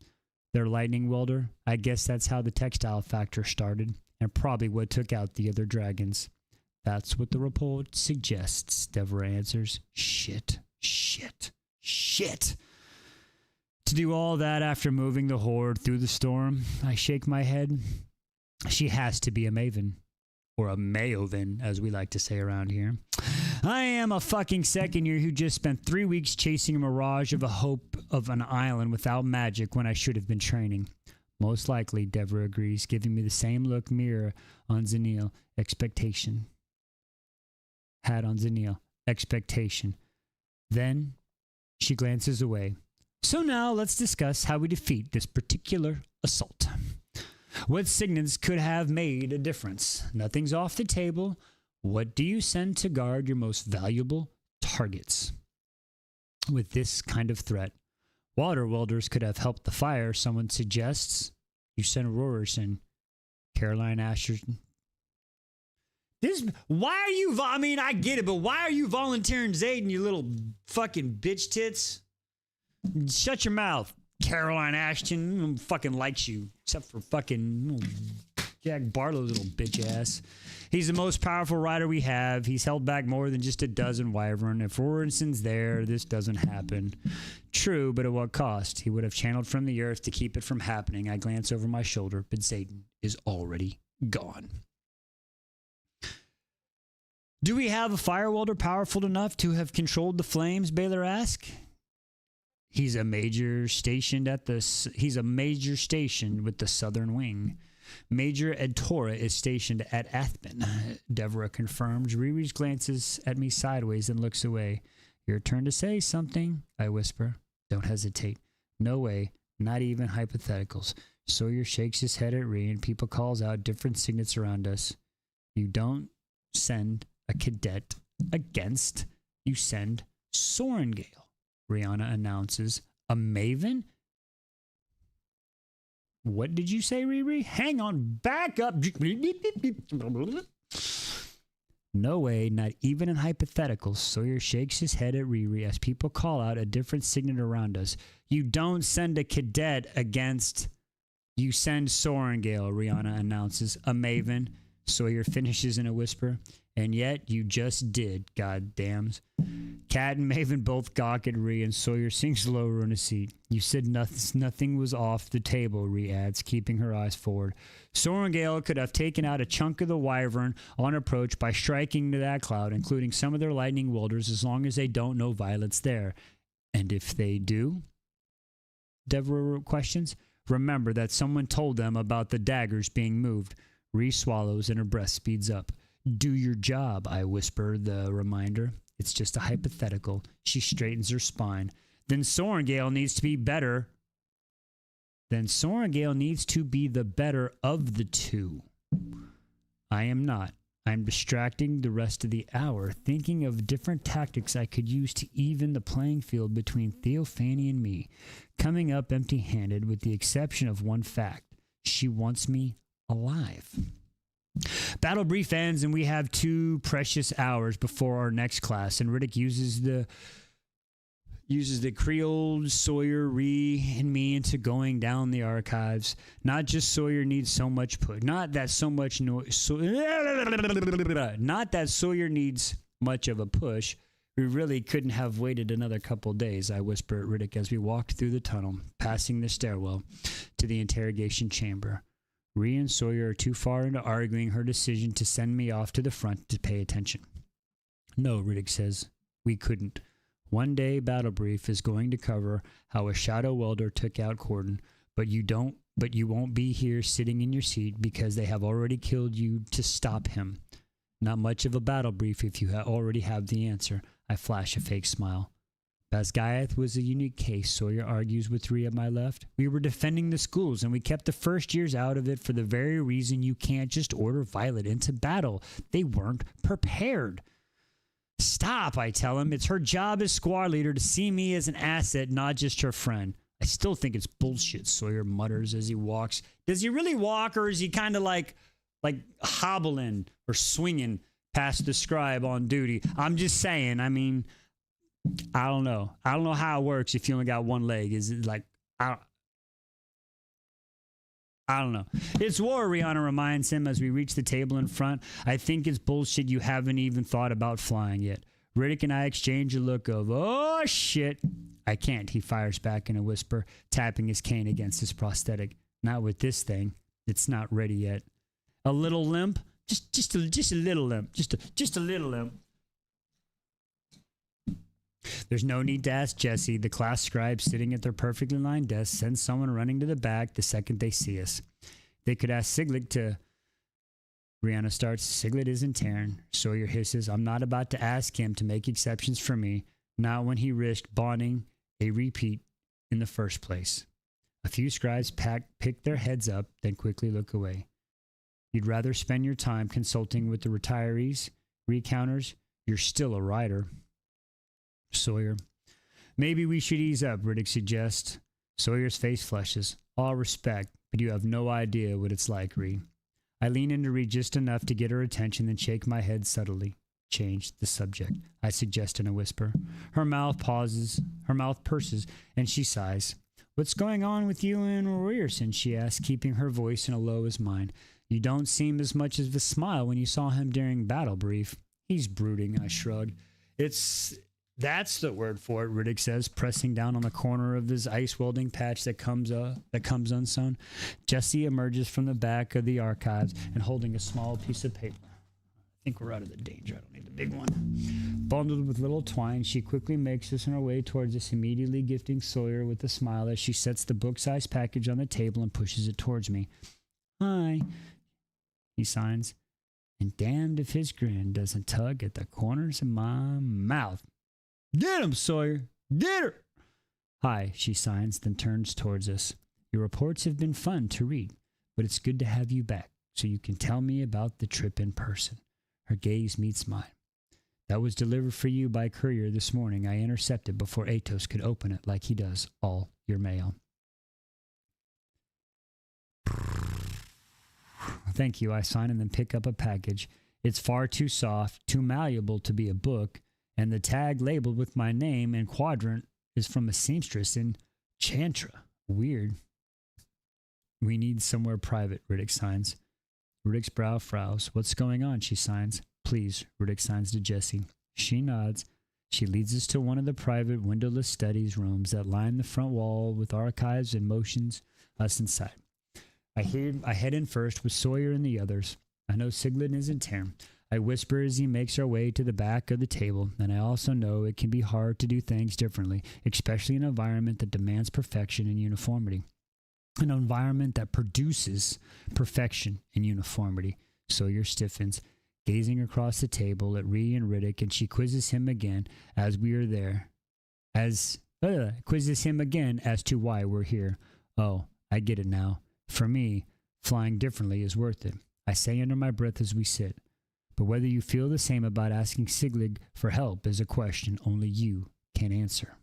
Their lightning welder, I guess that's how the textile factor started, and probably what took out the other dragons. That's what the report suggests, Deborah answers. Shit. To do all that after moving the horde through the storm, I shake my head. She has to be a maven. Or a mayoven, as we like to say around here. I am a fucking second year who just spent 3 weeks chasing a mirage of a hope of an island without magic when I should have been training. Most likely, Deborah agrees, giving me the same look mirror on Zenil. Expectation. Had on Zenil. Expectation. Then she glances away. So now let's discuss how we defeat this particular assault. What signets could have made a difference? Nothing's off the table. What do you send to guard your most valuable targets? With this kind of threat, water welders could have helped the fire, someone suggests. You send Rorison, Caroline Asherton. Why are you, I mean, I get it, but why are you volunteering Zayden, you little fucking bitch tits? Shut your mouth. Caroline Ashton fucking likes you, except for fucking Jack Barlow's little bitch ass. He's the most powerful rider we have. He's held back more than just a dozen wyvern. If Rorison's there, this doesn't happen. True, but at what cost? He would have channeled from the earth to keep it from happening. I glance over my shoulder, but Satan is already gone. Do we have a fire welder powerful enough to have controlled the flames? Baylor asked. He's a major station with the southern wing. Major Edtora is stationed at Athman, Deborah confirms. Riri's glances at me sideways and looks away. Your turn to say something, I whisper. Don't hesitate. No way, not even hypotheticals. Sawyer shakes his head at Ree and people calls out different signets around us. You don't send a cadet against, you send Sorengale, Rihanna announces. A maven? What did you say, Riri? Hang on, back up. No way, not even in hypotheticals. Sawyer shakes his head at Riri as people call out a different signet around us. You don't send a cadet against, you send Sorengale, Rihanna announces. A maven. Sawyer finishes in a whisper. And yet you just did, goddams. Kat and Maven both gawk at Rhee, and Sawyer sinks lower in a seat. You said nothing was off the table, Rhee adds, keeping her eyes forward. Sorengale could have taken out a chunk of the wyvern on approach by striking to that cloud, including some of their lightning welders, as long as they don't know Violet's there. And if they do? Deborah questions. Remember that someone told them about the daggers being moved. Rhee swallows and her breath speeds up. Do your job, I whisper the reminder. It's just a hypothetical. She straightens her spine. Then Sorengale needs to be better. Then Sorengale needs to be the better of the two. I am not. I'm distracting the rest of the hour, thinking of different tactics I could use to even the playing field between Theophany and me, coming up empty-handed with the exception of one fact. She wants me alive. Battle brief ends and we have 2 precious hours before our next class, and Riddick uses the Creole, Sawyer, Rhee, and me into going down the archives. Not just Sawyer needs so much put. Not that Sawyer needs much of a push. We really couldn't have waited another couple days, I whisper at Riddick as we walked through the tunnel, passing the stairwell to the interrogation chamber. Rhee and Sawyer are too far into arguing her decision to send me off to the front to pay attention. No, Riddick says. We couldn't. One day Battle Brief is going to cover how a shadow welder took out Corden, but you won't be here sitting in your seat because they have already killed you to stop him. Not much of a battle brief if you already have the answer. I flash a fake smile. Basgiath was a unique case, Sawyer argues with Rhee at my left. We were defending the schools, and we kept the first years out of it for the very reason you can't just order Violet into battle. They weren't prepared. Stop, I tell him. It's her job as squad leader to see me as an asset, not just her friend. I still think it's bullshit, Sawyer mutters as he walks. Does he really walk, or is he kind of like hobbling or swinging past the scribe on duty? I'm just saying, I mean, I don't know. I don't know how it works if you only got one leg. Is it like, I don't know. It's war, Rihanna reminds him as we reach the table in front. I think it's bullshit you haven't even thought about flying yet. Riddick and I exchange a look of, oh, shit. I can't, he fires back in a whisper, tapping his cane against his prosthetic. Not with this thing. It's not ready yet. A little limp? Just a little limp. Just a little limp. There's no need to ask Jesse. The class scribe sitting at their perfectly lined desk sends someone running to the back the second they see us. They could ask Siglet to... Rihanna starts. Siglet isn't Taryn. Sawyer hisses. I'm not about to ask him to make exceptions for me. Not when he risked bonding a repeat in the first place. A few scribes pick their heads up, then quickly look away. You'd rather spend your time consulting with the retirees, recounters? You're still a writer. Sawyer. Maybe we should ease up, Riddick suggests. Sawyer's face flushes. All respect, but you have no idea what it's like, Rhee. I lean into Rhee just enough to get her attention, then shake my head subtly. Change the subject, I suggest in a whisper. Her mouth purses, and she sighs. What's going on with you and Ryerson? She asks, keeping her voice in a low as mine. You don't seem as much as a smile when you saw him during battle brief. He's brooding, I shrug. That's the word for it, Riddick says, pressing down on the corner of his ice welding patch that comes unsewn. Jesse emerges from the back of the archives and holding a small piece of paper. I think we're out of the danger. I don't need the big one. Bundled with little twine, she quickly makes her way towards us, immediately gifting Sawyer with a smile as she sets the book-sized package on the table and pushes it towards me. Hi, he signs, and damned if his grin doesn't tug at the corners of my mouth. Get him, Sawyer! Get her! Hi, she signs, then turns towards us. Your reports have been fun to read, but it's good to have you back so you can tell me about the trip in person. Her gaze meets mine. That was delivered for you by courier this morning. I intercepted before Atos could open it like he does all your mail. Thank you, I sign and then pick up a package. It's far too soft, too malleable to be a book, and the tag labeled with my name and quadrant is from a seamstress in Chantra. Weird. We need somewhere private, Riddick signs. Riddick's brow frowns. What's going on? She signs. Please, Riddick signs to Jessie. She nods. She leads us to one of the private windowless studies rooms that line the front wall with archives and motions us inside. I head in first with Sawyer and the others. I know Siglin isn't here. I whisper as he makes our way to the back of the table, and I also know it can be hard to do things differently, especially in an environment that demands perfection and uniformity. An environment that produces perfection and uniformity. Sawyer stiffens, gazing across the table at Ree and Riddick, and she quizzes him again as we are there. Quizzes him again as to why we're here. Oh, I get it now. For me, flying differently is worth it. I say under my breath as we sit. But whether you feel the same about asking Siglig for help is a question only you can answer.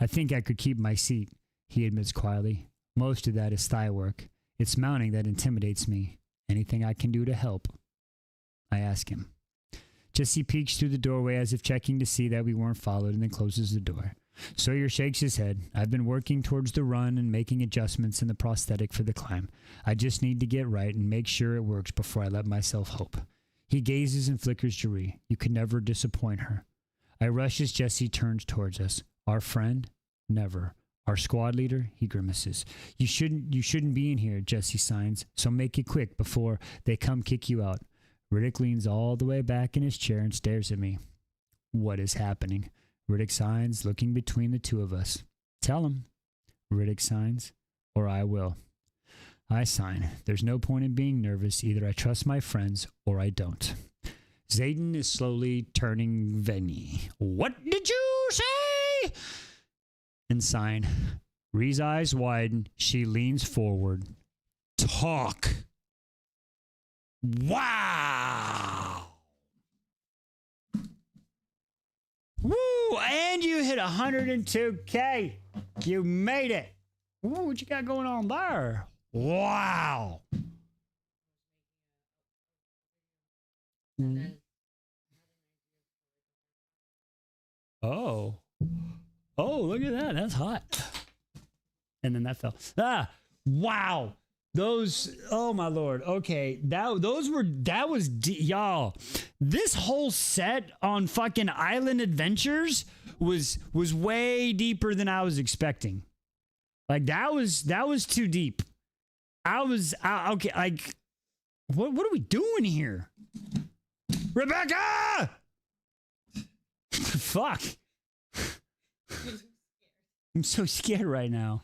I think I could keep my seat, he admits quietly. Most of that is thigh work. It's mounting that intimidates me. Anything I can do to help? I ask him. Jesse peeks through the doorway as if checking to see that we weren't followed and then closes the door. Sawyer shakes his head. I've been working towards the run and making adjustments in the prosthetic for the climb. I just need to get right and make sure it works before I let myself hope. He gazes and flickers to Ree. You can never disappoint her. I rush as Jesse turns towards us. Our friend? Never. Our squad leader? He grimaces. You shouldn't be in here, Jesse signs, so make it quick before they come kick you out. Riddick leans all the way back in his chair and stares at me. What is happening? Riddick signs, looking between the two of us. Tell him. Riddick signs, or I will. I sign. There's no point in being nervous. Either I trust my friends or I don't. Zayden is slowly turning Venny. What did you say? And sign. Ree's eyes widen. She leans forward. Talk. Wow. Woo! And you hit 102K. You made it. Ooh, what you got going on there? Wow. Oh. Oh, look at that. That's hot. And then that fell. Ah, wow. Those, oh my Lord. Okay. That was, y'all. This whole set on fucking Island Adventures was way deeper than I was expecting. Like that was too deep. Okay, like, what are we doing here? Rebecca! Fuck. I'm so scared right now.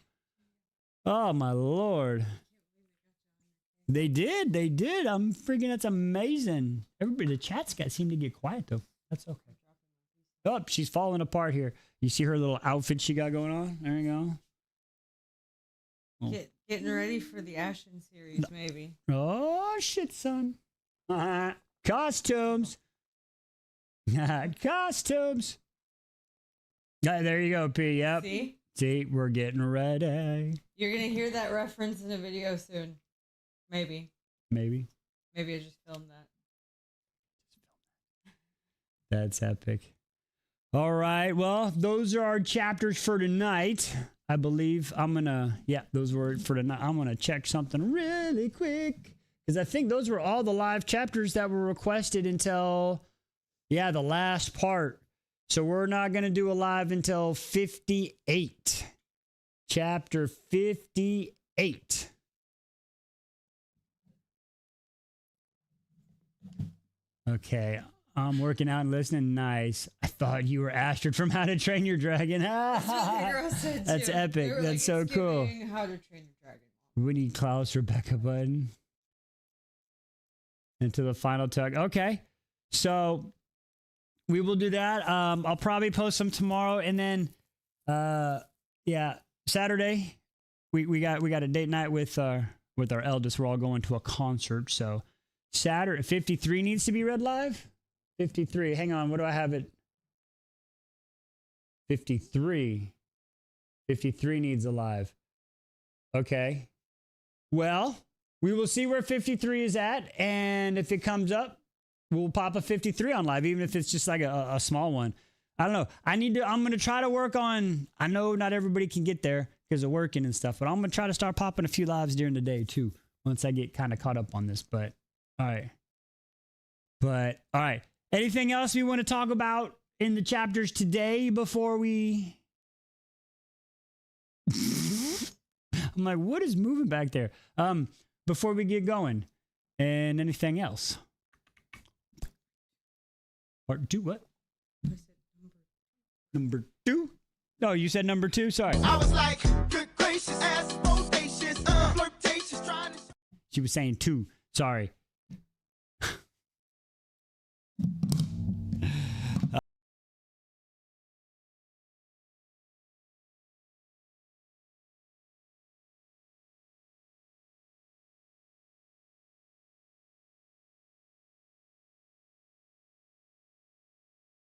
Oh, my Lord. They did. I'm freaking, that's amazing. Everybody, the chat's seemed to get quiet, though. That's okay. Oh, she's falling apart here. You see her little outfit she got going on? There you go. Oh. Getting ready for the Ashen series, maybe. Oh, shit, son. Costumes. Costumes. There you go, P. Yep. See, we're getting ready. You're going to hear that reference in a video soon. Maybe. Maybe I just filmed that. That's epic. All right. Well, those are our chapters for tonight. I believe those were for tonight. I'm going to check something really quick because I think those were all the live chapters that were requested until, the last part. So we're not going to do a live until 58. Chapter 58. Okay. I'm working out and listening. Nice. I thought you were Astrid from How to Train Your Dragon. That's what the girl said, too. That's epic. That's so cool. How to Train Your Dragon. We need Klaus Rebecca button. Into the final tug. Okay. So we will do that. I'll probably post them tomorrow. And then Saturday we got a date night with our eldest. We're all going to a concert. So Saturday 53 needs to be read live. 53. Hang on. What do I have it? 53. 53 needs a live. Okay. Well, we will see where 53 is at. And if it comes up, we'll pop a 53 on live, even if it's just like a small one. I don't know. I'm going to try to work on, I know not everybody can get there because of working and stuff, but I'm going to try to start popping a few lives during the day too. once I get kind of caught up on this. But all right. But all right. Anything else we want to talk about in the chapters today before we? I'm like, what is moving back there? Before we get going, and anything else? Part 2, what? Number 2? Oh, you said number 2? Sorry. I was like, good gracious, ass bodacious, flirtatious, trying to. She was saying 2. Sorry.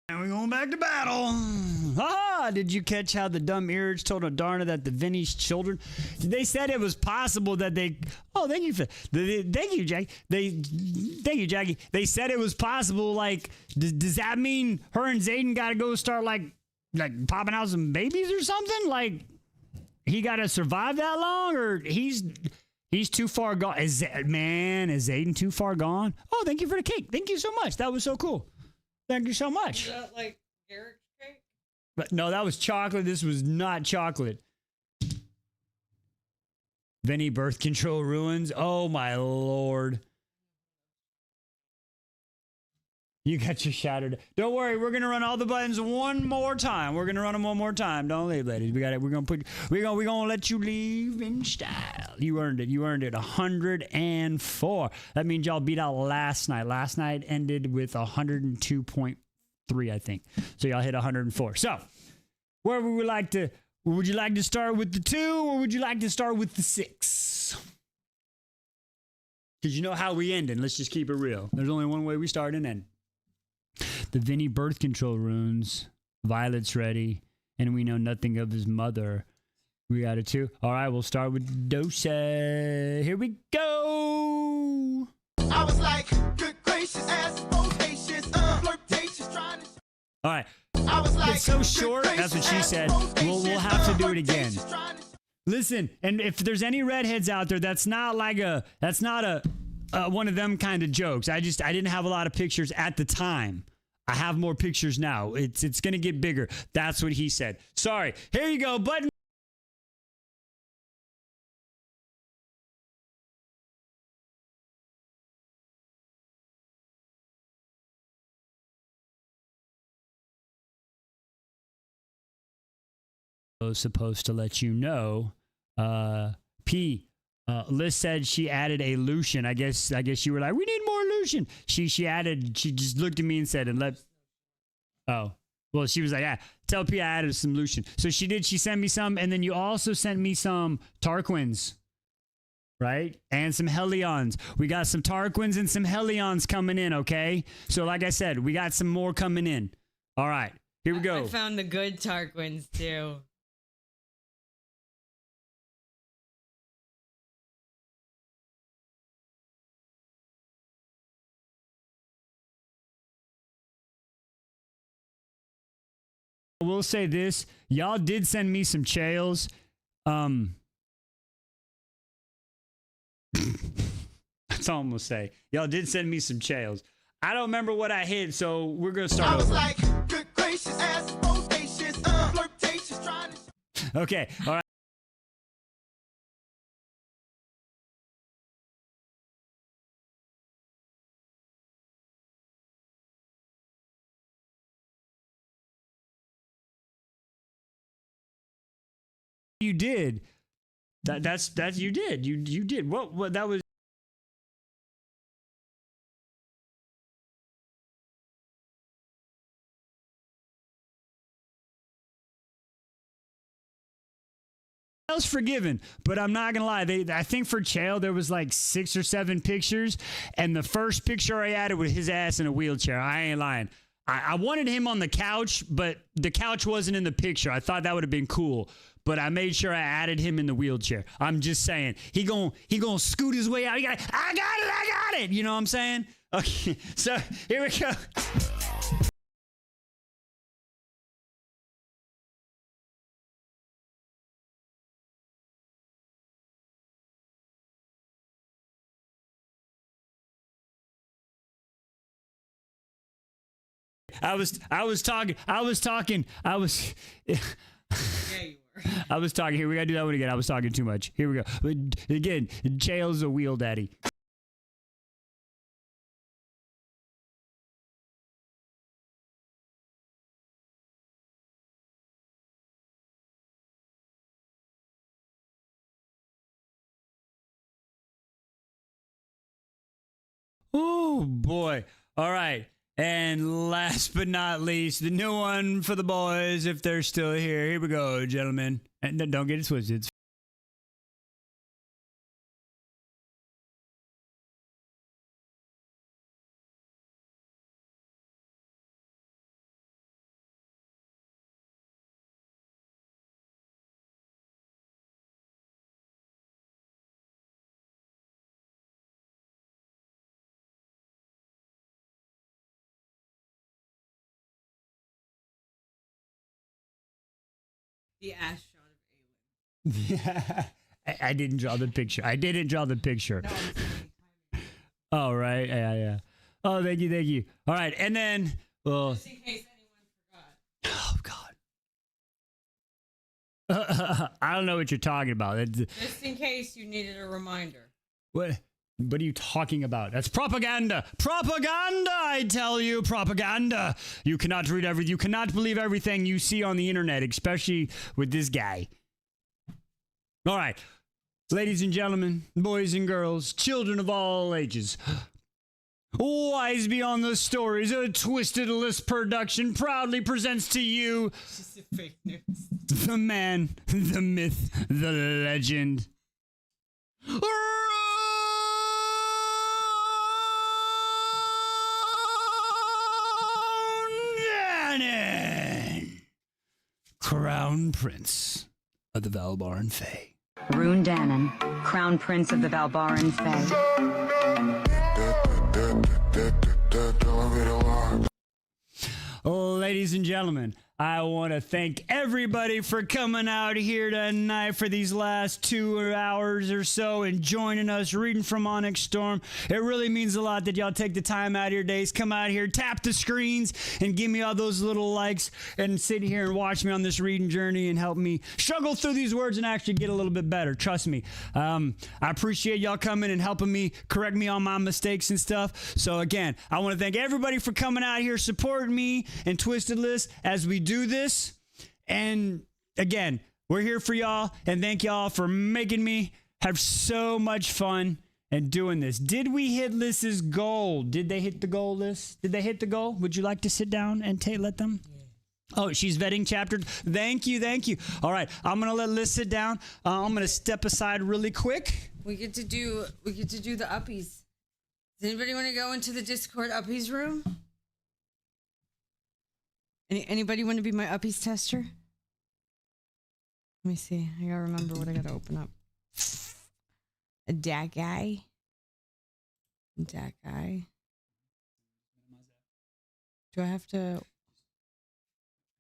And we're going back to battle. Ah, did you catch how the dumb ears told Adarna that the Vinny's children? They said it was possible that they. Oh, thank you, thank you, Jackie. Thank you, Jackie. They said it was possible. Like, does that mean her and Zayden got to go start like popping out some babies or something? Like, he got to survive that long, or he's too far gone? Is Zayden too far gone? Oh, thank you for the cake. Thank you so much. That was so cool. Thank you so much. Is that like Garrick's cake? But no, that was chocolate. This was not chocolate. Vinny birth control ruins. Oh my lord. You got your shattered. Don't worry, we're gonna run all the buttons one more time. We're gonna run them one more time. Don't leave, ladies. We got it. We're gonna let you leave in style. You earned it. You earned it. 104. That means y'all beat out last night. Last night ended with 102.3, I think. So y'all hit 104. So where would we like to? Would you like to start with the 2, or would you like to start with the 6? Because you know how we end, and let's just keep it real. There's only one way we start and end. The Vinny birth control runes. Violet's ready, and we know nothing of his mother. We got a 2. All right, we'll start with Dose. Here we go. I was like, good gracious, ass bodacious, flirtatious, trying to. All right. I was like, It's so short. That's what she said. We'll have to do it again. Listen, and if there's any redheads out there, that's not a one of them kind of jokes. I didn't have a lot of pictures at the time. I have more pictures now. It's gonna get bigger. That's what he said. Sorry. Here you go. Button. I was supposed to let you know. Liz said she added a Lucian. I guess you were like, we need more Lucian. She just looked at me and said, oh, well, she was like, yeah, tell P I added some Lucian. So she did. She sent me some, and then you also sent me some Tarquins, right? And some Helions. We got some Tarquins and some Helions coming in, okay? So like I said, we got some more coming in. All right, here we go. I found the good Tarquins too. I will say this. Y'all did send me some chails. That's all I'm going to say. Y'all did send me some chails. I don't remember what I hit, so we're going to start I was over. like, good gracious, ass bodacious, flirtatious, trying to. Okay, all right. You did. That's you did. You did. What that was. I was forgiven, but I'm not gonna lie. I think for Chael there was like 6 or 7 pictures, and the first picture I added was his ass in a wheelchair. I ain't lying. I wanted him on the couch, but the couch wasn't in the picture. I thought that would have been cool, but I made sure I added him in the wheelchair. I'm just saying he gonna scoot his way out. I got it. You know what I'm saying? Okay, so here we go. I was talking. Yeah, you were. I was talking. Here, we gotta do that one again. I was talking too much. Here we go. Again, Chael's a wheel daddy. Oh boy. All right. And last but not least, the new one for the boys, if they're still here. Here we go, gentlemen. And don't get it twisted. The ass shot of Awen. Yeah. I didn't draw the picture. I didn't draw the picture. No, I'm saying Oh, right. Yeah. Oh, thank you. All right. And then, well, just in case anyone forgot. oh, God. I don't know what you're talking about. Just in case you needed a reminder. What are you talking about? That's propaganda. Propaganda, I tell you, propaganda. You cannot read you cannot believe everything you see on the internet, especially with this guy. All right. Ladies and gentlemen, boys and girls, children of all ages. Wise Beyond the Stories, a Twisted List production proudly presents to you Just a fake news. the man, the myth, the legend. Dannon, Crown Prince of the Valbaran Fae. Rune Dannon, Crown Prince of the Valbaran Fae. Ladies and gentlemen, I want to thank everybody for coming out here tonight for these last 2 hours or so and joining us reading from Onyx Storm. It really means a lot that y'all take the time out of your days, come out here, tap the screens, and give me all those little likes and sit here and watch me on this reading journey and help me struggle through these words and actually get a little bit better. Trust me. I appreciate y'all coming and helping me correct me on my mistakes and stuff. So again, I want to thank everybody for coming out here, supporting me and Twisted List as we do this. And again, we're here for y'all, and thank y'all for making me have so much fun and doing this. Did we hit Liz's goal? Did they hit the goal, Liz? Did they hit the goal? Would you like to sit down and let them? Yeah. Oh, she's vetting chapter. Thank you. All right, I'm gonna let Liz sit down. I'm gonna step aside really quick. We get to do the uppies. Does anybody want to go into the Discord uppies room? Anybody want to be my uppies tester? Let me see. I gotta remember what I gotta open up. Dat guy. Do I have to?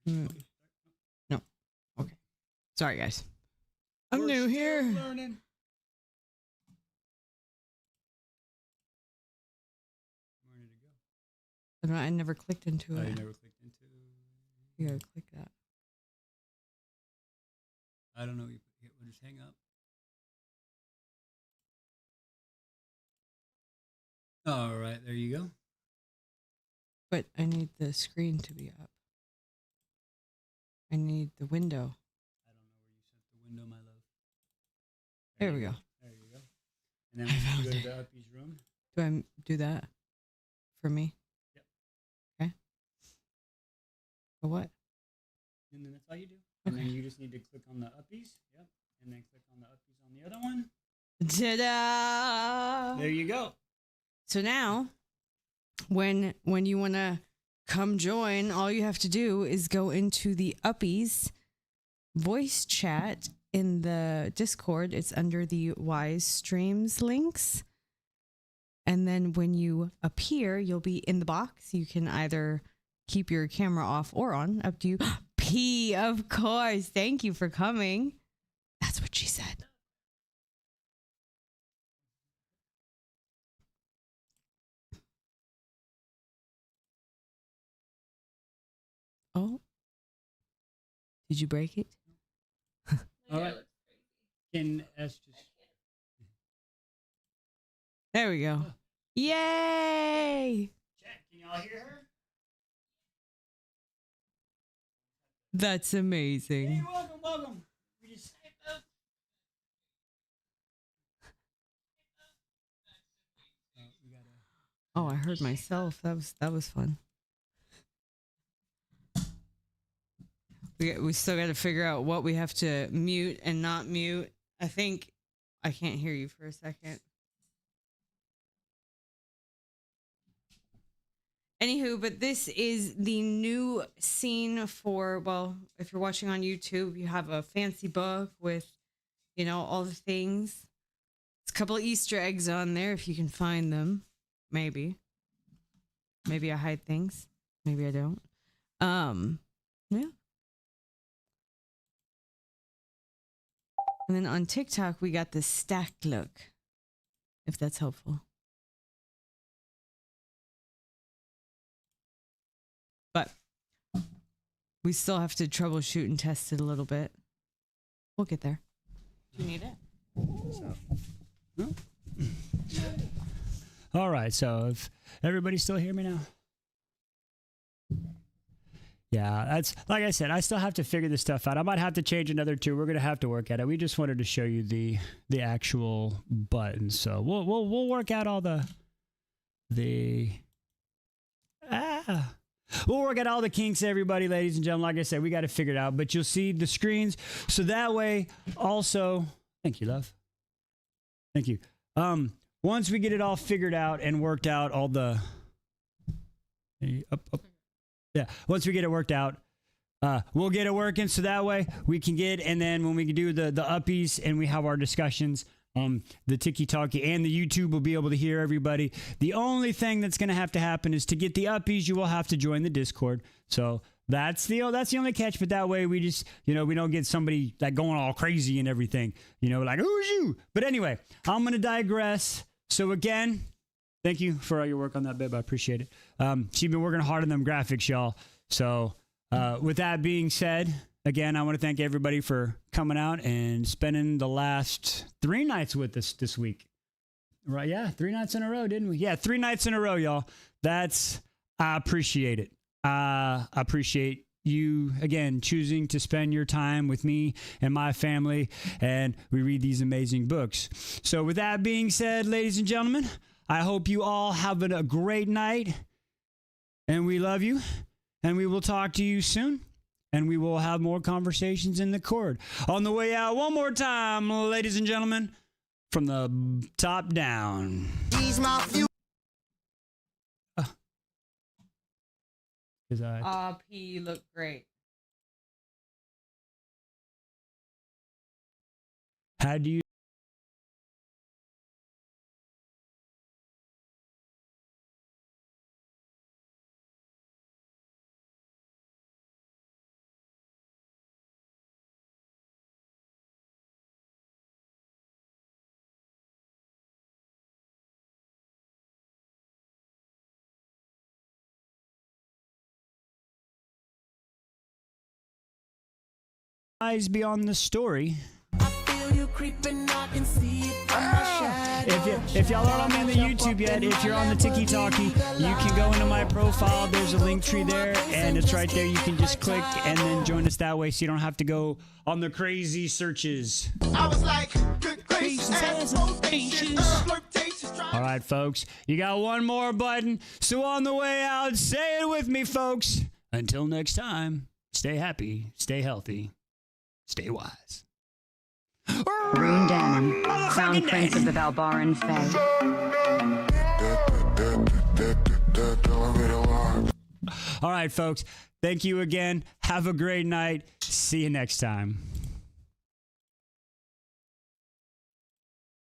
No. Okay. Sorry, guys. I'm new here. Learning. I never clicked into it. You never clicked into. You gotta click that. I don't know. We'll just hang up. All right, there you go. But I need the screen to be up. I need the window. I don't know where you set the window, my love. There we go. There you go. And then we go to the uppies room. Do I do that for me? Yep. Okay. For what? And then that's all you do. And then you just need to click on the uppies. Yep. And then click on the uppies on the other one. Ta-da! There you go. So now, when you want to come join, all you have to do is go into the uppies voice chat in the Discord. It's under the Wise Streams links. And then when you appear, you'll be in the box. You can either keep your camera off or on, up to you. P, of course. Thank you for coming. That's what she said. Oh. Did you break it? All right. Can S just... There we go. Yay! Chat, can y'all hear her? That's amazing. Hey, welcome. We just... Oh, I heard myself. That was fun. We still got to figure out what we have to mute and not mute. I think I can't hear you for a second. Anywho, but this is the new scene for, well, if you're watching on YouTube, you have a fancy book with, you know, all the things. There's a couple of Easter eggs on there if you can find them. Maybe I hide things. Maybe I don't. Yeah. And then on TikTok, we got the stacked look, if that's helpful. But we still have to troubleshoot and test it a little bit. We'll get there. Do you need it? All right, so if everybody still hear me now? Yeah, that's like I said, I still have to figure this stuff out. I might have to change another two. We're gonna have to work at it. We just wanted to show you the actual buttons. So we'll work out all we'll work out all the kinks, everybody, ladies and gentlemen. Like I said, we got to figure it out. But you'll see the screens, so that way also. Thank you, love. Thank you. Once we get it all figured out and worked out, all the up. Yeah, once we get it worked out, we'll get it working, so that way we can get, and then when we can do the uppies and we have our discussions, the tiki-talkie and the YouTube will be able to hear everybody. The only thing that's going to happen is to get the uppies, you will have to join the Discord. So that's the only catch, but that way we just, we don't get somebody like going all crazy and everything, like, who's you? But anyway, I'm going to digress. So again, thank you for all your work on that, babe. I appreciate it. She's been working hard on them graphics, y'all. So with that being said, again, I want to thank everybody for coming out and spending the last 3 nights with us this week. Right? Yeah, 3 nights in a row, didn't we? Yeah, 3 nights in a row, y'all. I appreciate it. I appreciate you, again, choosing to spend your time with me and my family, and we read these amazing books. So with that being said, ladies and gentlemen, I hope you all have a great night, and we love you, and we will talk to you soon, and we will have more conversations in the Court. On the way out, one more time, ladies and gentlemen, from the top down. P looked great. How do you... eyes beyond the story? If y'all aren't on the YouTube yet, if you're on the tiki-talkie, you can go into my profile. There's a link tree there, and it's right there. You can just click and then join us that way, so you don't have to go on the crazy searches. I was like, good gracious, All right, folks, you got one more button. So on the way out, say it with me, folks. Until next time, stay happy, stay healthy, stay wise. Rune Dannon, Crown Prince of the Valbaran Fae. All right, folks. Thank you again. Have a great night. See you next time.